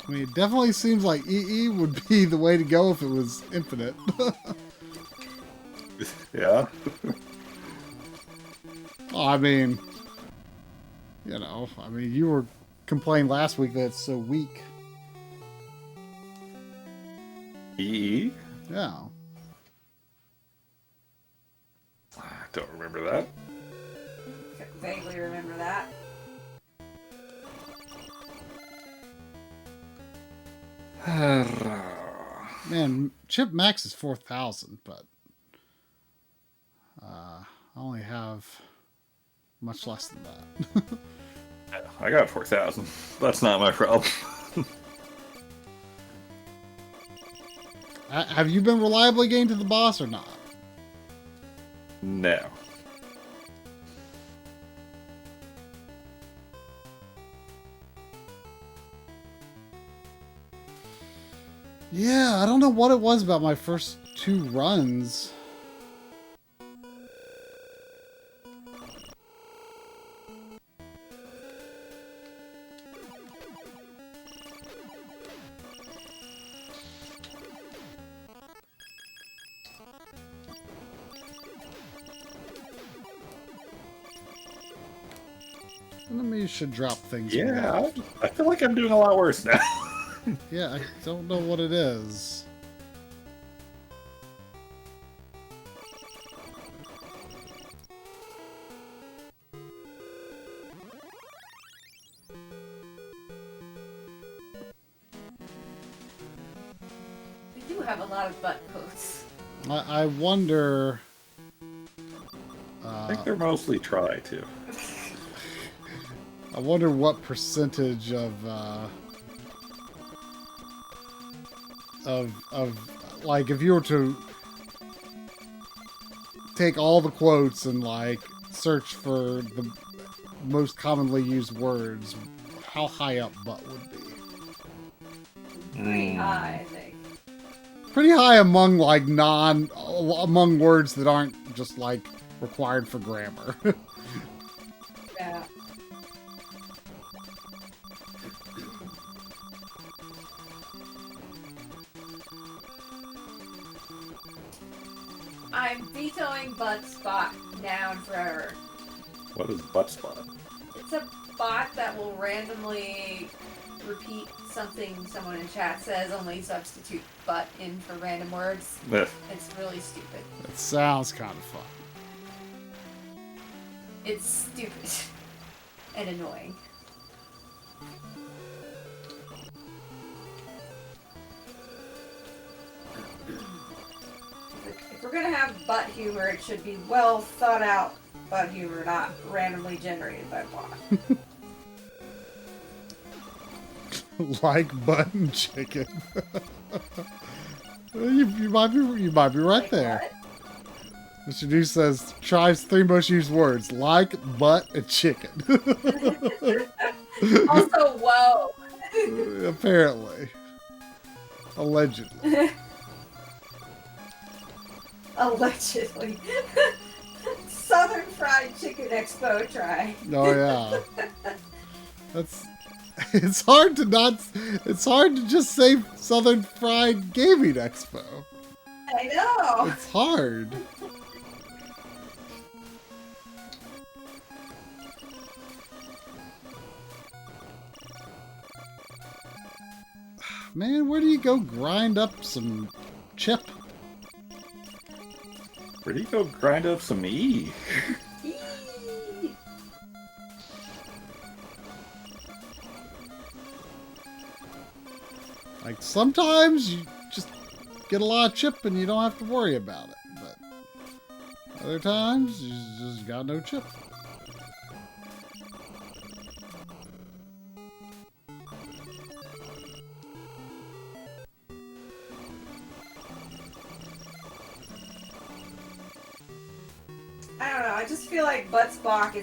I mean, it definitely seems like EE would be the way to go if it was infinite.
Yeah.
Oh, I mean, you know, you were complaining last week that it's so weak.
EE?
Yeah.
I don't remember that.
Vaguely remember that.
Man, chip max is 4,000, but I only have much less than that.
I got 4,000. That's not my problem.
Have you been reliably getting to the boss or not?
No.
Yeah, I don't know what it was about my first 2 runs. Maybe should drop things.
Yeah, I feel like I'm doing a lot worse now.
Yeah, I don't know what it is.
We do have a lot of butt coats.
I wonder...
I think they're mostly try, too.
I wonder what percentage of like, if you were to take all the quotes and like search for the most commonly used words, how high up butt would be?
Pretty high, I think.
Pretty high among like among words that aren't just like required for grammar.
Yeah. I'm vetoing butt spot now and forever.
What is butt spot?
It's a bot that will randomly repeat something someone in chat says, only substitute butt in for random words. It's really stupid.
It sounds kind of fun.
It's stupid and annoying. If we're gonna have butt humor, it should be well thought out butt humor, not randomly generated by bot.
Like button chicken. you might be right like there. What? Mr. Deuce says tries 3 most used words: like, butt, and chicken.
Also, whoa.
Apparently. Allegedly.
Allegedly. Southern Fried Chicken Expo try.
Oh yeah. It's hard to just say Southern Fried Gaming Expo.
I know.
It's hard. Man, where do you go grind up some chip?
Where do you go grind up some E?
Like, sometimes you just get a lot of chip and you don't have to worry about it. But other times, you just got no chip.
I don't know, I just feel like bot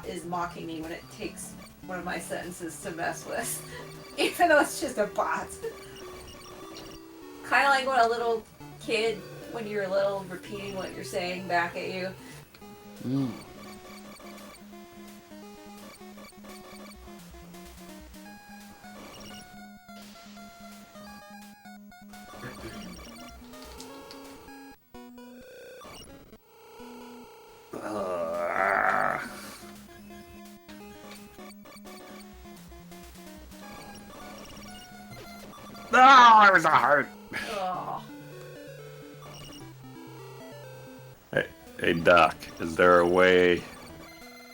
is mocking me when it takes one of my sentences to mess with. Even though it's just a bot. Kind of like when a little kid, when you're little, repeating what you're saying back at you.
Mm.
No, it was hard.
Oh.
Hey, Doc, is there a way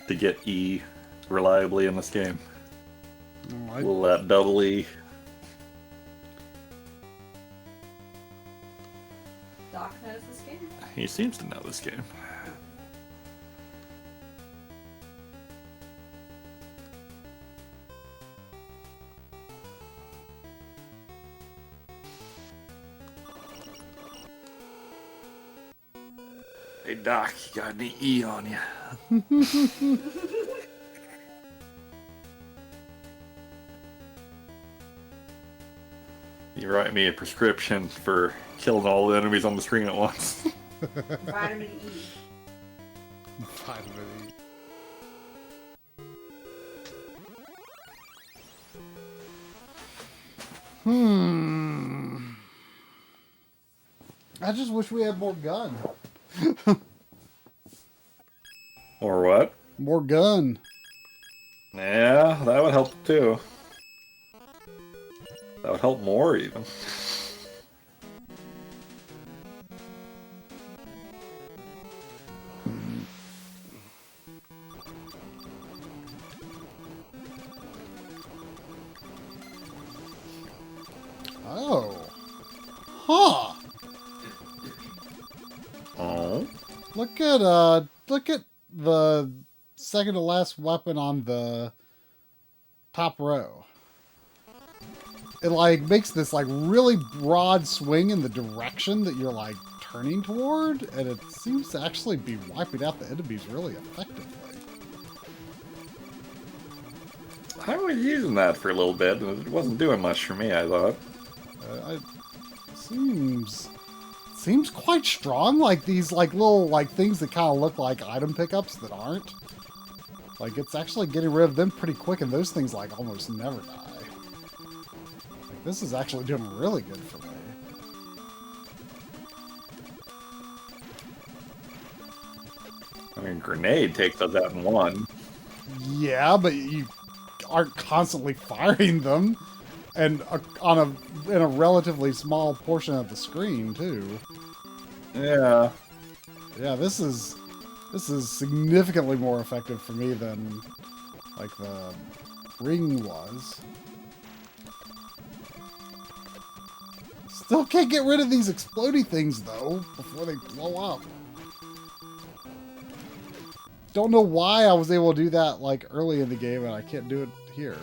to get E reliably in this game? Will that double E?
Doc knows this game?
He seems to know this game. Hey, Doc, you got any E on you? You write me a prescription for killing all the enemies on the screen at once.
Vitamin E.
Vitamin E. I just wish we had more gun.
Or what?
More gun.
Yeah, that would help too. That would help more even.
Oh. Huh.
Oh.
Look at the second to last weapon on the top row. It like makes this like really broad swing in the direction that you're like turning toward, and it seems to actually be wiping out the enemies really effectively.
I was using that for a little bit, and it wasn't doing much for me, I thought.
It seems quite strong. Like these like little like things that kind of look like item pickups that aren't. Like it's actually getting rid of them pretty quick, and those things like almost never die. Like, this is actually doing really good for me.
I mean, grenade takes us out in one.
Yeah, but you aren't constantly firing them, and in a relatively small portion of the screen too.
Yeah.
Yeah, this is significantly more effective for me than like the ring was. Still can't get rid of these explodey things though before they blow up. Don't know why I was able to do that like early in the game and I can't do it here.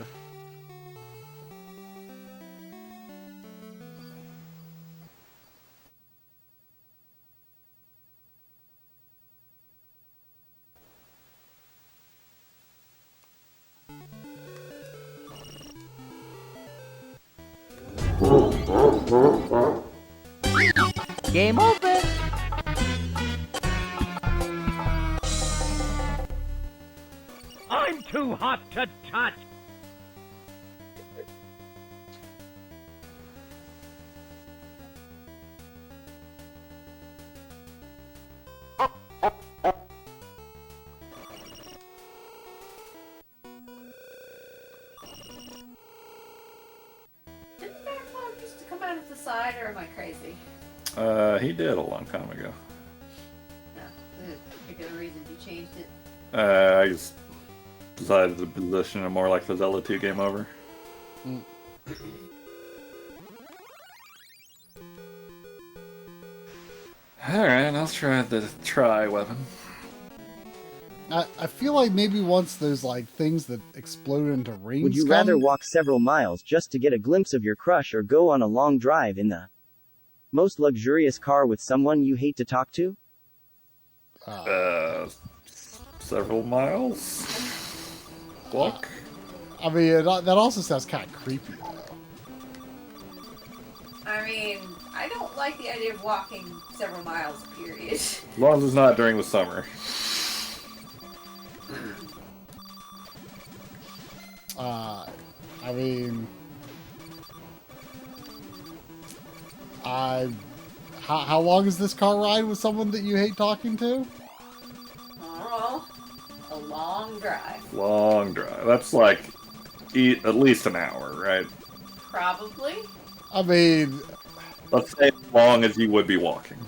Game over. I'm too hot to touch.
Didn't Backlog used to come out of the side, or am I crazy?
He did a long time ago.
No, there's a particular reason you changed it.
I just decided to position it more like the Zelda 2 game over. Alright, I'll try the try weapon.
I feel like maybe once those like things that explode into rings.
Would you rather walk several miles just to get a glimpse of your crush, or go on a long drive in the most luxurious car with someone you hate to talk to?
Several miles? Walk?
I mean, that also sounds kind of creepy though.
I mean, I don't like the idea of walking several miles, period.
As long as it's not during the summer.
I mean, how long is this car ride with someone that you hate talking to?
Oh, a long drive.
Long drive. That's like at least an hour, right?
Probably.
I mean,
let's say as long as you would be walking.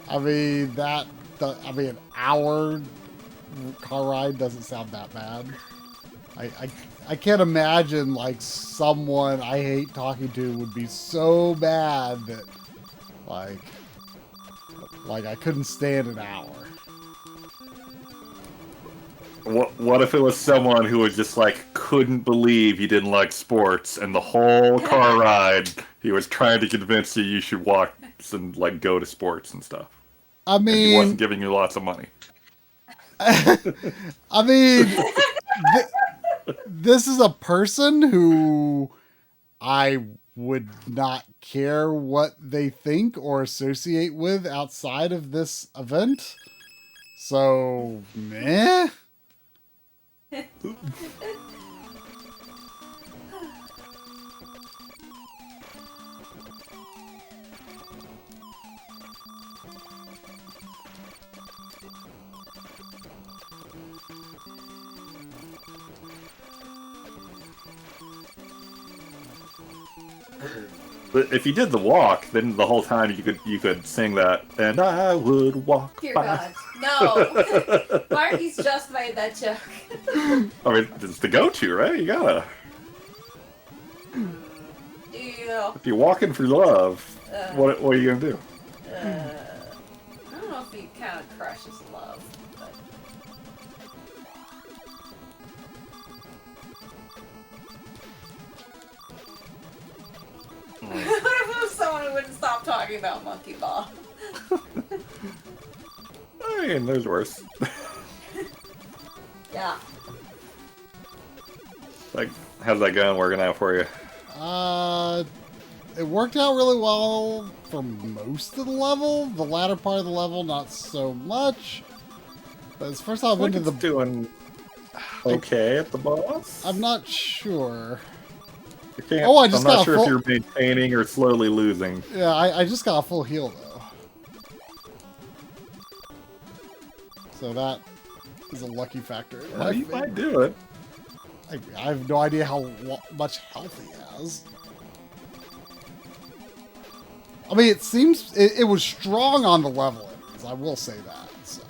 I mean an hour car ride doesn't sound that bad. I can't imagine like someone I hate talking to would be so bad that like I couldn't stand an hour.
What if it was someone who was just like couldn't believe you didn't like sports, and the whole car ride he was trying to convince you should walk and like go to sports and stuff.
I mean,
and he wasn't giving you lots of money.
I mean, this is a person who I would not care what they think or associate with outside of this event. So, meh.
But if you did the walk, then the whole time you could sing that, and I would walk.
Dear
by.
God, no! Marky's just made that joke.
I mean, it's the go-to, right? You gotta. If you're walking for love, what are you gonna do?
I don't know if he kind of crushes love, but. What if someone who wouldn't stop talking about Monkey Ball?
I mean, there's worse.
Yeah.
Like, how's that going? Working out for you?
It worked out really well for most of the level. The latter part of the level, not so much. But it's the first time I've been to the...
doing okay at the boss?
I'm not sure.
I'm not sure if you're maintaining or slowly losing.
Yeah, I just got a full heal, though. So that is a lucky factor.
Well, you might do it.
I have no idea how much health he has. I mean, it seems... It was strong on the level, anyways. I will say that, so...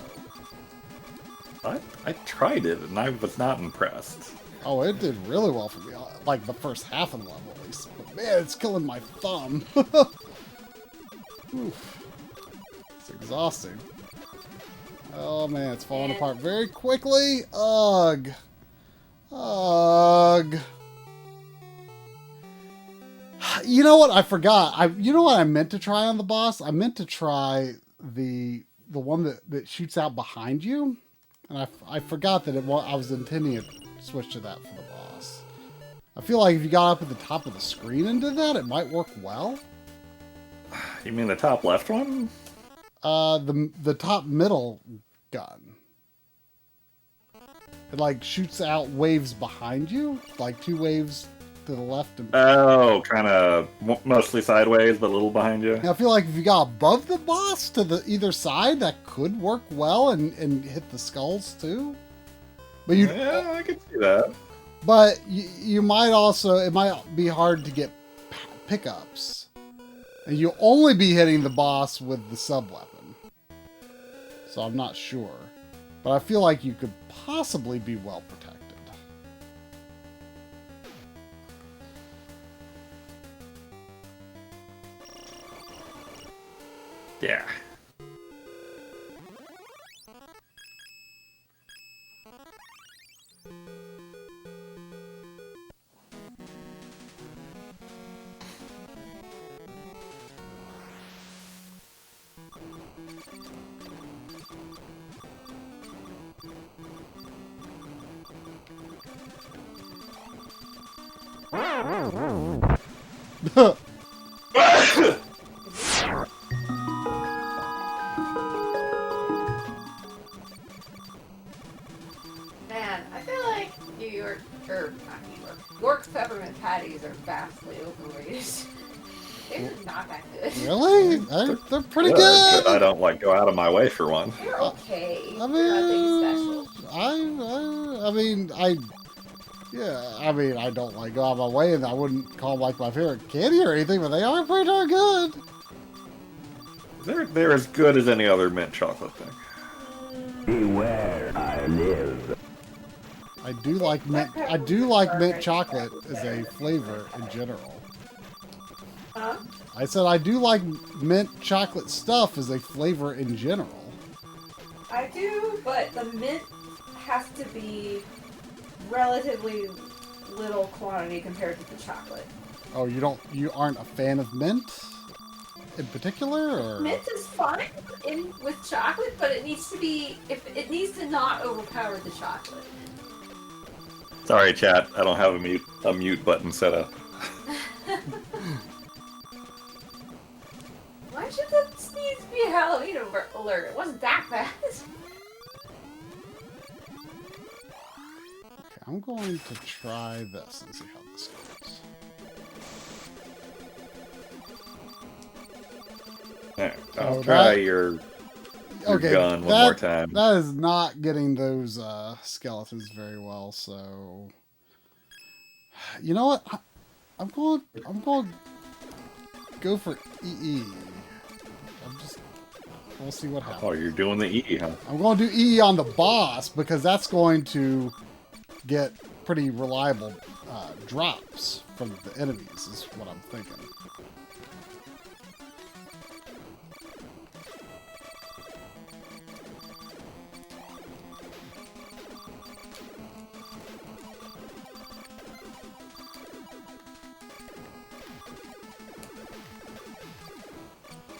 I tried it, and I was not impressed.
Oh, it did really well for me. Like, the first half of the level, at least. But, man, it's killing my thumb. Oof. It's exhausting. Oh, man, it's falling apart very quickly. Ugh. Ugh. You know what? I forgot. You know what I meant to try on the boss? I meant to try the one that shoots out behind you. And I forgot that I was intending to switch to that for the boss. I feel like if you got up at the top of the screen and did that, it might work well.
You mean the top left one?
The top middle gun. It like shoots out waves behind you, like 2 waves to the left and...
Oh, kind of mostly sideways, but a little behind you.
I feel like if you got above the boss to the either side, that could work well and hit the skulls too. But
yeah, I could see that.
But you might also... It might be hard to get pickups. And you'll only be hitting the boss with the sub-weapon. So I'm not sure. But I feel like you could possibly be well protected.
Yeah.
Man, I feel like York's peppermint patties are vastly overrated. They're not that good.
Really? They're pretty good.
I don't like go out of my way for one.
They're okay.
I mean, I don't like go out of my way, and I wouldn't call them like my favorite candy or anything, but they are pretty darn good.
They're as good as any other mint chocolate thing.
Beware, I live.
I do like mint chocolate as a flavor in general.
Huh?
I said I do like mint chocolate stuff as a flavor in general.
I do, but the mint has to be relatively little quantity compared to the chocolate.
Oh, you aren't a fan of mint in particular, or?
Mint is fine with chocolate, but it needs to not overpower the chocolate.
Sorry, chat. I don't have a mute button set up.
much of this needs to be a Halloween alert? It wasn't that bad.
Okay, I'm going to try this and see how this goes.
Alright, I'll try your gun one more time.
That is not getting those skeletons very well, so you know what? I'm going to go for EE. We'll see what happens.
Oh, you're doing the EE, huh?
I'm going to do EE on the boss because that's going to get pretty reliable drops from the enemies, is what I'm thinking.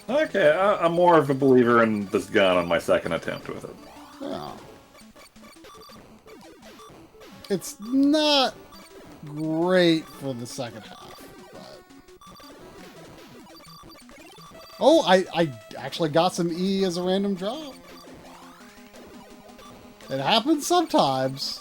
Okay, I'm more of a believer in this gun on my second attempt with it.
Yeah. It's not great for the second half, but... Oh, I actually got some E as a random drop. It happens sometimes.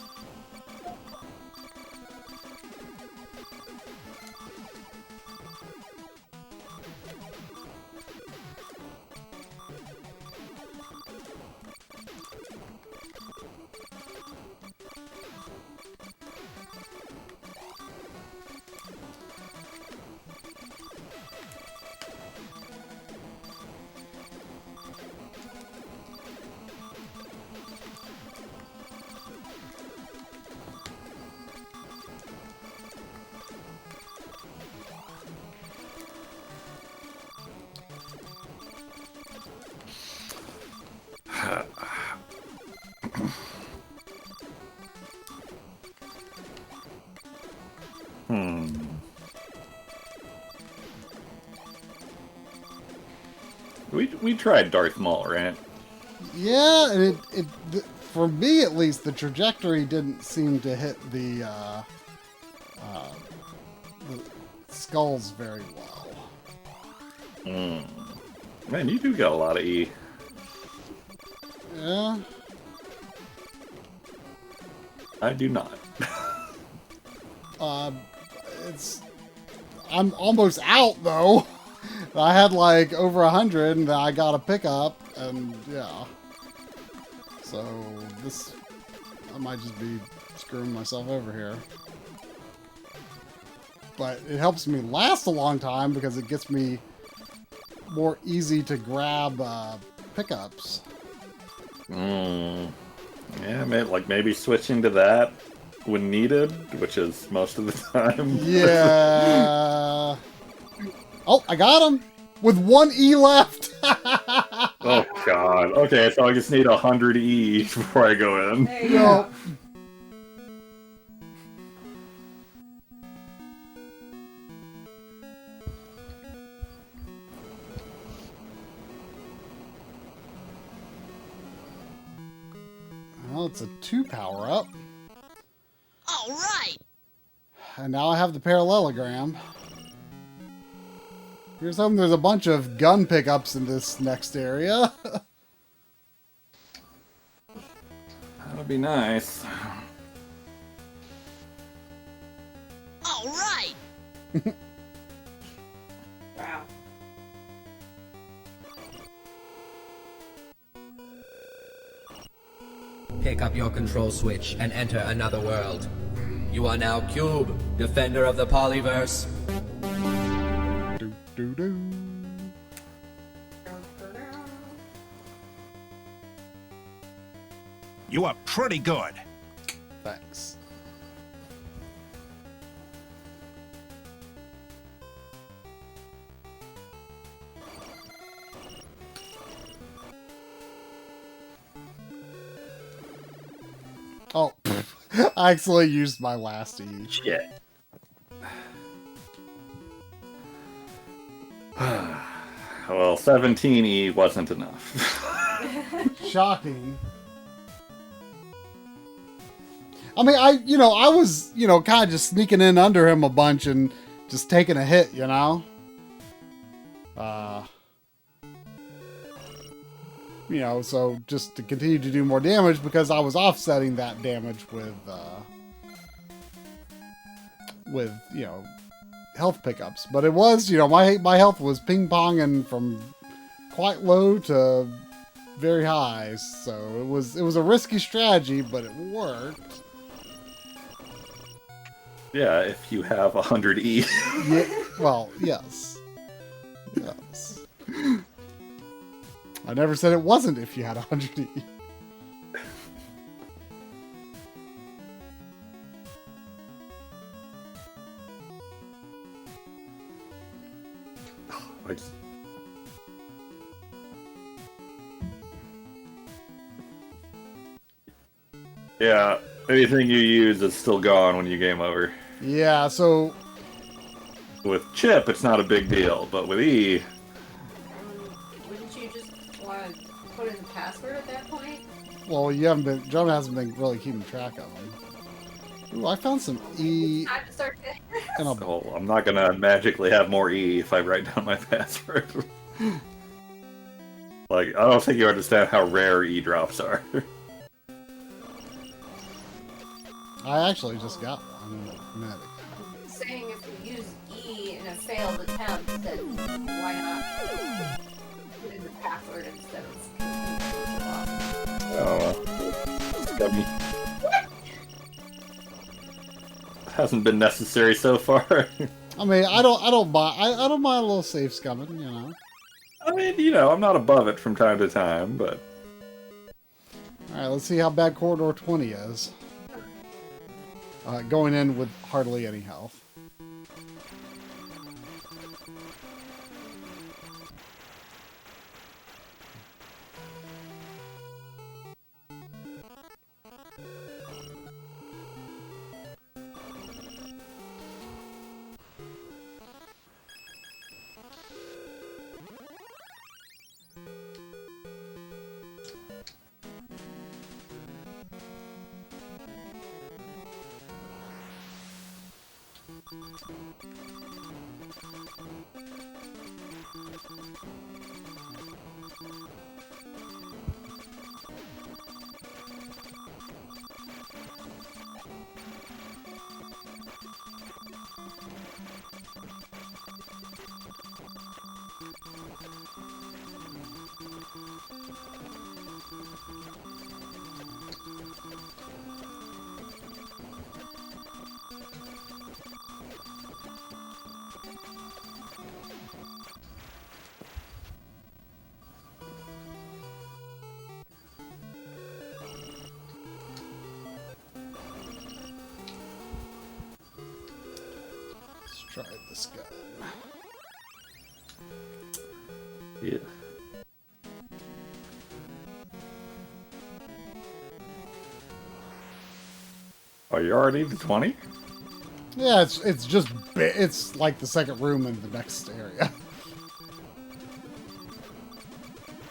We tried Darth Maul, right?
Yeah, and it for me at least, the trajectory didn't seem to hit the skulls very well.
Man, you do got a lot of E.
Yeah.
I do not.
I'm almost out though. I had like over 100 and I got a pickup and yeah. So I might just be screwing myself over here. But it helps me last a long time because it gets me more easy to grab pickups.
Yeah, maybe switching to that when needed, which is most of the time.
Yeah. Oh, I got him! With 1 E left!
Oh, God. Okay, so I just need 100 E before I go in.
There you go.
Well, it's a 2 power-up.
All right.
And now I have the parallelogram. Here's hoping there's a bunch of gun pickups in this next area.
That would be nice.
All right.
Wow.
Pick up your control switch and enter another world. You are now Cube, defender of the polyverse.
You are pretty good.
Thanks. Oh, I actually used my last E.
Shit. Well, 17E wasn't enough.
Shocking. I mean, I was, kind of just sneaking in under him a bunch and just taking a hit, You know, so just to continue to do more damage because I was offsetting that damage with you know, health pickups. But it was, you know, my health was ping-ponging from quite low to very high. So it was a risky strategy, but it worked.
Yeah, if you have 100 E.
Yeah, well, yes. Yes. I never said it wasn't if you had 100 E.
Yeah, anything you use is still gone when you game over.
Yeah, so...
With Chip, it's not a big deal, but with E...
Wouldn't you just want to put in the password at that point?
Well, John hasn't been really keeping track of them. Ooh, I found some E...
Time to start
Oh, I'm not gonna magically have more E if I write down my password. Like, I don't think you understand how rare E drops are.
I actually just got one in a minute.
I'm saying if you use E in a failed attempt, then why not put in the password instead of
It's got me. Hasn't been necessary so far.
I mean, I don't mind a little safe scumming, you know.
I mean, you know, I'm not above it from time to time, but...
Alright, let's see how bad Corridor 20 is. Going in with hardly any health. Try this gun.
Yeah. Oh, you're already to 20?
Yeah, it's just it's like the second room in the next area.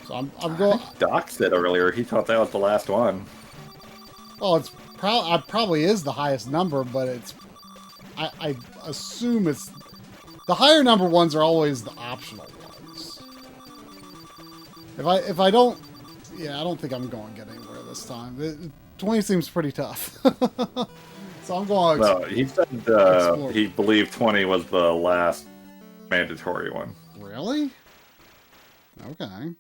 So I'm going.
Doc said earlier he thought that was the last one.
Well, it's probably is the highest number, but it's I assume it's the higher number ones are always the optional ones. If I don't, yeah, I don't think I'm going to get anywhere this time. 20 seems pretty tough. So I'm going.
No, he said he believed 20 was the last mandatory one.
Really? Okay.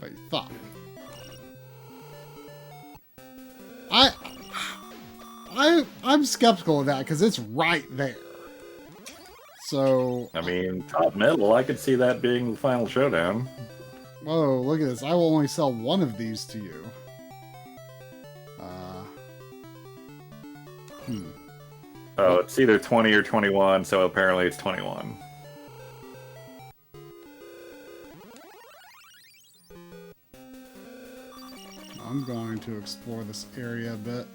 But you thought. I'm skeptical of that because it's right there. So
I mean, top middle, I could see that being the final showdown.
Whoa, look at this. I will only sell one of these to you.
Oh, it's either 20 or 21, so apparently it's 21.
I'm going to explore this area a bit.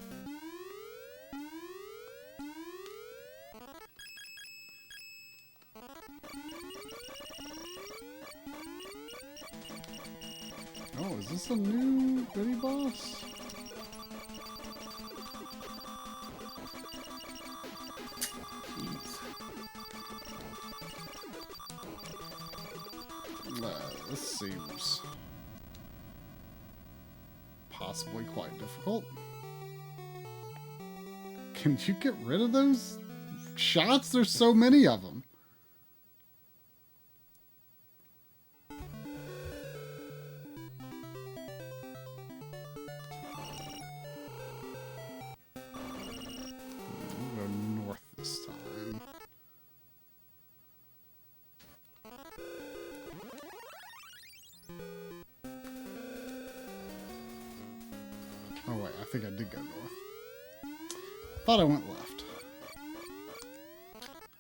Oh, is this a new goodie boss? possibly quite difficult. Can you get rid of those shots? There's so many of them. We'll go north this time. Oh wait, I think I did go north. Thought I went left.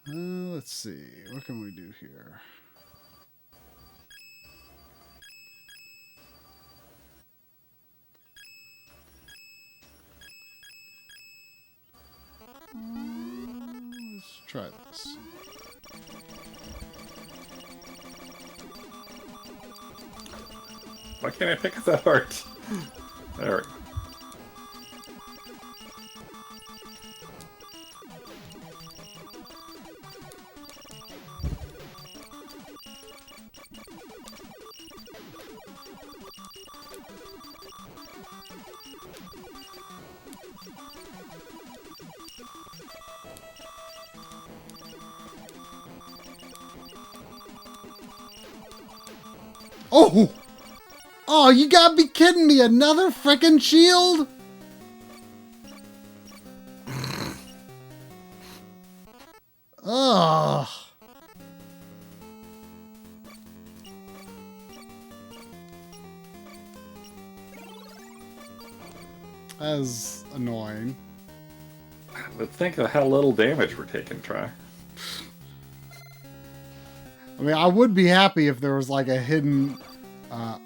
Let's see. What can we do here? Let's try this.
Why can't I pick up that heart? There we go.
Oh! Oh, you gotta be kidding me! Another frickin' shield? Ugh. That's annoying.
But think of how little damage we're taking, Try.
I mean, I would be happy if there was like a hidden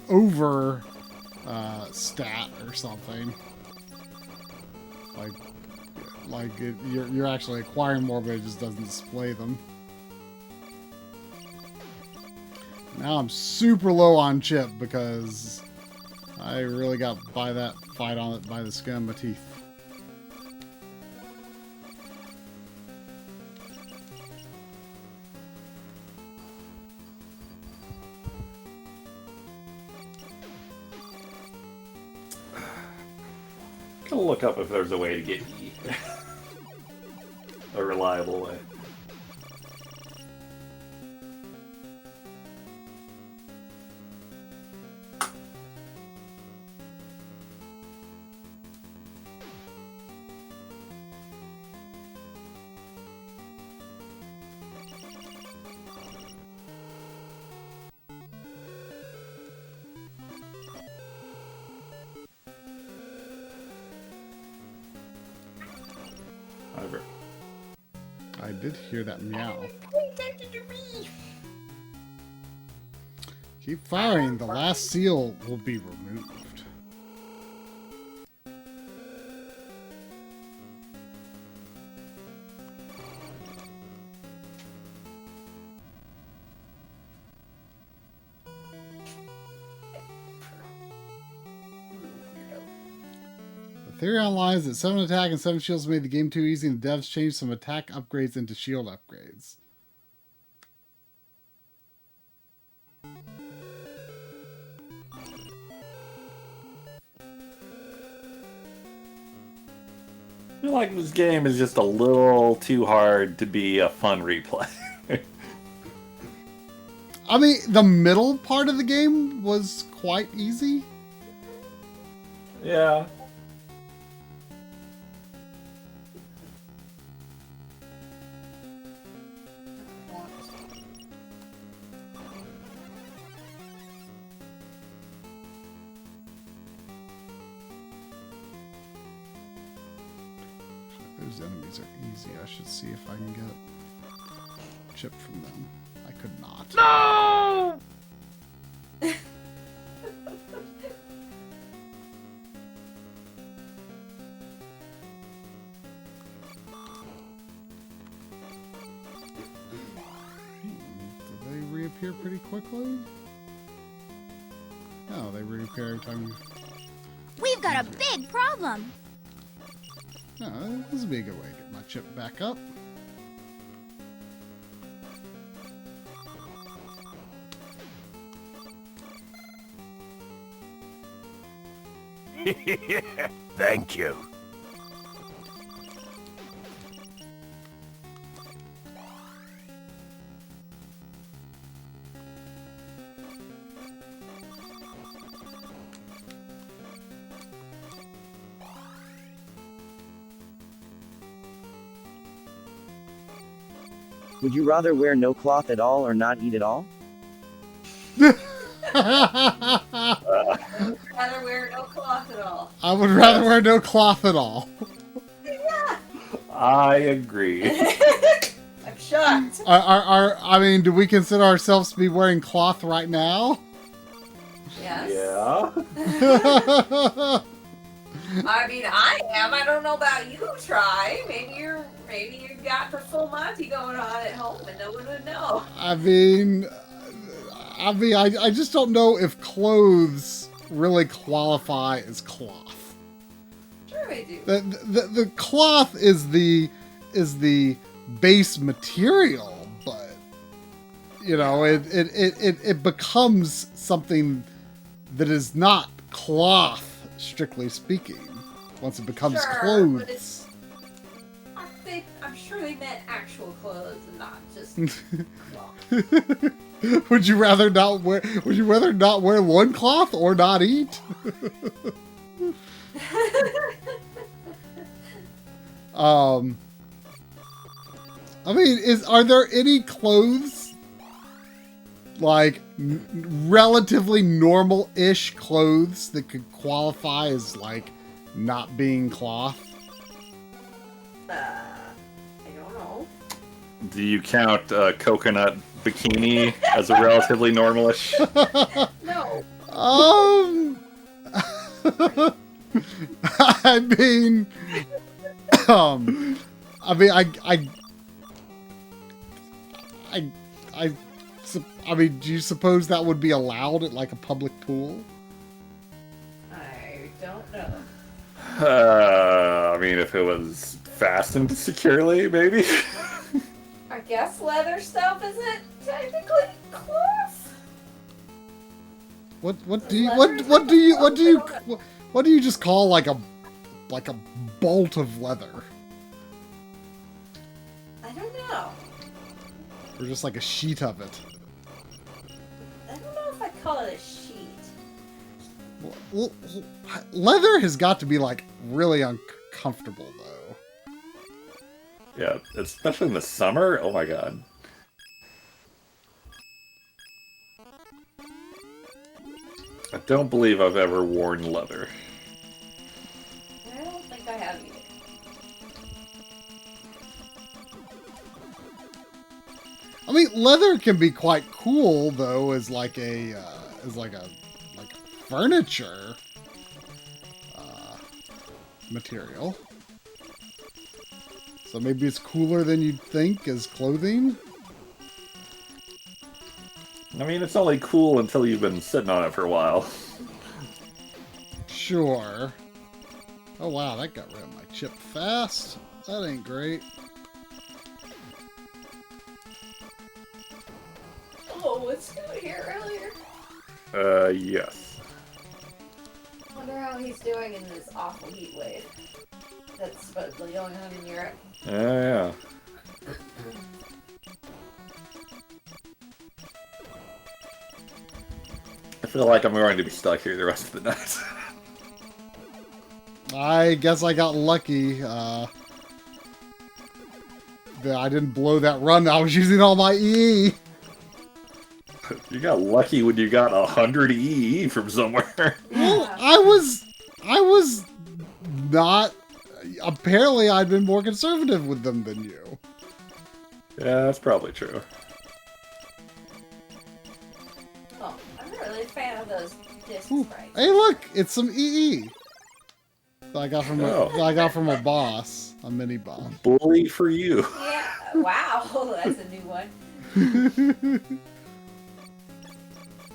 over stat or something. You're actually acquiring more, but it just doesn't display them. Now I'm super low on chip because I really got by that fight on it by the skin of my teeth.
I'll look up if there's a way to get E. A reliable way.
I did hear that meow. Keep firing. The last seal will be removed. The theory online is that 7 attack and 7 shields made the game too easy, and the devs changed some attack upgrades into shield upgrades.
I feel like this game is just a little too hard to be a fun replay.
I mean, the middle part of the game was quite easy.
Yeah.
Those enemies are easy. I should see if I can get chip from them. I could not.
No!
Do they reappear pretty quickly? No, they reappear every time.
We've got a big problem.
No, this would be a good way to get my chip back up.
Thank you.
Would you rather wear no cloth at all or not eat at all?
I'd rather wear no cloth at all.
I would rather wear no cloth at all.
Yeah.
I agree.
I'm shocked.
I mean, do we consider ourselves to be wearing cloth right now?
Yes.
Yeah.
I mean, I am. I don't know about you. Try. Maybe you've got the full Monty going on at home, and no one would know.
I mean, I just don't know if clothes really qualify as cloth.
Sure they do.
The cloth is the base material, but you know, it becomes something that is not cloth, strictly speaking, once it becomes clothes.
I'm sure they meant actual clothes and not just
Would you rather not wear loincloth or not eat? I mean, are there any clothes, like relatively normal-ish clothes, that could qualify as like not being cloth?
I don't know.
Do you count coconut bikini as a relatively normalish?
No.
I mean, do you suppose that would be allowed at like a public pool?
I don't know.
I mean, if it was fastened securely, maybe.
I guess leather stuff isn't technically cloth.
What do you just call like a bolt of leather?
I don't know.
Or just like a sheet of it?
I don't know if I call it a sheet.
Well, leather has got to be like really uncomfortable though.
Yeah, especially in the summer. Oh my god. I don't believe I've ever worn leather.
I don't think I have either.
I mean, leather can be quite cool though, as like a furniture material. So maybe it's cooler than you'd think as clothing.
I mean, it's only cool until you've been sitting on it for a while.
Sure. Oh wow, that got rid of my chip fast. That ain't great.
Oh, was Scoot here earlier?
Yes.
I wonder how he's doing in this awful heat wave that's supposedly going on in Europe.
Yeah. I feel like I'm going to be stuck here the rest of the night.
I guess I got lucky that I didn't blow that run. I was using all my EE.
You got lucky when you got 100 EE from somewhere.
Well, I was not. Apparently, I'd been more conservative with them than you.
Yeah, that's probably true.
Oh, I'm not really a fan of those disc sprites.
Hey, look! It's some EE. That I got from a boss, a mini boss.
Bully for you.
Yeah, wow, that's a new one.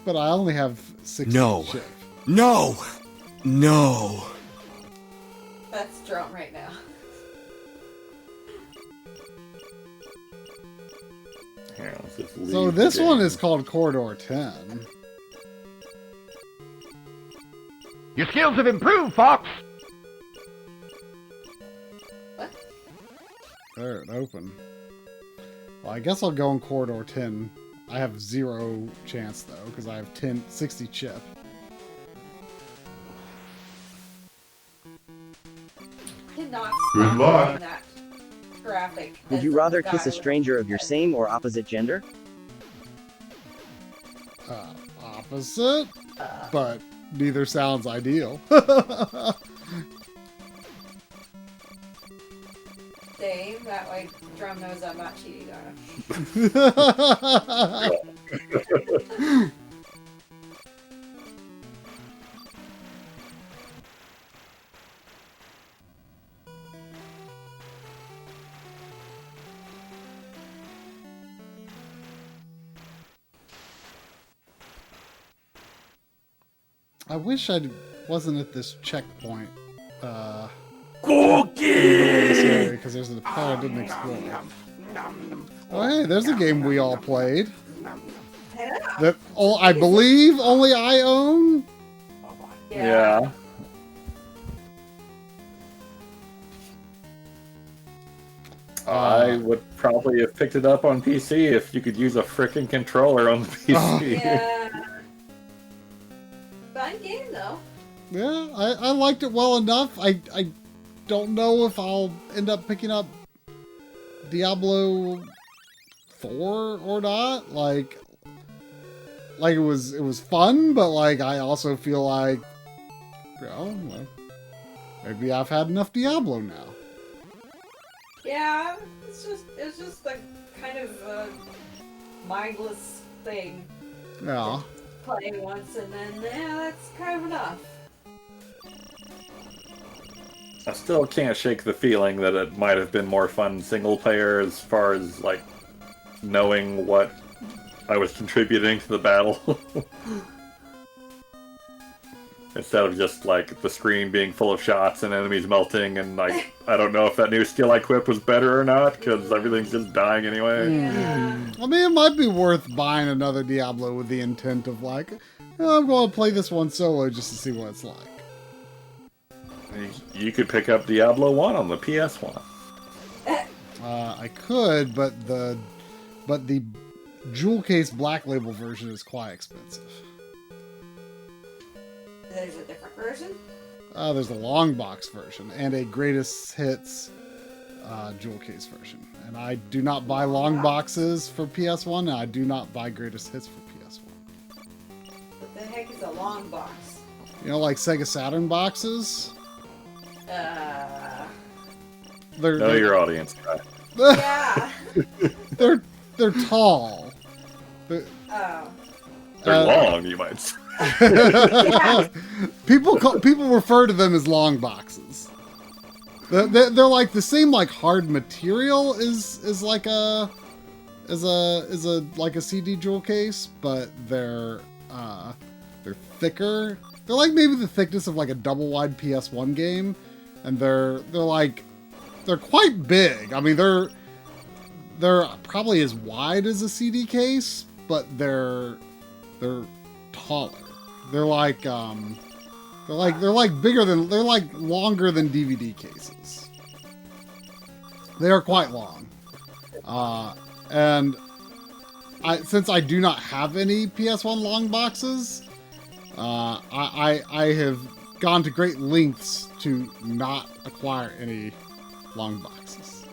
But I only have 6
No.
chip.
No! No!
That's drum right now.
Here, let's just leave
So this
the
one
game.
is called Corridor 10.
Your skills have improved, Fox.
What?
There, it opened. Well, I guess I'll go in corridor 10. I have 0 chance though, because I have 60 chip.
Cannot
Good
stop
luck.
doing that graphic.
Would you rather kiss a stranger of your same or opposite gender?
Opposite, but neither sounds ideal.
Same. That way, Drum knows I'm not cheating on him.
I wish I wasn't at this checkpoint.
Cookie!
Because there's a part I didn't explore. Oh, hey, there's a game we all played. That I believe only I own.
Yeah. I would probably have picked it up on PC if you could use a frickin' controller on the PC.
Yeah. Fun game though.
Yeah, I liked it well enough. I don't know if I'll end up picking up Diablo 4 or not. Like it was fun, but like I also feel like, well, maybe I've had enough Diablo now.
Yeah, it's just a kind of mindless thing.
Yeah.
Play once and then that's kind of enough.
I still can't shake the feeling that it might have been more fun single player as far as like knowing what I was contributing to the battle. Instead of just like the screen being full of shots and enemies melting, and like I don't know if that new skill I equipped was better or not because everything's just dying anyway.
Yeah.
I mean, it might be worth buying another Diablo with the intent of like, oh, I'm going to play this one solo just to see what it's like.
You could pick up Diablo 1 on the PS1.
I could, but the jewel case black label version is quite expensive.
There's a different version?
There's a long box version and a greatest hits jewel case version. And I do not buy long boxes for PS1, and I do not buy greatest hits for PS1.
What the heck is a long box?
You know, like Sega Saturn boxes?
Know your audience, guy.
Yeah.
They're tall.
They're long, you might say.
People refer to them as long boxes. They're like the same like hard material is like a CD jewel case, but they're thicker. They're like maybe the thickness of like a double wide PS1 game, and they're quite big. I mean they're probably as wide as a CD case, but they're taller. They're like bigger than, they're like longer than DVD cases. They are quite long. And since I do not have any PS1 long boxes, I have gone to great lengths to not acquire any long boxes.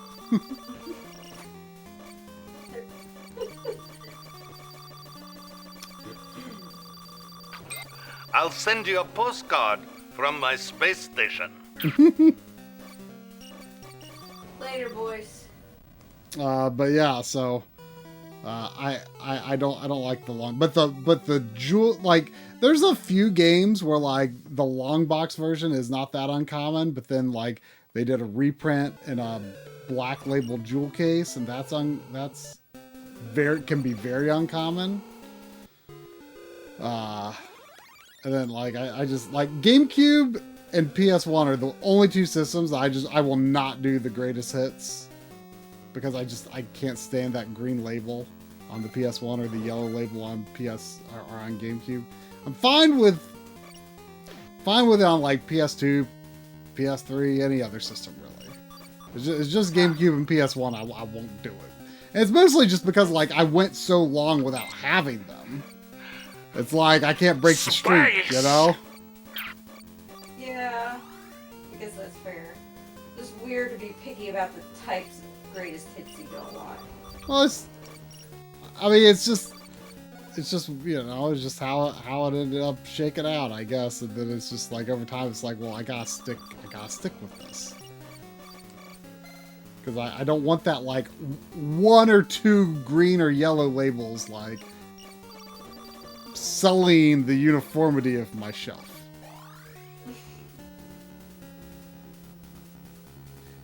I'll send you a postcard from my space station.
Later, boys.
But yeah, so I don't like the long, but the jewel, like there's a few games where like the long box version is not that uncommon, but then like they did a reprint in a black label jewel case, and can be very uncommon. And then like I just like GameCube and PS1 are the only two systems I will not do the greatest hits, because I can't stand that green label on the PS1 or the yellow label on PS or on GameCube. I'm fine with fine with it on like PS2, PS3, any other system really. It's just GameCube and PS1. I won't do it. And it's mostly just because like I went so long without having them. It's like I can't break the streak, you know?
Yeah, I guess that's fair. It's weird to be picky about the types of greatest hits you don't want.
Well, it's just you know, it's just how it ended up shaking out, I guess. And then it's just like over time, it's like, well, I gotta stick with this because I don't want that like 1 or 2 green or yellow labels like sullying the uniformity of my shelf.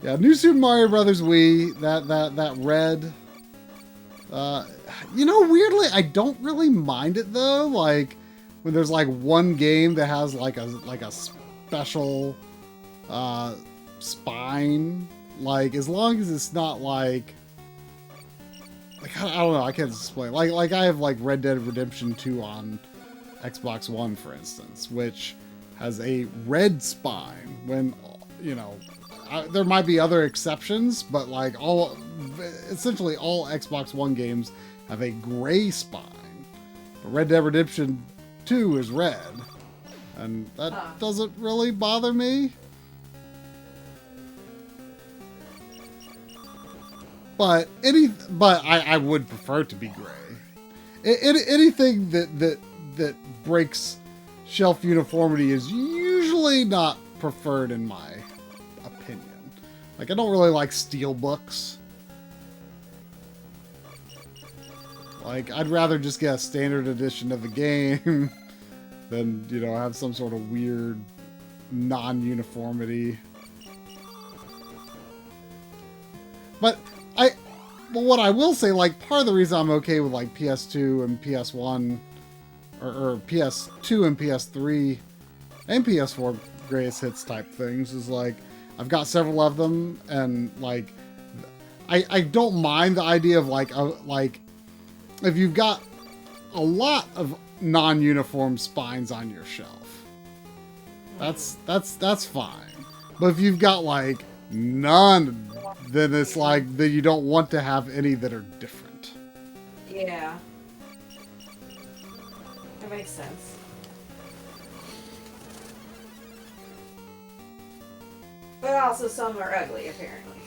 Yeah, New Super Mario Brothers Wii, that red. You know, weirdly, I don't really mind it though. Like when there's like one game that has like a special spine. Like as long as it's not like I don't know, I can't explain. Like I have like Red Dead Redemption 2 on Xbox One, for instance, which has a red spine. When you know, there might be other exceptions, but like essentially all Xbox One games have a gray spine. But Red Dead Redemption 2 is red, and that doesn't really bother me. But I would prefer it to be gray. Anything that breaks shelf uniformity is usually not preferred in my opinion. Like I don't really like steel books. Like I'd rather just get a standard edition of the game than, you know, have some sort of weird non-uniformity. But what I will say, like, part of the reason I'm okay with, like, PS2 and PS1, or PS2 and PS3 and PS4 greatest hits type things is, like, I've got several of them, and, like, I don't mind the idea of, like, if you've got a lot of non-uniform spines on your shelf, that's fine. But if you've got, like, none, then it's like that you don't want to have any that are different.
Yeah. That makes sense. But also some are ugly, apparently.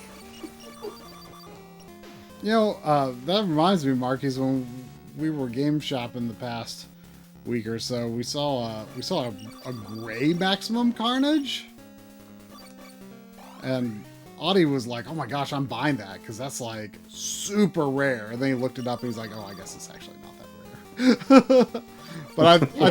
You know, that reminds me, Marquis, when we were game shopping the past week or so, we saw a gray Maximum Carnage. And Audie was like, oh my gosh, I'm buying that because that's like super rare. And then he looked it up and he's like, oh, I guess it's actually not that rare. But I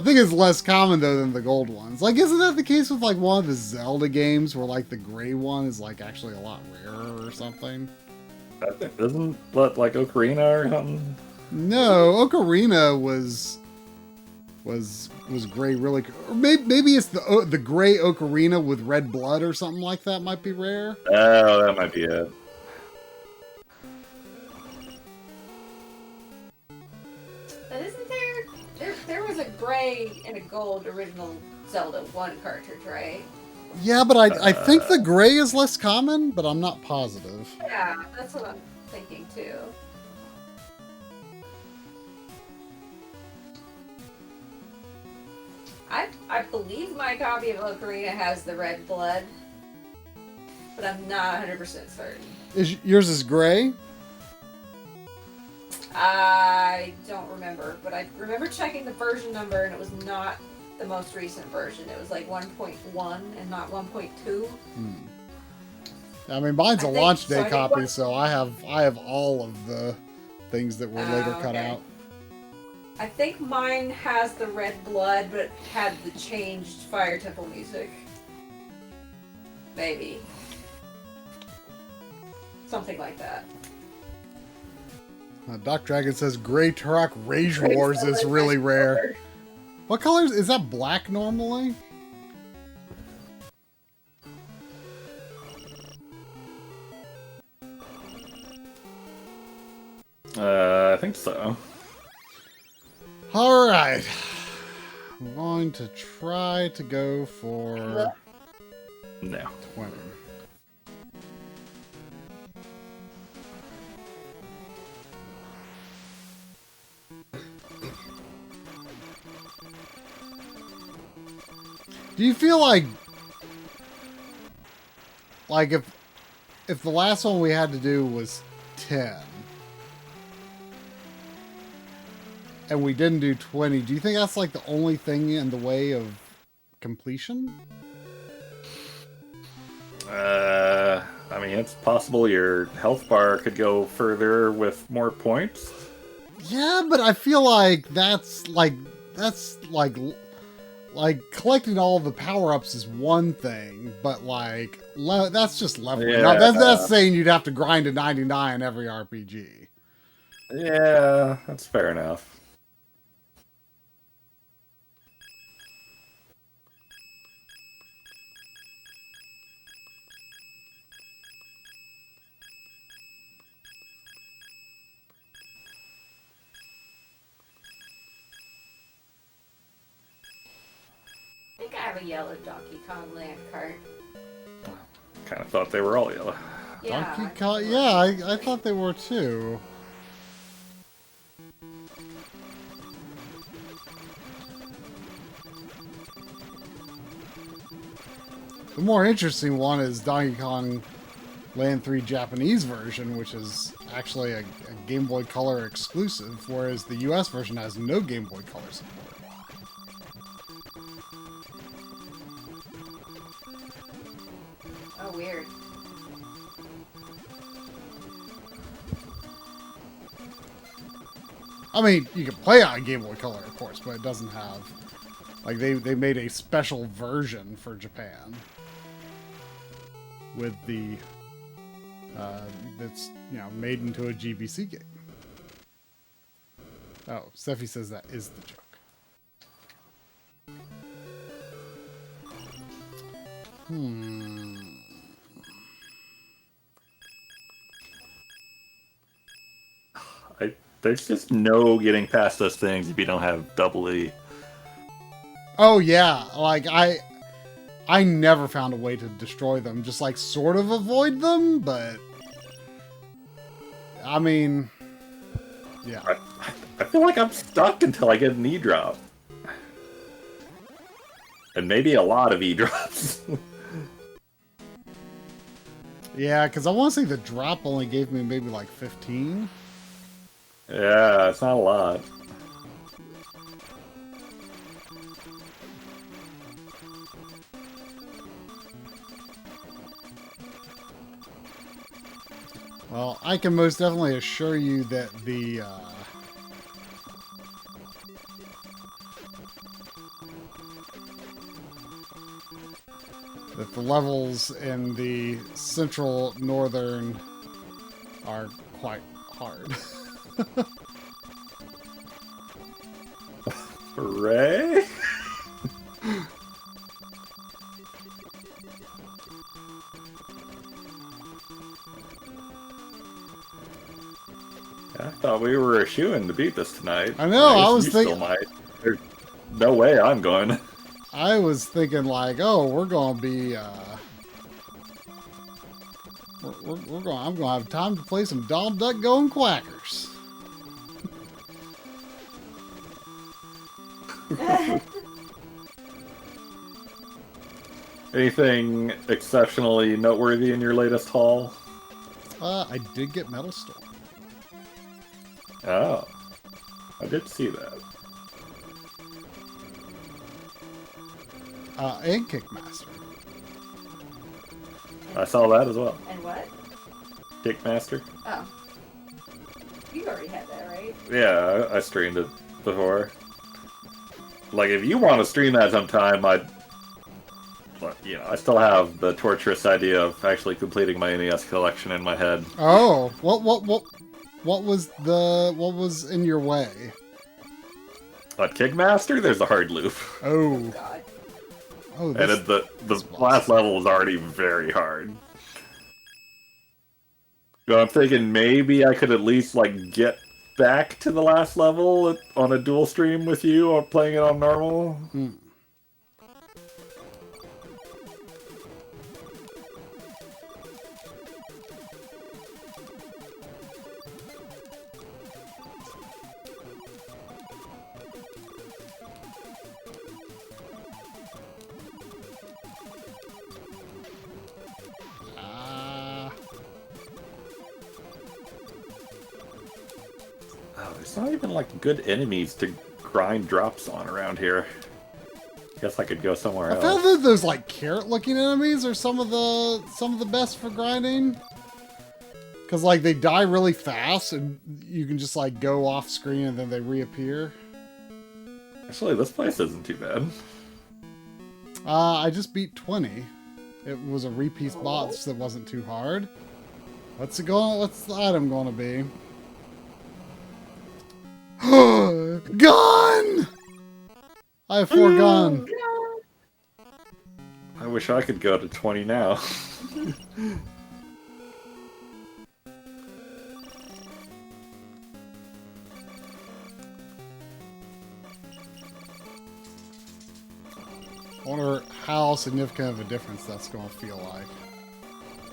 think it's less common though than the gold ones. Like, isn't that the case with like one of the Zelda games where like the gray one is like actually a lot rarer or something?
I think isn't like Ocarina or something?
No, Ocarina was gray really, or maybe it's the gray Ocarina with red blood or something like that might be rare.
Oh, that might be it.
But isn't there was a gray and a gold original Zelda 1 cartridge, right?
Yeah, but I think the gray is less common, but I'm not positive.
Yeah, that's what I'm thinking too. I believe my copy of Ocarina has the red blood, but I'm not 100% certain.
Yours is gray?
I don't remember, but I remember checking the version number and it was not the most recent version. It was like 1.1 and not 1.2.
I mean, mine's a launch day copy, so I have all of the things that were later cut out.
I think mine has the red blood, but it had the changed Fire Temple music. Maybe. Something like that.
Doc Dragon says Gray Turok Rage Wars is really rare. What colors? Is that black normally?
I think so.
All right. I'm going to try to go for
No.
20. Do you feel like if the last one we had to do was 10 and we didn't do 20, do you think that's like the only thing in the way of completion?
I mean, it's possible your health bar could go further with more points.
Yeah, but I feel like that's like collecting all the power-ups is one thing, but like that's just leveling up. That's saying you'd have to grind to 99 every RPG.
Yeah, that's fair enough.
I think I have a yellow Donkey Kong Land cart.
Kind of thought they were all yellow.
Yeah.
Donkey Kong, yeah, I thought they were too. The more interesting one is Donkey Kong Land 3 Japanese version, which is actually a Game Boy Color exclusive, whereas the US version has no Game Boy Color support.
Oh, weird.
I mean, you can play on Game Boy Color, of course, but it doesn't have... Like, they made a special version for Japan. With the... that's, you know, made into a GBC game. Oh, Steffi says that is the joke.
There's just no getting past those things if you don't have double E.
Oh yeah, like I never found a way to destroy them. Just like sort of avoid them, but I mean, yeah.
I feel like I'm stuck until I get an E drop. And maybe a lot of E drops.
Yeah, because I want to say the drop only gave me maybe like 15.
Yeah, it's not a lot.
Well, I can most definitely assure you that the levels in the central northern are quite hard.
Hooray! I thought we were a shoo-in to beat this tonight.
I know, I was thinking...
Still might. There's no way I'm going.
I was thinking like, oh, we're gonna be, I'm gonna have time to play some Donald Duck Go and Quackers.
Anything exceptionally noteworthy in your latest haul?
I did get Metal Storm.
Oh, I did see that.
And Kickmaster.
I saw that as well.
And what?
Kickmaster.
Oh. You already had that, right?
Yeah, I streamed it before. Like, if you want to stream that sometime, But, you know, I still have the torturous idea of actually completing my NES collection in my head.
Oh, what was in your way?
But Kickmaster, there's a hard loop.
Oh. God. Oh,
and the last level was already very hard. So I'm thinking maybe I could at least like get back to the last level on a dual stream with you or playing it on normal. There's not even like good enemies to grind drops on around here. Guess I could go somewhere else.
I found that those like carrot-looking enemies are some of the best for grinding. Cause like they die really fast and you can just like go off screen and then they reappear.
Actually, this place isn't too bad.
I just beat 20. It was a repeat boss that wasn't too hard. What's the item going to be? Gun! I have 4 gun.
I wish I could go to 20 now.
I wonder how significant of a difference that's going to feel like.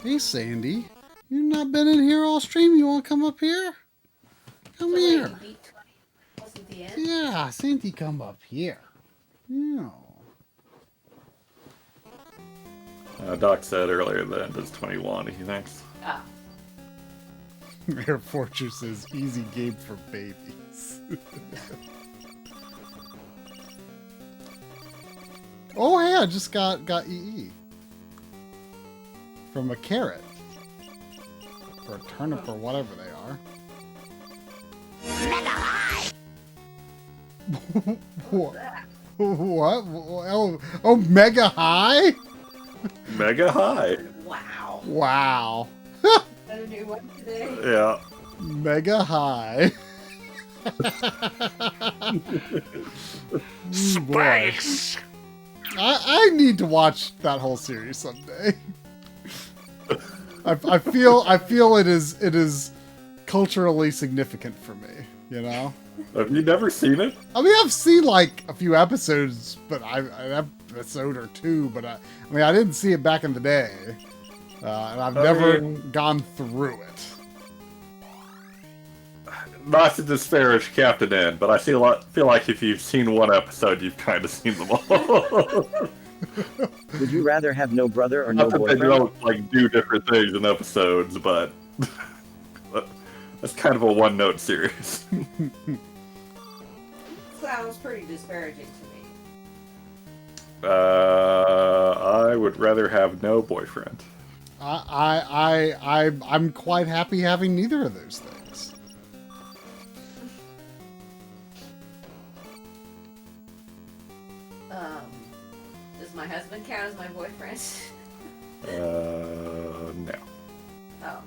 Hey, Sandy. You've not been in here all stream. You want to come up here? Come here. Yeah, Sandy, come up here. Yeah.
Doc said earlier the end is 21, he thinks.
Ah.
Air Fortress is easy game for babies. Oh, hey, I just got EE. From a carrot. Or a turnip or whatever they are.
Mega high!
What? Oh, Mega High?
Mega High.
Wow.
Wow.
Got a new one today.
Yeah.
Mega High.
Space!
I need to watch that whole series someday. I feel it is culturally significant for me, you know?
Have you never seen it?
I mean, I've seen like a few episodes, but an episode or two, but I didn't see it back in the day, and I've never gone through it.
Not to disparage Captain N, but I feel like if you've seen one episode, you've kind of seen them all.
Would you rather have no brother or
Not
no
that
boyfriend?
they don't like do different things in episodes, but that's kind of a one-note series.
Sounds pretty disparaging to me.
I would rather have no boyfriend.
I'm quite happy having neither of those things.
Does my husband count as my boyfriend?
No.
Oh.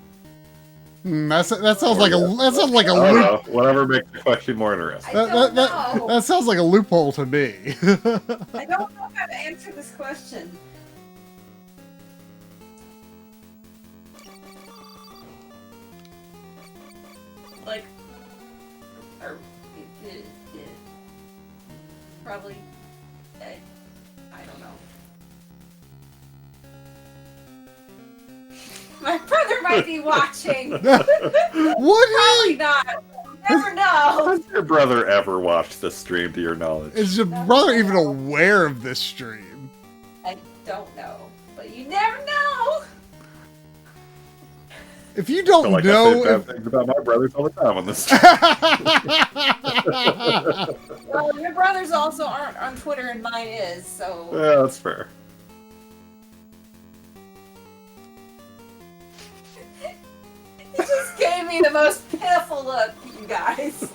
That sounds like a loop.
Whatever makes the question more interesting.
That sounds like a loophole to me.
I don't know how to answer this question. Like, or probably. I don't know. My brother might be watching. Probably not. Never know.
Has your brother ever watched this stream, to your knowledge?
Is your brother even aware of this stream?
I don't know, but you never know.
If you don't
I
know,
say bad things about my brothers all the time on this stream.
Well, your brothers also aren't on Twitter, and mine is, so.
Yeah, that's fair.
You just gave me the most pitiful look, you guys.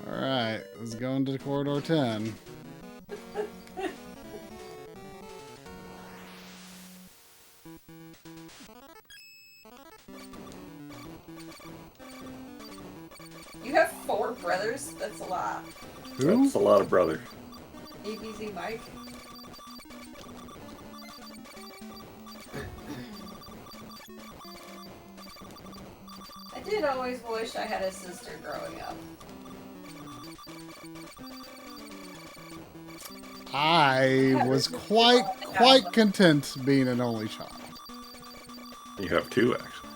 Alright, let's go into corridor 10.
You have 4 brothers? That's a lot.
Who?
That's a lot of brothers.
ABC Mike. did always wish I had a sister growing up.
I was quite content being an only child.
You have 2, actually.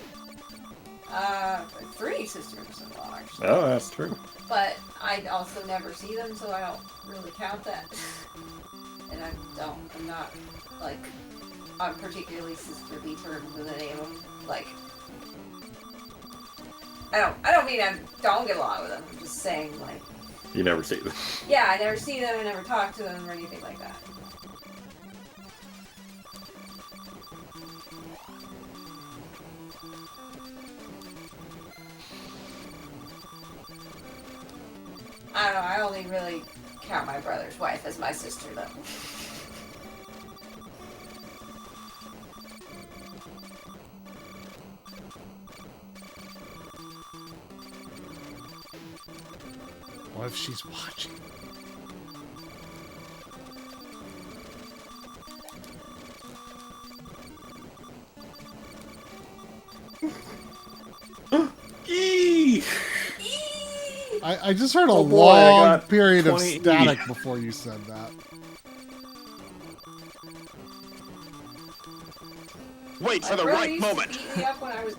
3 sisters-in-law, actually.
Oh, that's true.
But I also never see them, so I don't really count that. And I'm not, like, on particularly sisterly terms with any of them. Like, I don't mean I don't get along with them. I'm just saying, like...
You never see them.
Yeah, I never see them, I never talk to them, or anything like that. I don't know, I only really count my brother's wife as my sister, though.
What if she's watching? I just heard a long period of static before you said that.
Wait for the right moment.
Beat me up when I was...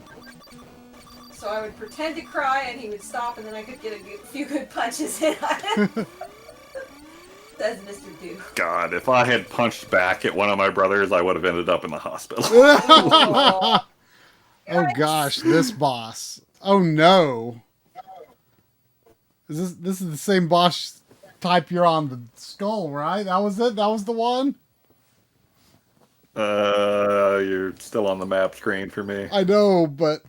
So I would pretend to cry and he would stop and then I could get a few good punches in on him. Says Mr. Duke.
God, if I had punched back at one of my brothers, I would have ended up in the hospital.
Oh gosh, this boss. Oh no. This is the same boss type you're on the skull, right? That was it? That was the one?
You're still on the map screen for me.
I know, but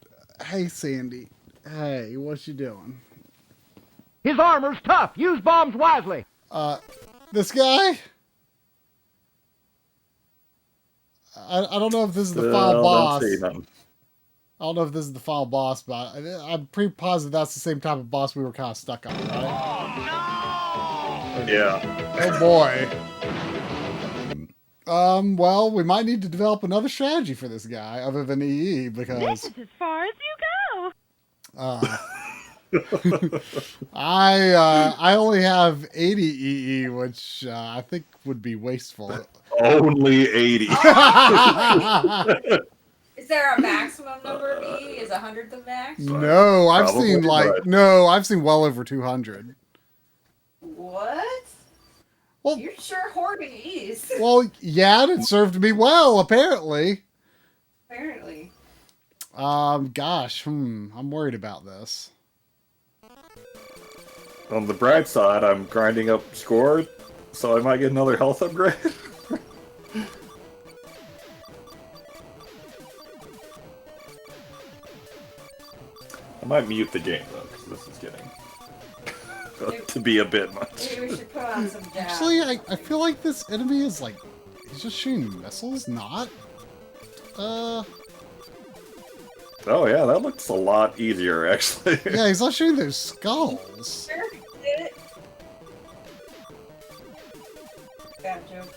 hey, Sandy. Hey, what you doing?
His armor's tough. Use bombs wisely.
This guy? I don't know if this is the final boss. I don't know if this is the final boss, but I'm pretty positive that's the same type of boss we were kind of stuck on, right?
Oh, no! Yeah.
Oh, boy. Well, we might need to develop another strategy for this guy, other than EE, because...
This is as far as you go!
I only have 80 EE, which I think would be wasteful.
Only 80.
Is there a maximum number of EE? Is 100 the max?
No, I've seen I've seen well over 200.
What?
Well,
you're sure hoarding E's.
Well, yeah, it served me well, apparently.
Apparently.
Gosh, I'm worried about this.
On the bright side, I'm grinding up score, so I might get another health upgrade. I might mute the game, though, because this is getting to be a bit much.
Maybe we should put on some jabs.
Actually, I feel like this enemy is like... He's just shooting missiles, not...
Oh, yeah, that looks a lot easier, actually.
Yeah, he's not shooting those skulls.
Sure, he did it. Bad joke.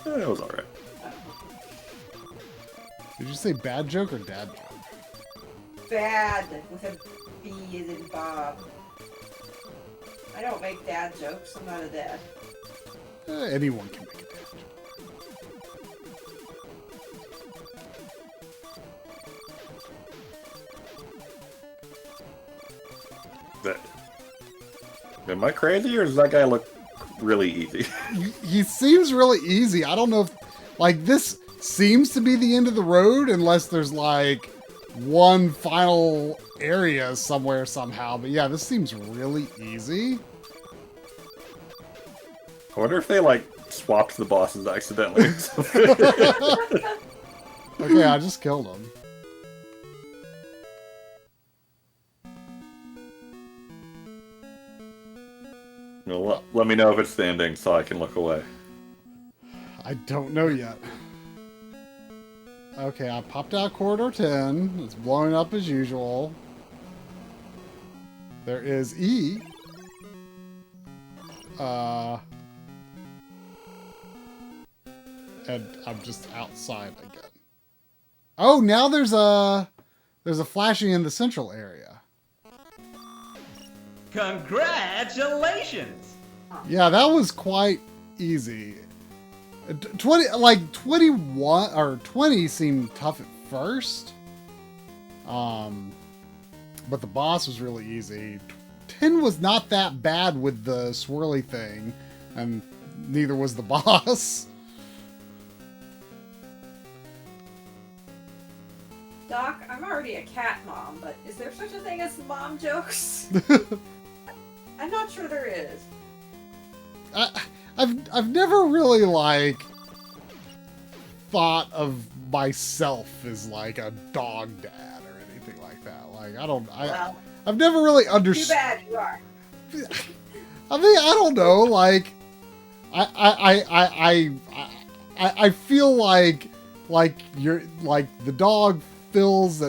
It was alright.
Did you say bad joke or dad joke?
Bad, with a B as in Bob. I don't make dad jokes, I'm not a dad.
Anyone can make a dad
joke. Am I crazy, or does that guy look really easy?
He seems really easy. I don't know if... Like, this seems to be the end of the road, unless there's, like... one final area somewhere somehow, but yeah, this seems really easy.
I wonder if they like swapped the bosses accidentally.
Okay, I just killed him.
Well, let me know if it's the ending so I can look away.
I don't know yet. Okay, I popped out corridor 10. It's blowing up as usual. There is E. And I'm just outside again. Oh, now there's a There's a flashing in the central area.
Congratulations!
Yeah, that was quite easy. 21 or 20 seemed tough at first. But the boss was really easy. 10 was not that bad with the swirly thing, and neither was the boss.
Doc, I'm already a cat mom, but is there such a thing as mom jokes? I'm not sure there is.
I've never really like thought of myself as like a dog dad or anything like that. Like I've never really understood.
Too bad you are.
I mean, I don't know. Like I feel like you're like the dog fills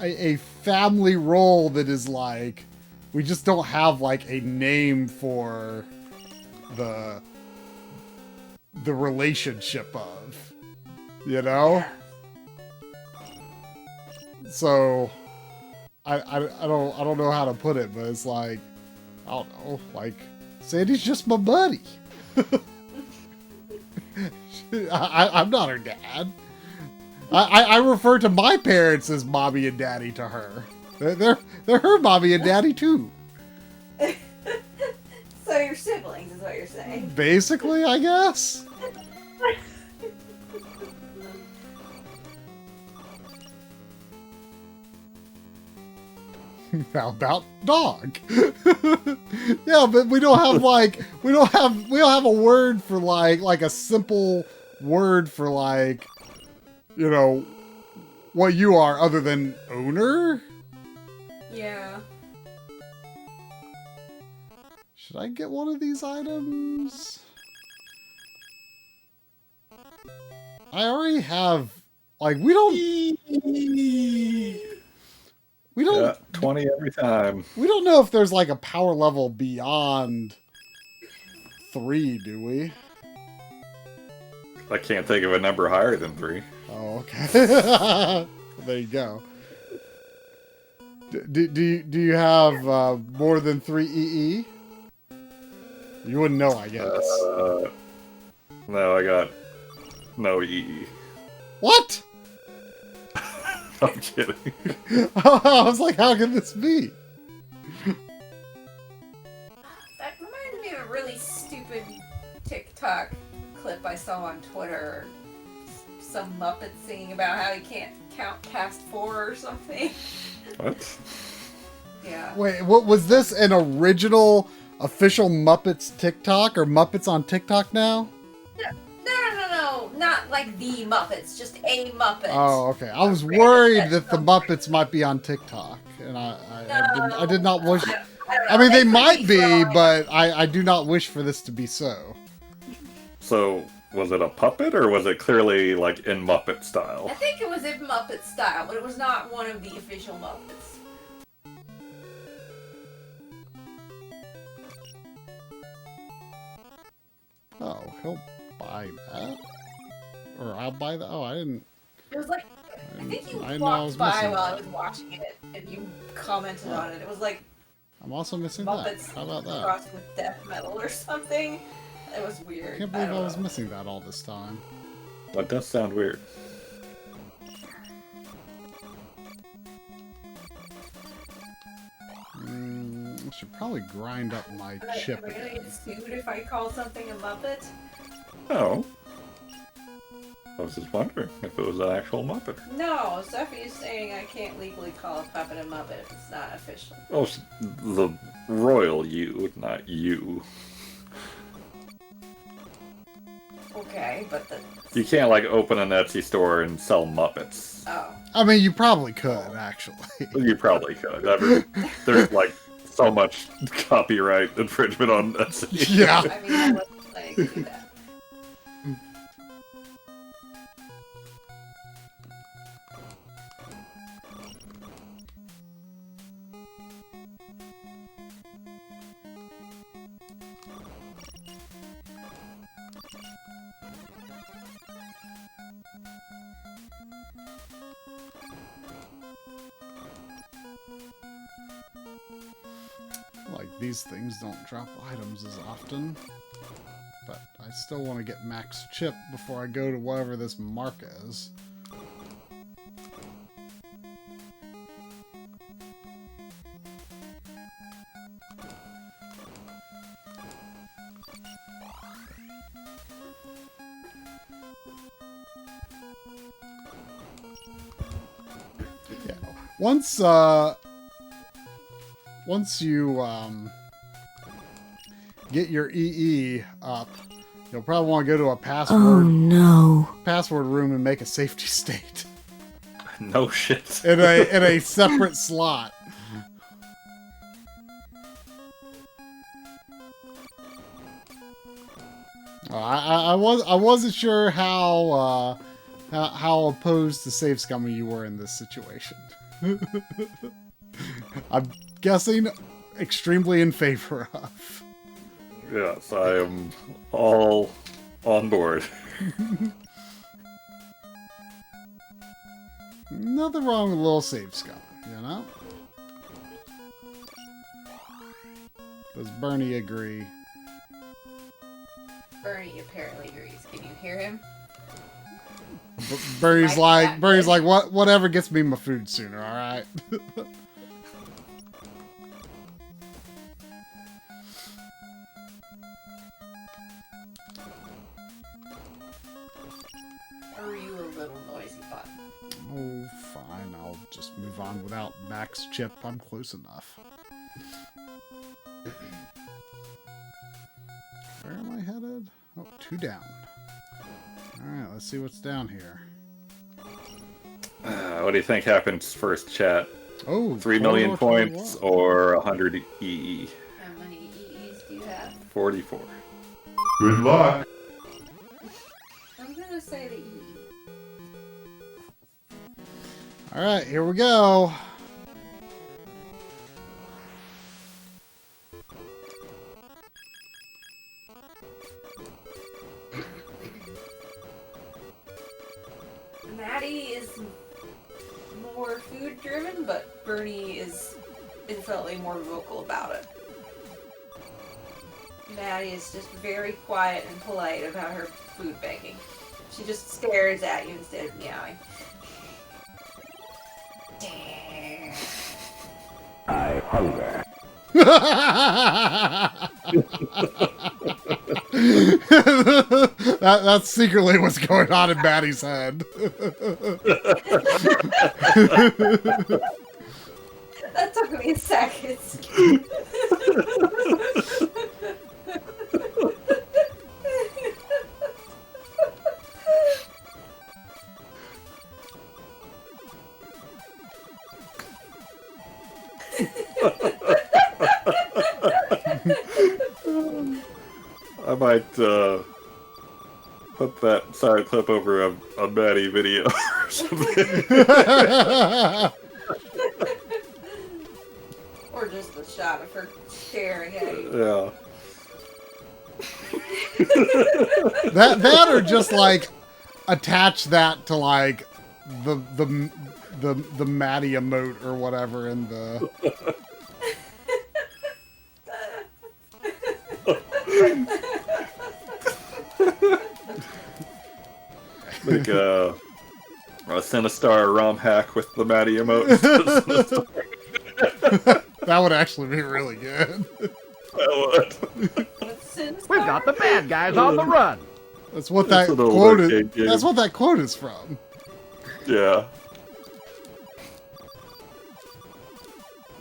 a family role that is like we just don't have like a name for the relationship of, you know? Yeah. So I don't know how to put it, but it's like I don't know, like Sandy's just my buddy. I'm not her dad. I refer to my parents as mommy and daddy to her. They're her mommy and daddy too.
So your siblings is what you're saying.
Basically, I guess. How about dog? Yeah, but we don't have like we don't have a word for like a simple word for like, you know, what you are other than owner?
Yeah.
Should I get one of these items? I already have like we don't
yeah, 20 every time.
We don't know if there's like a power level beyond 3, do we?
I can't think of a number higher than 3.
Oh, okay. There you go. Do you have more than 3 EE? You wouldn't know, I guess.
No, I got no EE.
What?
I'm kidding.
I was like, how can this be?
That reminded me of a really stupid TikTok clip I saw on Twitter. Some Muppet singing about how he can't count past 4 or something.
What?
Yeah.
Wait, what was this an original official Muppets TikTok or Muppets on TikTok now?
No, not like the Muppets, just a Muppet.
Oh, okay. I was worried that the Muppets might be on TikTok, and I did not wish. I mean, they might be, but I do not wish for this to be so.
So, was it a puppet, or was it clearly like in Muppet style?
I think it was in Muppet style, but it was not one of the official Muppets.
Oh, he'll buy that? Or I'll buy that? Oh, I didn't...
It was like, I think you walked by while I was watching it, and you commented on it. It was like...
I'm also missing
Muppets
that. How about that?
crossed with death metal or something. It was weird.
I can't believe I was missing that all this time.
That does sound weird.
I should probably grind up my chip.
Am I gonna get sued if I call something a Muppet?
No. I was just wondering if it was an actual Muppet.
No, Sophie's saying I can't legally call a puppet a Muppet if it's not official.
Oh, the royal you, not you.
Okay, but the...
You can't, like, open an Etsy store and sell Muppets.
Oh.
I mean, you probably could, actually.
You probably could. There's, like, so much copyright infringement on Etsy.
Yeah.
I mean, I wasn't planning to do that.
Like, these things don't drop items as often. But I still want to get max chip before I go to whatever this mark is. Yeah. Once you get your EE up, you'll probably want to go to a password room and make a safety state.
No shit.
in a separate slot. I wasn't sure how opposed to save scumming you were in this situation. I'm guessing extremely in favor of.
Yes, I am all on board.
Nothing wrong with a little save scum, you know? Does Bernie agree?
Bernie apparently agrees. Can you hear him?
Bernie's like, whatever gets me my food sooner, alright?
Or are you a little noisy button?
Oh, fine. I'll just move on without max chip. I'm close enough. Where am I headed? Oh, 2 down. Alright, let's see what's down here.
What do you think happens first, chat?
Oh,
3 million points or 100 EE?
How many EEs do you have?
44.
Good luck.
I'm gonna say the E.
Alright, here we go.
Maddie is more food driven, but Bernie is infinitely more vocal about it. Maddie is just very quiet and polite about her food begging. She just stares at you instead of meowing.
I hunger.
That's secretly what's going on in Maddie's head.
That took me a second.
I might put that side clip over a Maddie video or something.
Or just a shot of her staring at you.
Yeah.
that or just like attach that to like the Maddie emote or whatever in the.
Like a Sinistar ROM hack with the Maddie emote.
That would actually be really good.
That would.
We've got the bad guys on the run.
That's what that quote is. That's what that quote is from.
Yeah.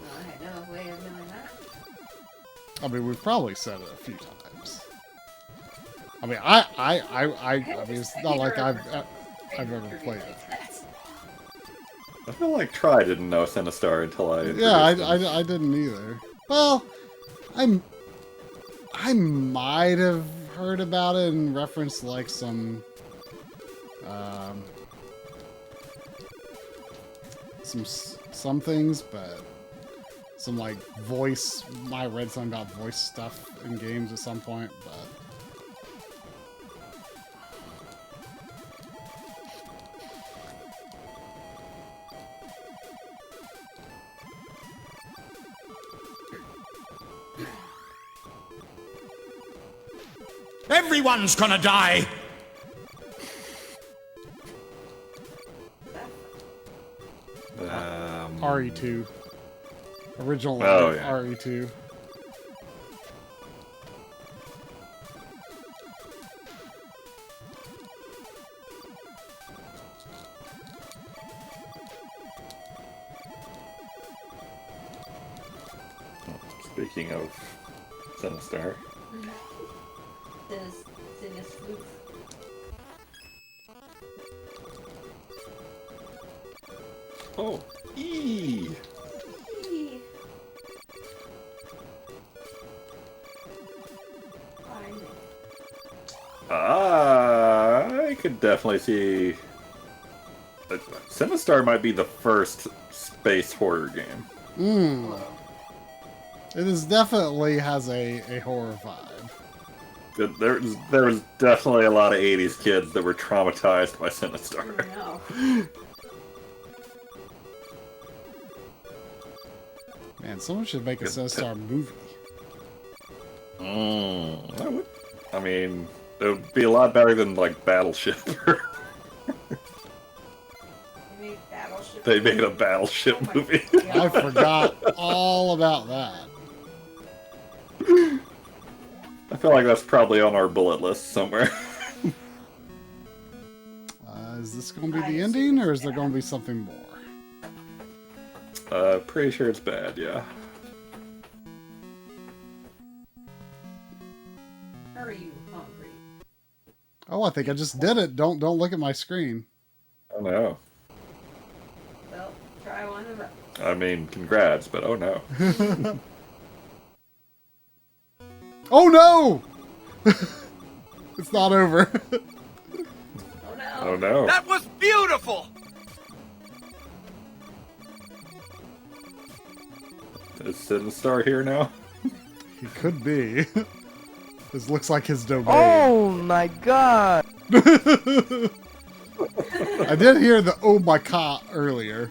I had no way of knowing that.
I mean, we've probably said it a few times. I mean, I mean, it's not like I've ever played it.
I feel like Try didn't know Sinistar until I.
Yeah, I didn't either. Well, I might have heard about it in reference to like some things, but some like voice. I read something about voice stuff in games at some point, but.
Everyone's gonna die!
RE2. Original
yeah.
RE2.
Speaking of Sinistar. Oh, E. I could definitely see. Sinistar might be the first space horror game.
It is definitely has a horror vibe.
There was definitely a lot of 80s kids that were traumatized by Sinistar.
No.
Man, someone should make a Sinistar movie.
That would, I mean, it would be a lot better than, like, Battleship. They made a Battleship movie.
I forgot all about that.
I feel like that's probably on our bullet list somewhere.
Is this going to be the ending, or is there going to be something more?
Pretty sure it's bad, yeah.
Are you hungry?
Oh, I think I just did it. Don't look at my screen.
Oh no.
Well, try one of them.
I mean, congrats, but oh no.
Oh no! It's not over.
Oh no.
Oh no.
That was beautiful!
Is Sinistar here now?
He could be. This looks like his domain.
Oh my god!
I did hear the "oh my god" earlier.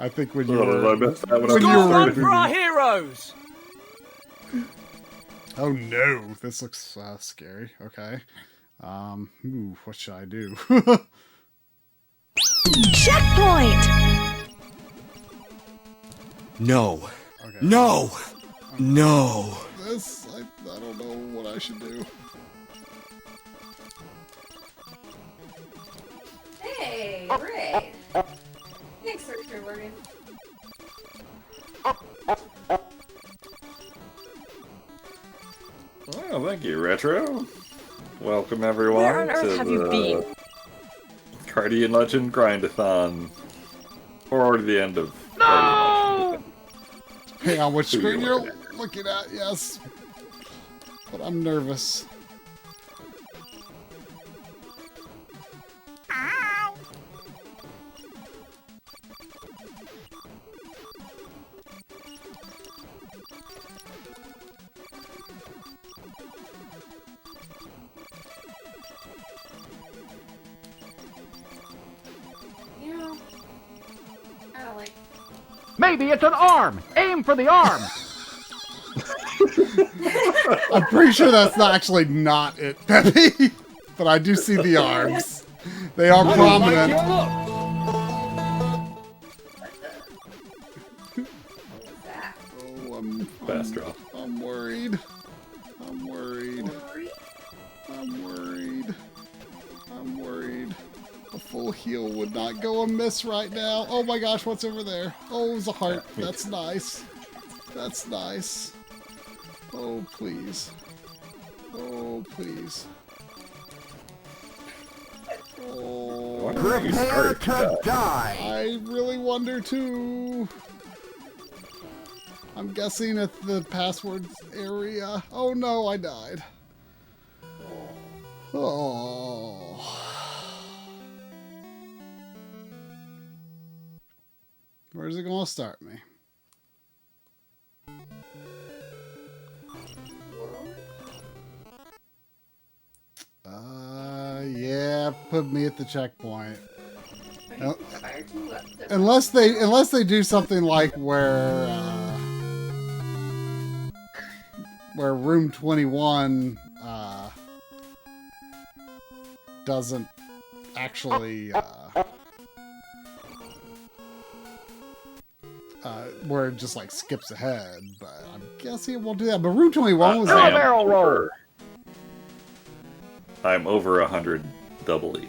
I think when you were
One for our heroes!
Oh no, this looks scary. Okay. What should I do?
Checkpoint!
No.
Okay.
No! No!
This, I don't know what I should do.
Hey, Ray. Thanks for working.
Well, thank you, Retro. Welcome, everyone,
Where on earth have you been?
Guardian Legend Grindathon. Or the end of
No! Hang on, which screen you're looking at, yes. But I'm nervous.
Ow!
You know, I don't like.
Maybe it's an arm! Aim for the arm!
I'm pretty sure that's actually not it, Peppy. But I do see the arms. They are prominent. Oh, I'm worried. I'm worried. I'm worried. I'm worried. A full heal would not go amiss right now. Oh my gosh, what's over there? Oh, it's a heart. That's nice. That's nice. Oh, please. Oh, please. Oh,
Prepare to die.
I really wonder too. I'm guessing at the passwords area. Oh no, I died. Oh. Where's it gonna start me? Yeah, put me at the checkpoint. Unless they do something like where room 21 doesn't actually where it just like skips ahead, but I'm guessing it won't do that. But Room 21 was
I
a
am
barrel roll.
over- I'm over 100 double E.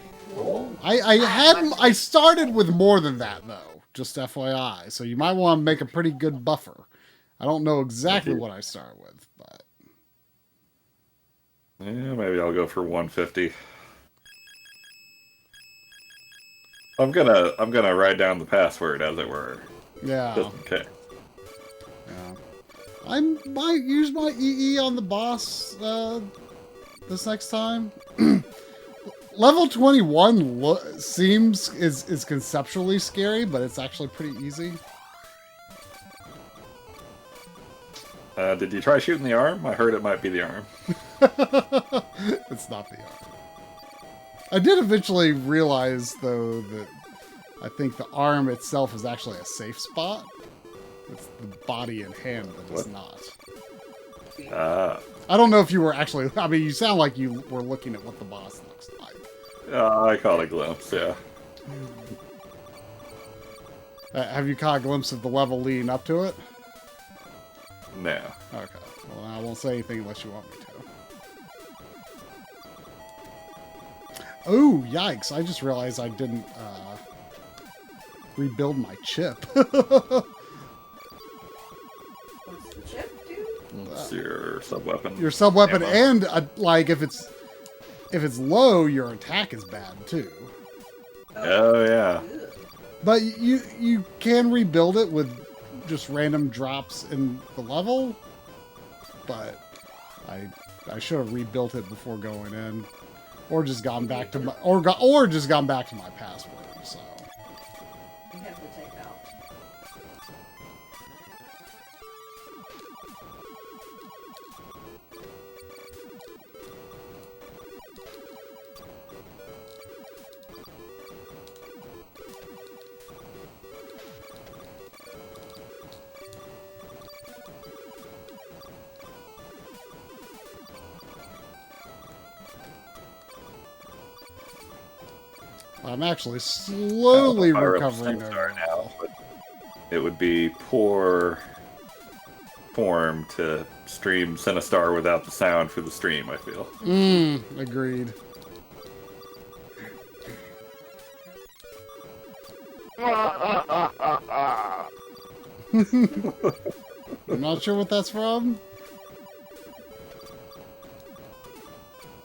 I started with more than that though, just FYI. So you might want to make a pretty good buffer. I don't know exactly what I started with, but
yeah, maybe I'll go for 150. I'm gonna write down the password, as it were.
yeah.
Just in case.
Yeah. I might use my EE on the boss this next time. Level 21 seems is conceptually scary, but it's actually pretty easy.
Did you try shooting the arm? I heard it might be the arm.
It's not the arm. I did eventually realize, though, that I think the arm itself is actually a safe spot. It's the body and hand that is not. I don't know if you were actually... I mean, you sound like you were looking at what the boss looks like.
I caught a glimpse, yeah.
Have you caught a glimpse of the level leading up to it?
No.
Okay. Well, I won't say anything unless you want me to. Oh, yikes. I just realized I didn't rebuild my chip.
What's the chip do?
It's your sub-weapon.
Your sub-weapon,
ammo.
and like if it's low, your attack is bad too.
Oh yeah.
But you can rebuild it with just random drops in the level. But I should have rebuilt it before going in, or just gone back to my or just gone back to my password. So.
You have to take out.
I'm actually slowly recovering
now, but it would be poor form to stream Sinistar without the sound for the stream, I feel.
Agreed. I'm not sure what that's from.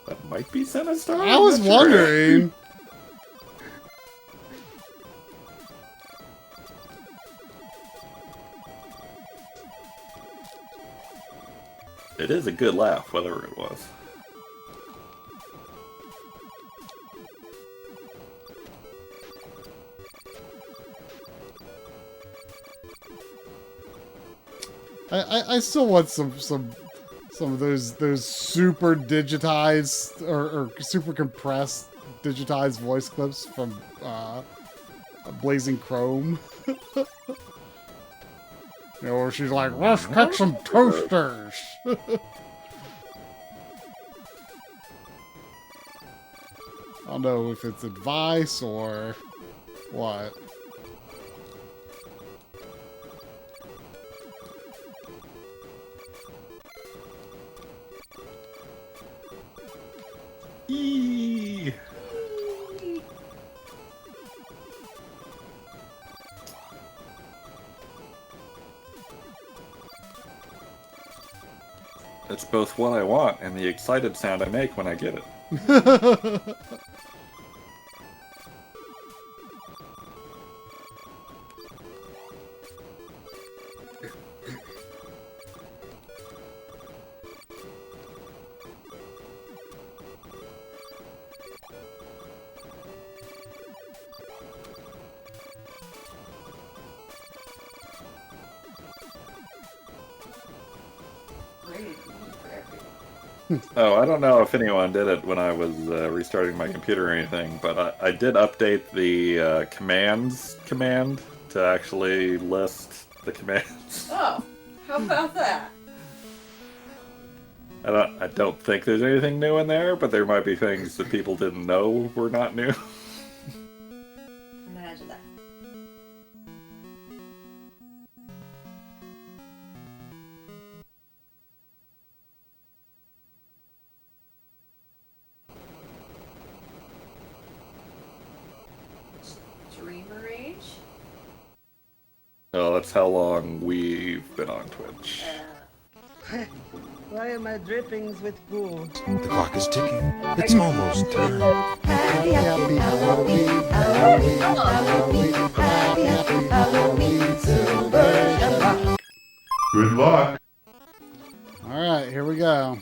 That might be Sinistar?
I was wondering.
It is a good laugh, whatever it was.
I still want some of those super digitized or super compressed digitized voice clips from Blazing Chrome. You know, where she's like, let's cook some toasters. I don't know if it's advice or what.
Eee. It's both what I want and the excited sound I make when I get it. Oh, I don't know if anyone did it when I was restarting my computer or anything, but I did update the commands command to actually list the commands.
Oh, how about that?
I don't think there's anything new in there, but there might be things that people didn't know were not new.
Imagine that. Dreamer Age?
Oh, that's how long we've been on Twitch.
Why are my drippings with goo?
The clock is ticking. It's almost time.
Happy Halloween, Halloween, Halloween, happy Halloween, Silver.
Good luck.
All right, here we go.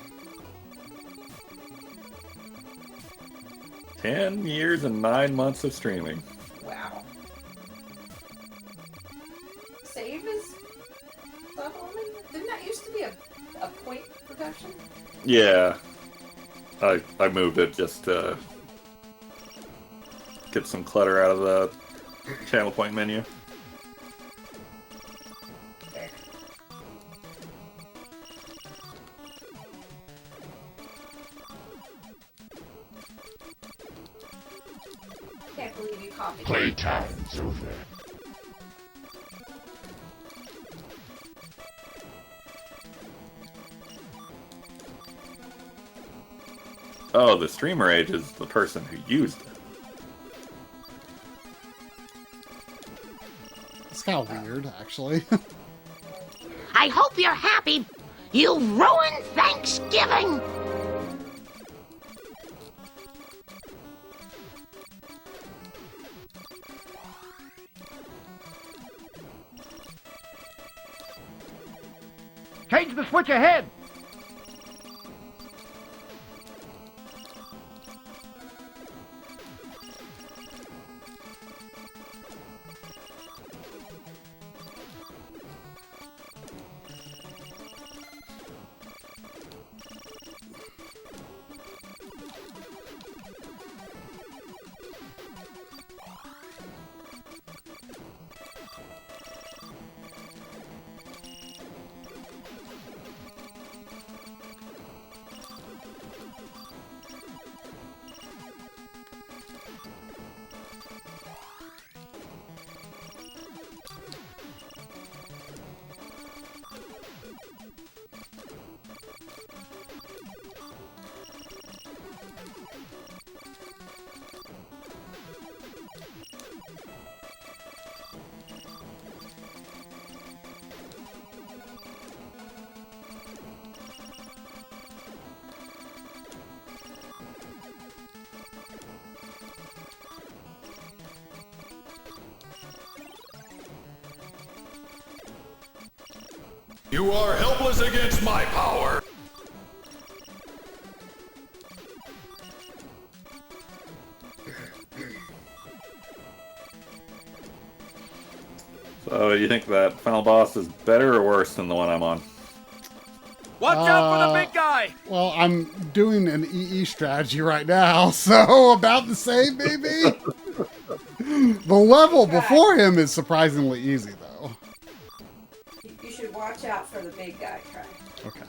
10 years and 9 months of streaming.
Wow. Save is stuff only? Didn't that used to be a point production?
Yeah. I moved it just to get some clutter out of the channel point menu.
Can't believe you copied it.
Playtime's over.
Oh, the streamer age is the person who used it.
It's kind of weird, actually.
I hope you're happy. You ruined Thanksgiving.
Change the switch ahead.
You are helpless against my power!
So, you think that final boss is better or worse than the one I'm on?
Watch out for the big guy!
Well, I'm doing an EE strategy right now, so about the same, maybe? The level before him is surprisingly easy, though.
You should watch out for the big guy, Trey.
Okay.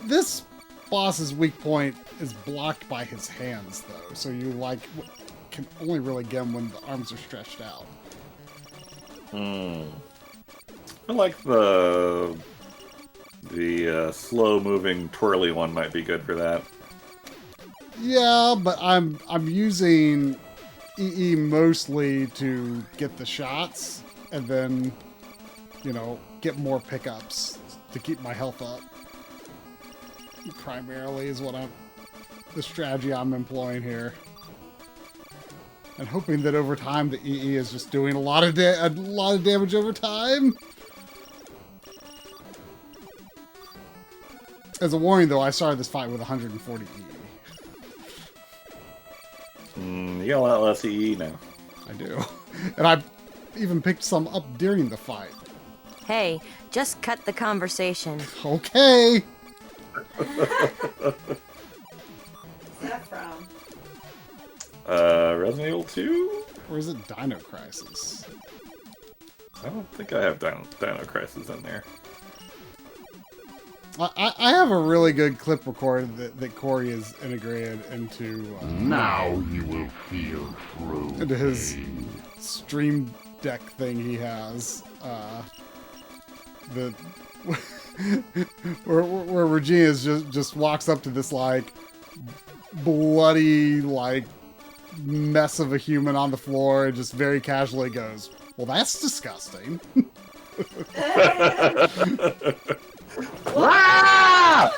This boss's weak point is blocked by his hands, though, so you can only really get him when the arms are stretched out.
I like the slow-moving, twirly one might be good for that.
Yeah, but I'm using EE mostly to get the shots and then, get more pickups to keep my health up. Primarily is the strategy I'm employing here. And hoping that over time the EE is just doing a lot of damage over time. As a warning, though, I started this fight with 140 EE.
You got a lot less EE now.
I do. And I even picked some up during the fight.
Hey, just cut the conversation.
Okay.
Resident Evil 2?
Or is it Dino Crisis?
I don't think I have Dino Crisis in there.
I have a really good clip recorder that Corey has integrated into...
now you will feel true
into his
pain.
Stream Deck thing he has. Where Regina just walks up to this, like, bloody, like, mess of a human on the floor and just very casually goes, well, that's disgusting.
Ah!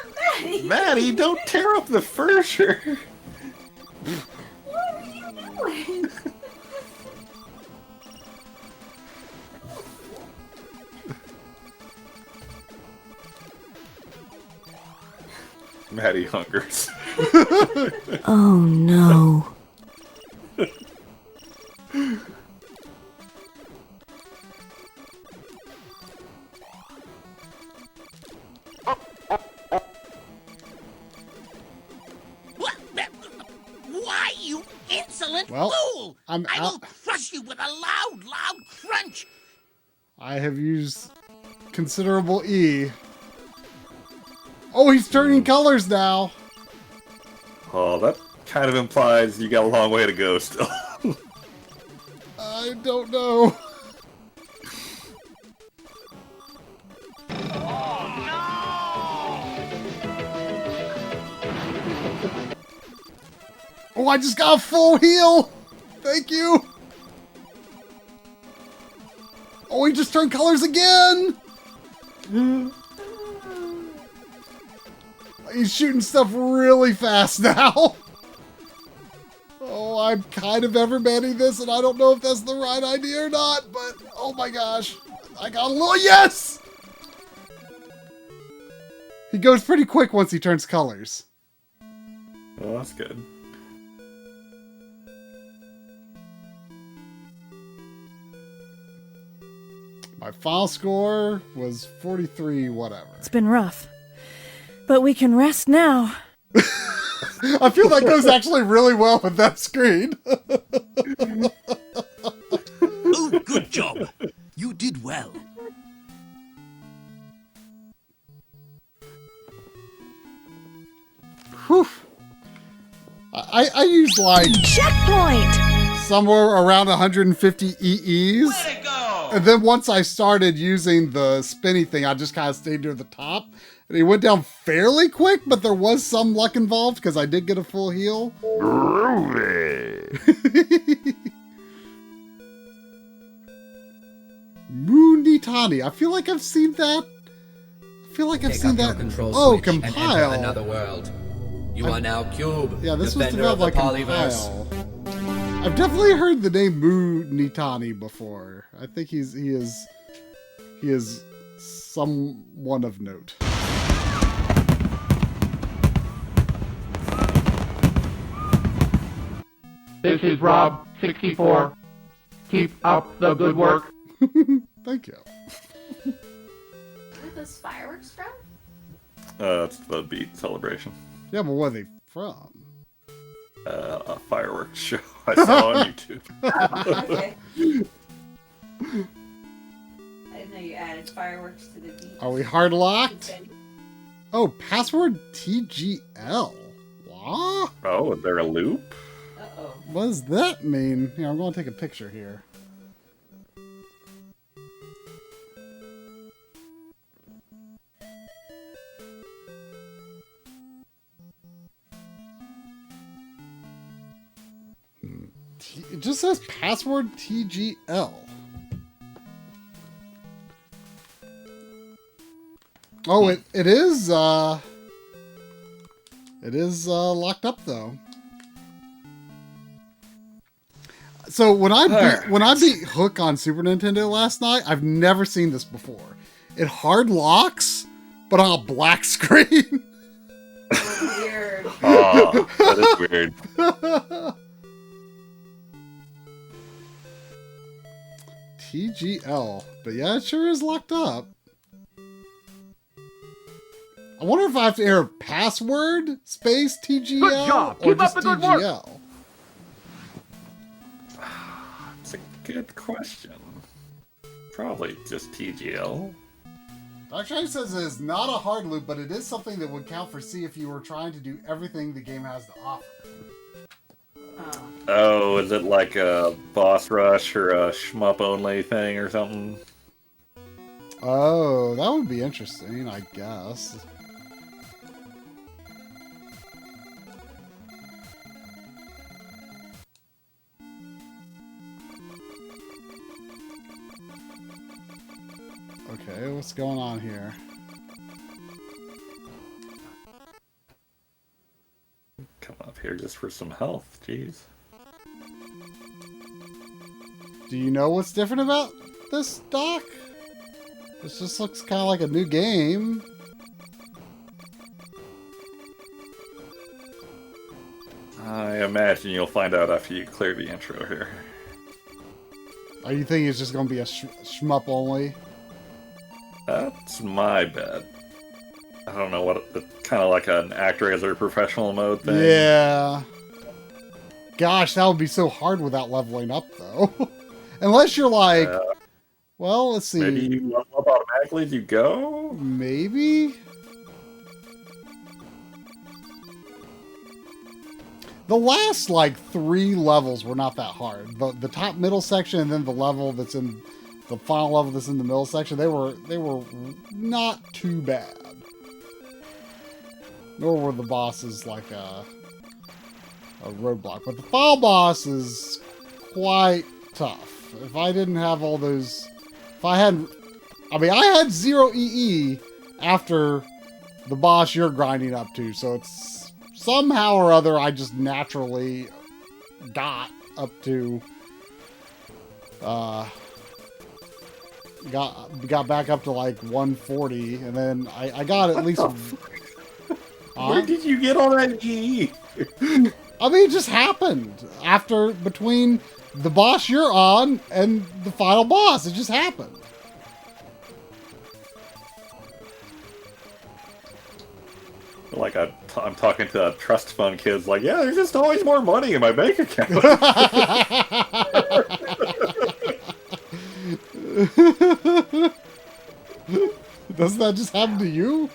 Maddie, don't tear up the furniture.
What are you doing?
Maddie hungers.
Oh no.
Why, you insolent fool! I will crush you with a loud, loud crunch!
I have used considerable E. Oh, he's turning colors now!
Oh, that kind of implies you got a long way to go still.
I don't know. Oh, I just got a full heal! Thank you! Oh, he just turned colors again! He's shooting stuff really fast now! Oh, I'm kind of everbanning this, and I don't know if that's the right idea or not, but oh my gosh. I got a little yes! He goes pretty quick once he turns colors.
Well, that's good.
My final score was 43 whatever.
It's been rough. But we can rest now.
I feel that goes actually really well with that screen.
Oh, good job. You did well.
Whew. I used like
checkpoint
somewhere around 150 EEs.
Way to go!
And then once I started using the spinny thing, I just kind of stayed near the top. And he went down fairly quick, but there was some luck involved because I did get a full heal. Moonitani. I feel like I've seen that. I feel like I've seen that. Oh, compile.
Another world. You are now Cube.
Yeah, this was
defender of
developed
the
like
polyverse.
compile. I've definitely heard the name Moonitani before. I think he is someone of note.
This is Rob, 64. Keep up the good work.
Thank you.
Where are those fireworks from?
It's the Beat celebration.
Yeah, but where are they from?
A fireworks show I saw on YouTube.
Oh, okay. I didn't know you added fireworks to the beat.
Are we hard locked? Oh, password TGL. What?
Oh, is there a loop?
Uh-oh.
What does that mean? Here, I'm going to take a picture here. It just says password TGL. Oh, it is locked up though. So when I beat Hook on Super Nintendo last night, I've never seen this before. It hard locks, but on a black screen.
Weird.
Oh, that is weird.
TGL. But yeah, it sure is locked up. I wonder if I have to enter password space TGL
Good job.
or
Keep up
just
the good work.
TGL.
Good question. Probably just TGL.
Dr. says it is not a hard loop, but it is something that would count for C if you were trying to do everything the game has to offer.
Oh, is it like a boss rush or a shmup only thing or something?
Oh, that would be interesting, I guess. Okay, what's going on here?
Come up here just for some health, jeez.
Do you know what's different about this, Doc? This just looks kind of like a new game.
I imagine you'll find out after you clear the intro here.
Are you thinking it's just going to be a shmup only?
That's my bet. I don't know what kind of like an actor as a professional mode thing.
Yeah. Gosh, that would be so hard without leveling up, though. Unless you're like, well, let's see.
Maybe you level up automatically as you go?
Maybe? The last, like, 3 levels were not that hard. The top middle section and then the level that's in the final level that's in the middle section, they were not too bad. Nor were the bosses like a roadblock. But the final boss is quite tough. If I didn't have all those... I had 0 EE after the boss you're grinding up to, so it's somehow or other I just naturally got up to... got back up to like 140, and then I got at least...
Where did you get all that EE?
I mean, it just happened between the boss you're on and the final boss. It just happened.
Like I'm talking to trust fund kids, like, yeah, there's just always more money in my bank account.
Doesn't that just happen to you?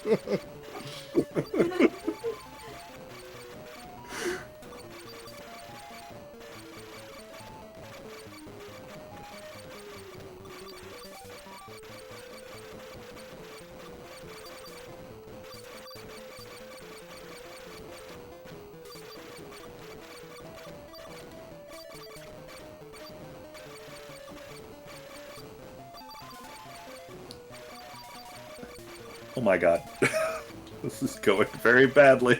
Oh my god. This is going very badly.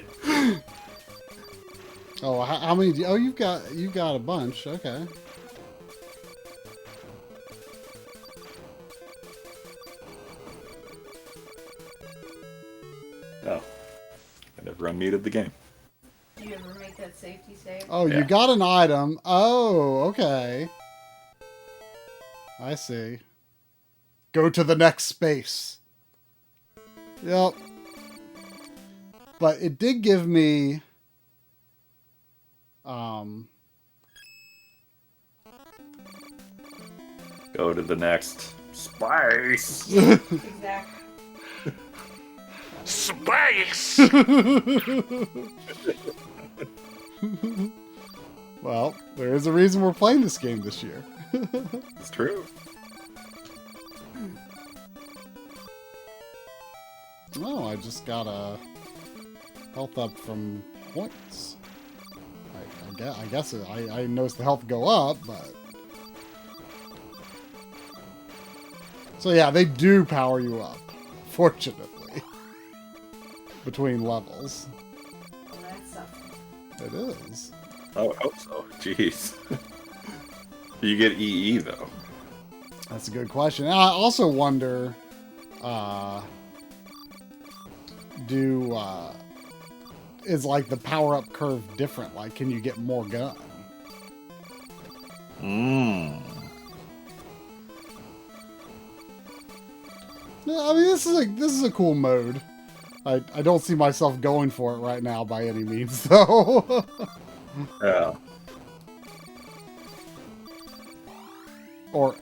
Oh, how many? Oh, you've got a bunch. Okay.
Oh, I never unmuted the game.
Do you ever make that safety save?
Oh,
Yeah.
you got an item. Oh, okay. I see. Go to the next space. Yep. But it did give me
Go to the next space.
Exactly.
Space!
Well, there is a reason we're playing this game this year.
It's true.
Oh, I just got a health up from points. I guess I noticed the health go up, but... So yeah, they do power you up, fortunately, between levels.
Well, that's something.
It is.
Oh, I hope so. Jeez. You get EE, though.
That's a good question. And I also wonder, is like the power-up curve different? Like, can you get more gun?
Mmm.
Yeah, I mean, this is a cool mode. I don't see myself going for it right now by any means, though.
Yeah.
Or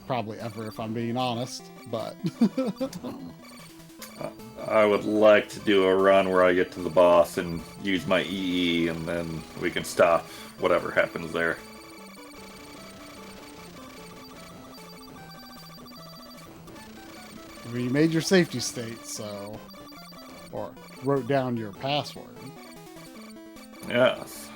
probably ever, if I'm being honest, but...
I would like to do a run where I get to the boss and use my EE, and then we can stop whatever happens there.
I mean, you made your safety state, so... Or wrote down your password.
Yes.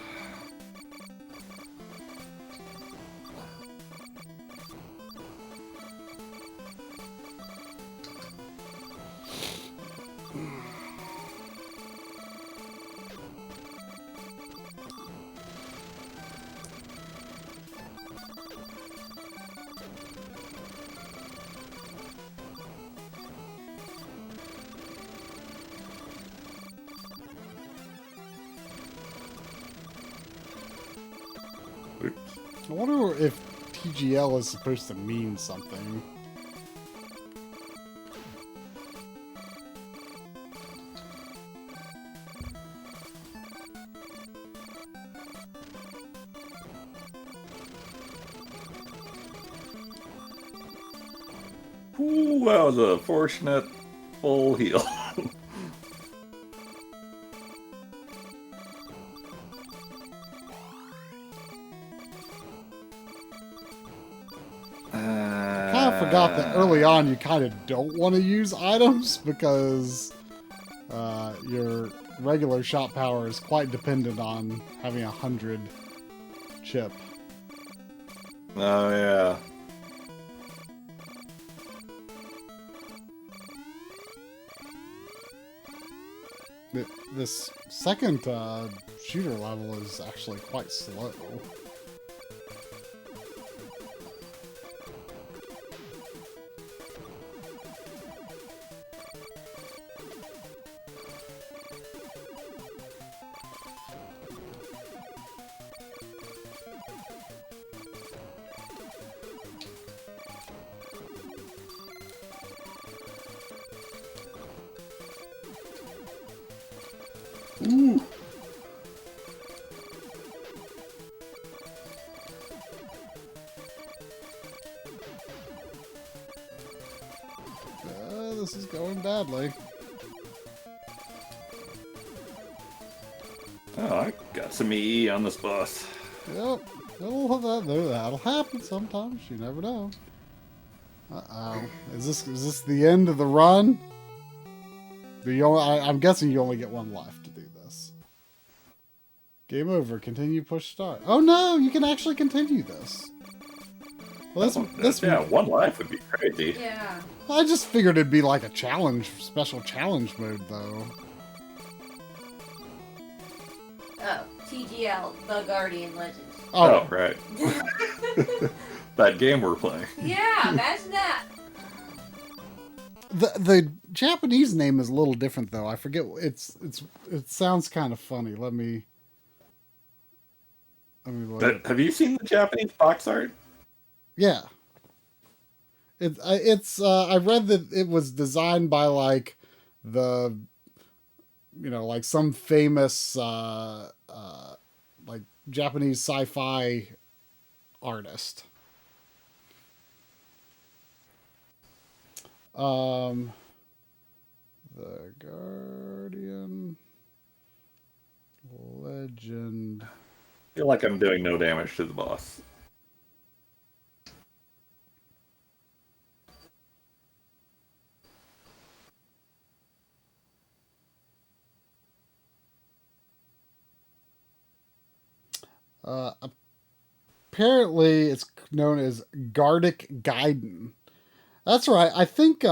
I wonder if TGL is supposed to mean something.
Ooh, that was a fortunate full heal.
I kind of forgot that early on you kind of don't want to use items because your regular shot power is quite dependent on having 100 chip.
Oh, yeah.
This second shooter level is actually quite slow.
Ooh.
This is going badly.
Oh, I got some EE on this boss.
Yep. That'll happen sometimes. You never know. Uh-oh. Is this the end of the run? I'm guessing you only get one life to do this. Game over. Continue, push start. Oh no, you can actually continue this. Well,
yeah, one life would be crazy.
Yeah.
I just figured it'd be like a special challenge mode though.
Oh, TGL, The Guardian Legend.
Oh, right. That game we're playing.
Yeah, imagine that.
The Japanese name is a little different though. I forget. It sounds kind of funny. Let me look.
Have you seen the Japanese box art?
Yeah. I read that it was designed by like like some famous like Japanese sci-fi artist. The Guardian Legend.
I feel like I'm doing no damage to the boss.
Apparently it's known as Gardic Gaiden. That's right. I think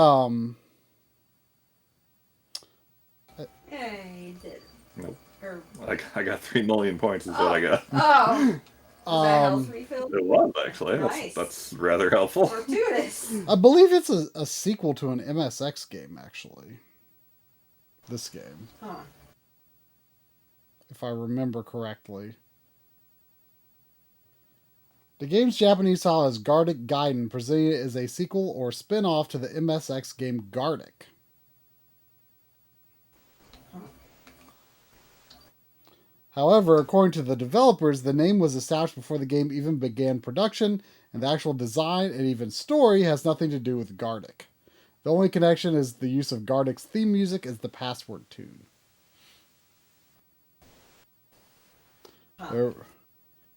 Hey, did.
Nope. I got 3 million points is what I got.
Oh. Was that health refill?
It was actually.
Nice.
That's rather helpful.
Fortuitous.
I believe it's a sequel to an MSX game, actually. This game.
Huh.
If I remember correctly. The game's Japanese title is Gardic Gaiden, presented as a sequel or spin-off to the MSX game Gardic. However, according to the developers, the name was established before the game even began production, and the actual design and even story has nothing to do with Gartic. The only connection is the use of Gardic's theme music as the password tune. There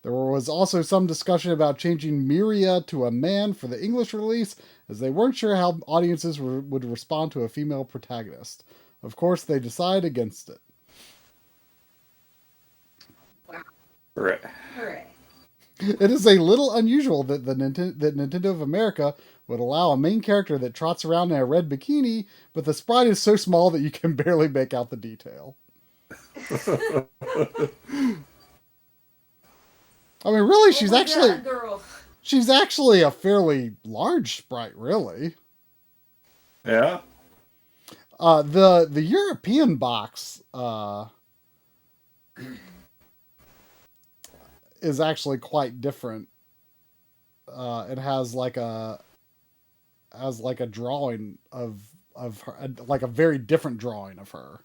was also some discussion about changing Miria to a man for the English release, as they weren't sure how audiences would respond to a female protagonist. Of course, they decided against it.
Wow.
Right.
Hooray.
It is a little unusual that Nintendo of America would allow a main character that trots around in a red bikini, but the sprite is so small that you can barely make out the detail. I mean, really, she's actually a fairly large sprite, really.
Yeah.
The European box is actually quite different. It has like a drawing of her, like a very different drawing of her.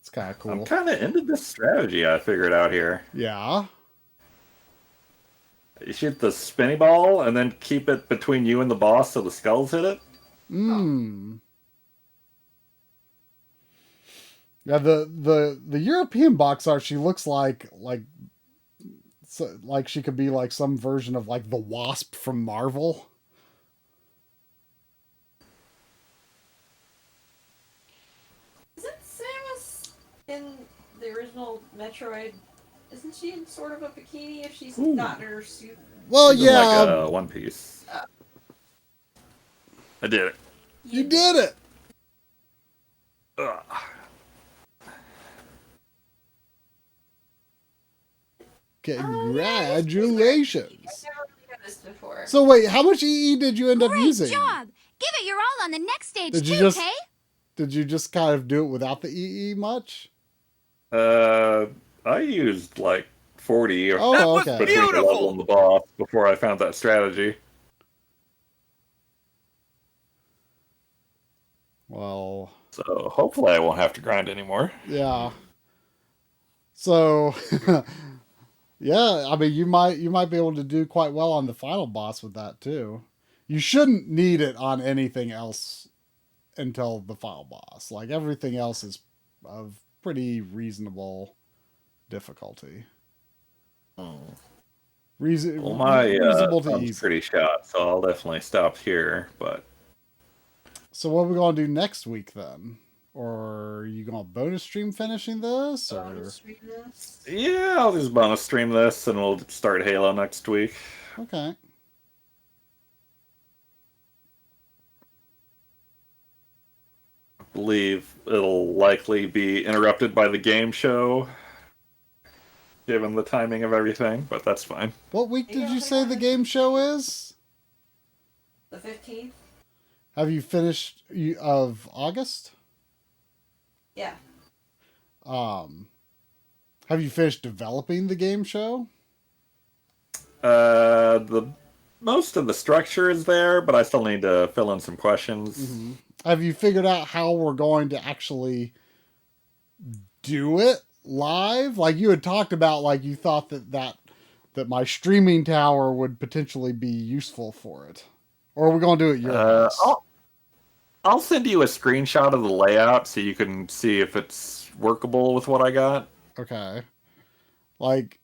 It's kind of cool.
I'm kind of into this strategy I figured out here.
Yeah.
You shoot the spinny ball and then keep it between you and the boss so the skulls hit it.
Yeah, the European box art, she looks like she could be like some version of like the Wasp from Marvel.
Isn't Samus in the original Metroid? Isn't she in sort of a bikini if she's gotten her suit?
Well,
she's
yeah.
In like One Piece. I did it.
You did it.
Ugh.
Congratulations.
I've never really done this before.
So wait, how much EE did you end up using?
Great job! Give it your all on the next stage
Did you just kind of do it without the EE much?
I used like 40
or okay.
between the level and the boss before I found that strategy.
Well,
so hopefully I won't have to grind anymore.
Yeah. So, yeah, I mean, you might be able to do quite well on the final boss with that too. You shouldn't need it on anything else until the final boss. Like everything else is of pretty reasonable difficulty.
Well, my
reasonable to
thumb's
easy.
pretty shot, so I'll definitely stop here. But
so, what are we gonna do next week then? Or are you gonna bonus stream finishing this? Or
yeah, I'll just bonus stream this, and we'll start Halo next week.
Okay.
I believe it'll likely be interrupted by the game show, given the timing of everything, but that's fine.
What week did you say the game show is?
The 15th.
Have you finished of August?
Yeah.
Have you finished developing the game show?
The most of the structure is there, but I still need to fill in some questions.
Mm-hmm. Have you figured out how we're going to actually do it live? Like you had talked about, like you thought that my streaming tower would potentially be useful for it. Or are we going to do it your house?
I'll send you a screenshot of the layout so you can see if it's workable with what I got.
Okay. Like,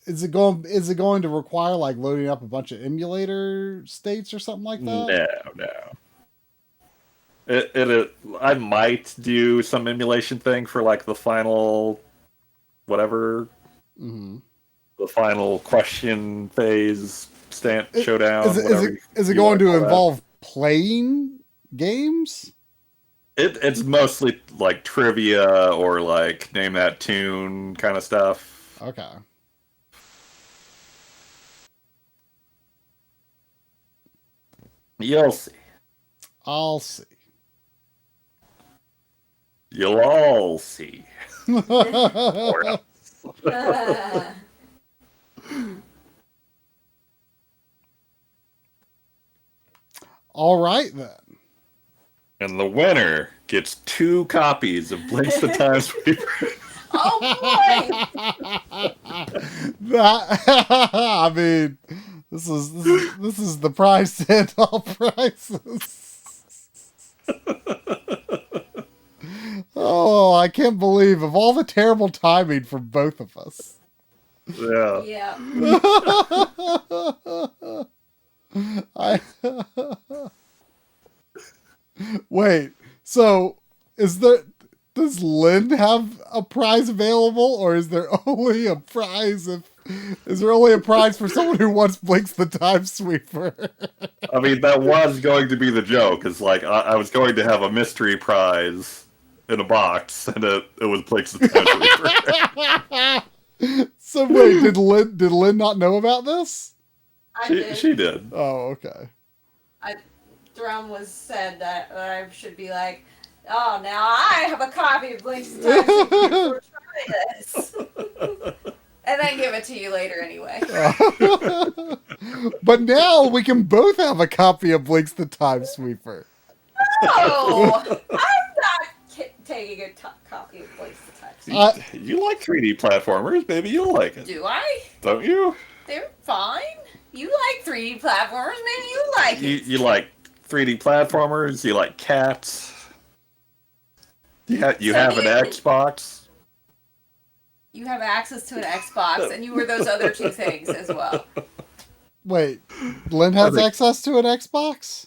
is it going to require like loading up a bunch of emulator states or something like that?
No. I might do some emulation thing for like the final, whatever.
Mm-hmm.
The final question phase showdown.
Is it going to involve playing games?
It's mostly like trivia or like name that tune kind of stuff.
Okay.
You'll see.
I'll see.
You'll all see. Or else.
All right, then.
And the winner gets 2 copies of Blinks the Time Sweeper.
Oh boy!
I mean, this is the price to end all prices. Oh, I can't believe of all the terrible timing for both of us.
Yeah.
Yeah.
Wait, so does Lynn have a prize available, or is there only a prize for someone who wants Blinks the Time Sweeper?
I mean, that was going to be the joke, is like I was going to have a mystery prize in a box, and it was Blinks the Time
Sweeper. So wait, did Lynn not know about this?
She did.
Oh, okay.
Drum was said that I should be like, oh, now I have a copy of Blinks the Time Sweeper. Try this. And then give it to you later anyway.
But now we can both have a copy of Blinks the Time Sweeper.
No! I'm not taking a copy of Blinks the Time Sweeper.
You like 3D platformers, maybe you'll like it.
Do I?
Don't you?
They're fine. You like 3D platformers, maybe you like it.
You like 3D platformers, you like cats. You have an Xbox.
You have access to an Xbox, and you were those other two things as well.
Wait, Lynn has access to an Xbox?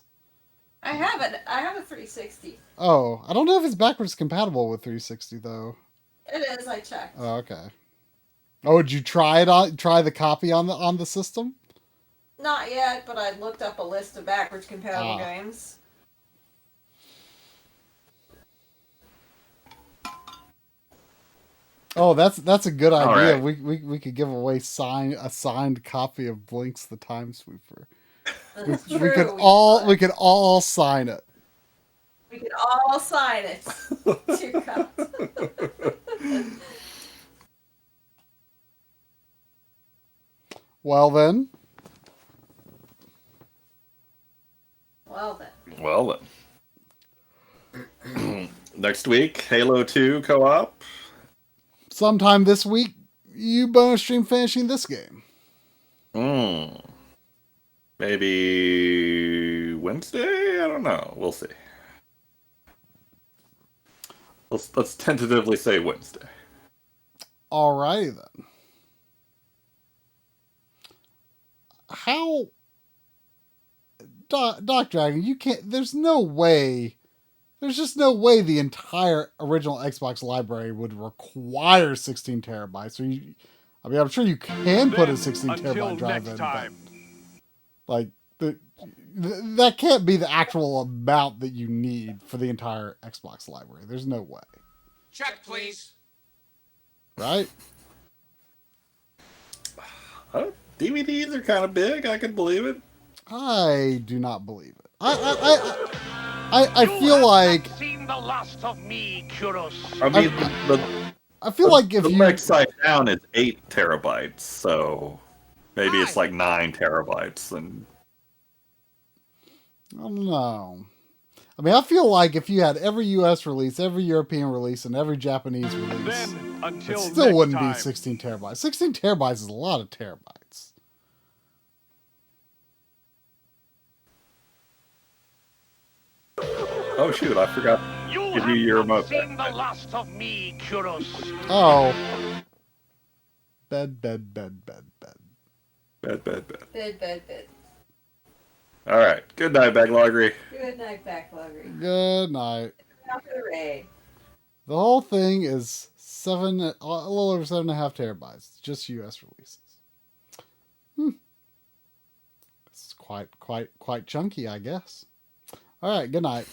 I have a 360.
Oh, I don't know if it's backwards compatible with 360 though.
It is. I checked.
Oh, okay. Oh, did you try the copy on the system?
Not yet, but I looked up a list of backwards compatible games.
Oh, that's a good idea.
Right.
We could give away a signed copy of Blinks the Time Sweeper. We could all sign it.
We could all sign it. Dear God.
Well then.
Well then. Next week, Halo 2 co-op.
Sometime this week, you bonus stream finishing this game.
Maybe Wednesday? I don't know. We'll see. Let's tentatively say Wednesday.
Alrighty then. How, Doc Dragon? You can't. There's no way. There's just no way the entire original Xbox library would require 16 terabytes. I'm sure you can put a 16 terabyte drive in. But, like, that can't be the actual amount that you need for the entire Xbox library. There's no way.
Check, please.
Right?
DVDs are kind of big. I can believe it.
I do not believe it. I feel like.
Seen the last of me, Kuros.
I mean,
I feel like if
the
you
Upside Down is 8 terabytes, so maybe it's like 9 terabytes, and
I don't know. I mean, I feel like if you had every U.S. release, every European release, and every Japanese release, it still wouldn't be 16 terabytes. 16 terabytes is a lot of terabytes.
oh shoot, I forgot to give you your remote.
Seen the last of me, Kuros.
Oh. Bed.
Bed.
Bed.
All right. Good night, Backloggery.
Good night, Backloggery.
Good night.
Out for the raid.
The whole thing is a little over 7.5 terabytes, just U.S. releases. It's quite chunky, I guess. All right. Good night.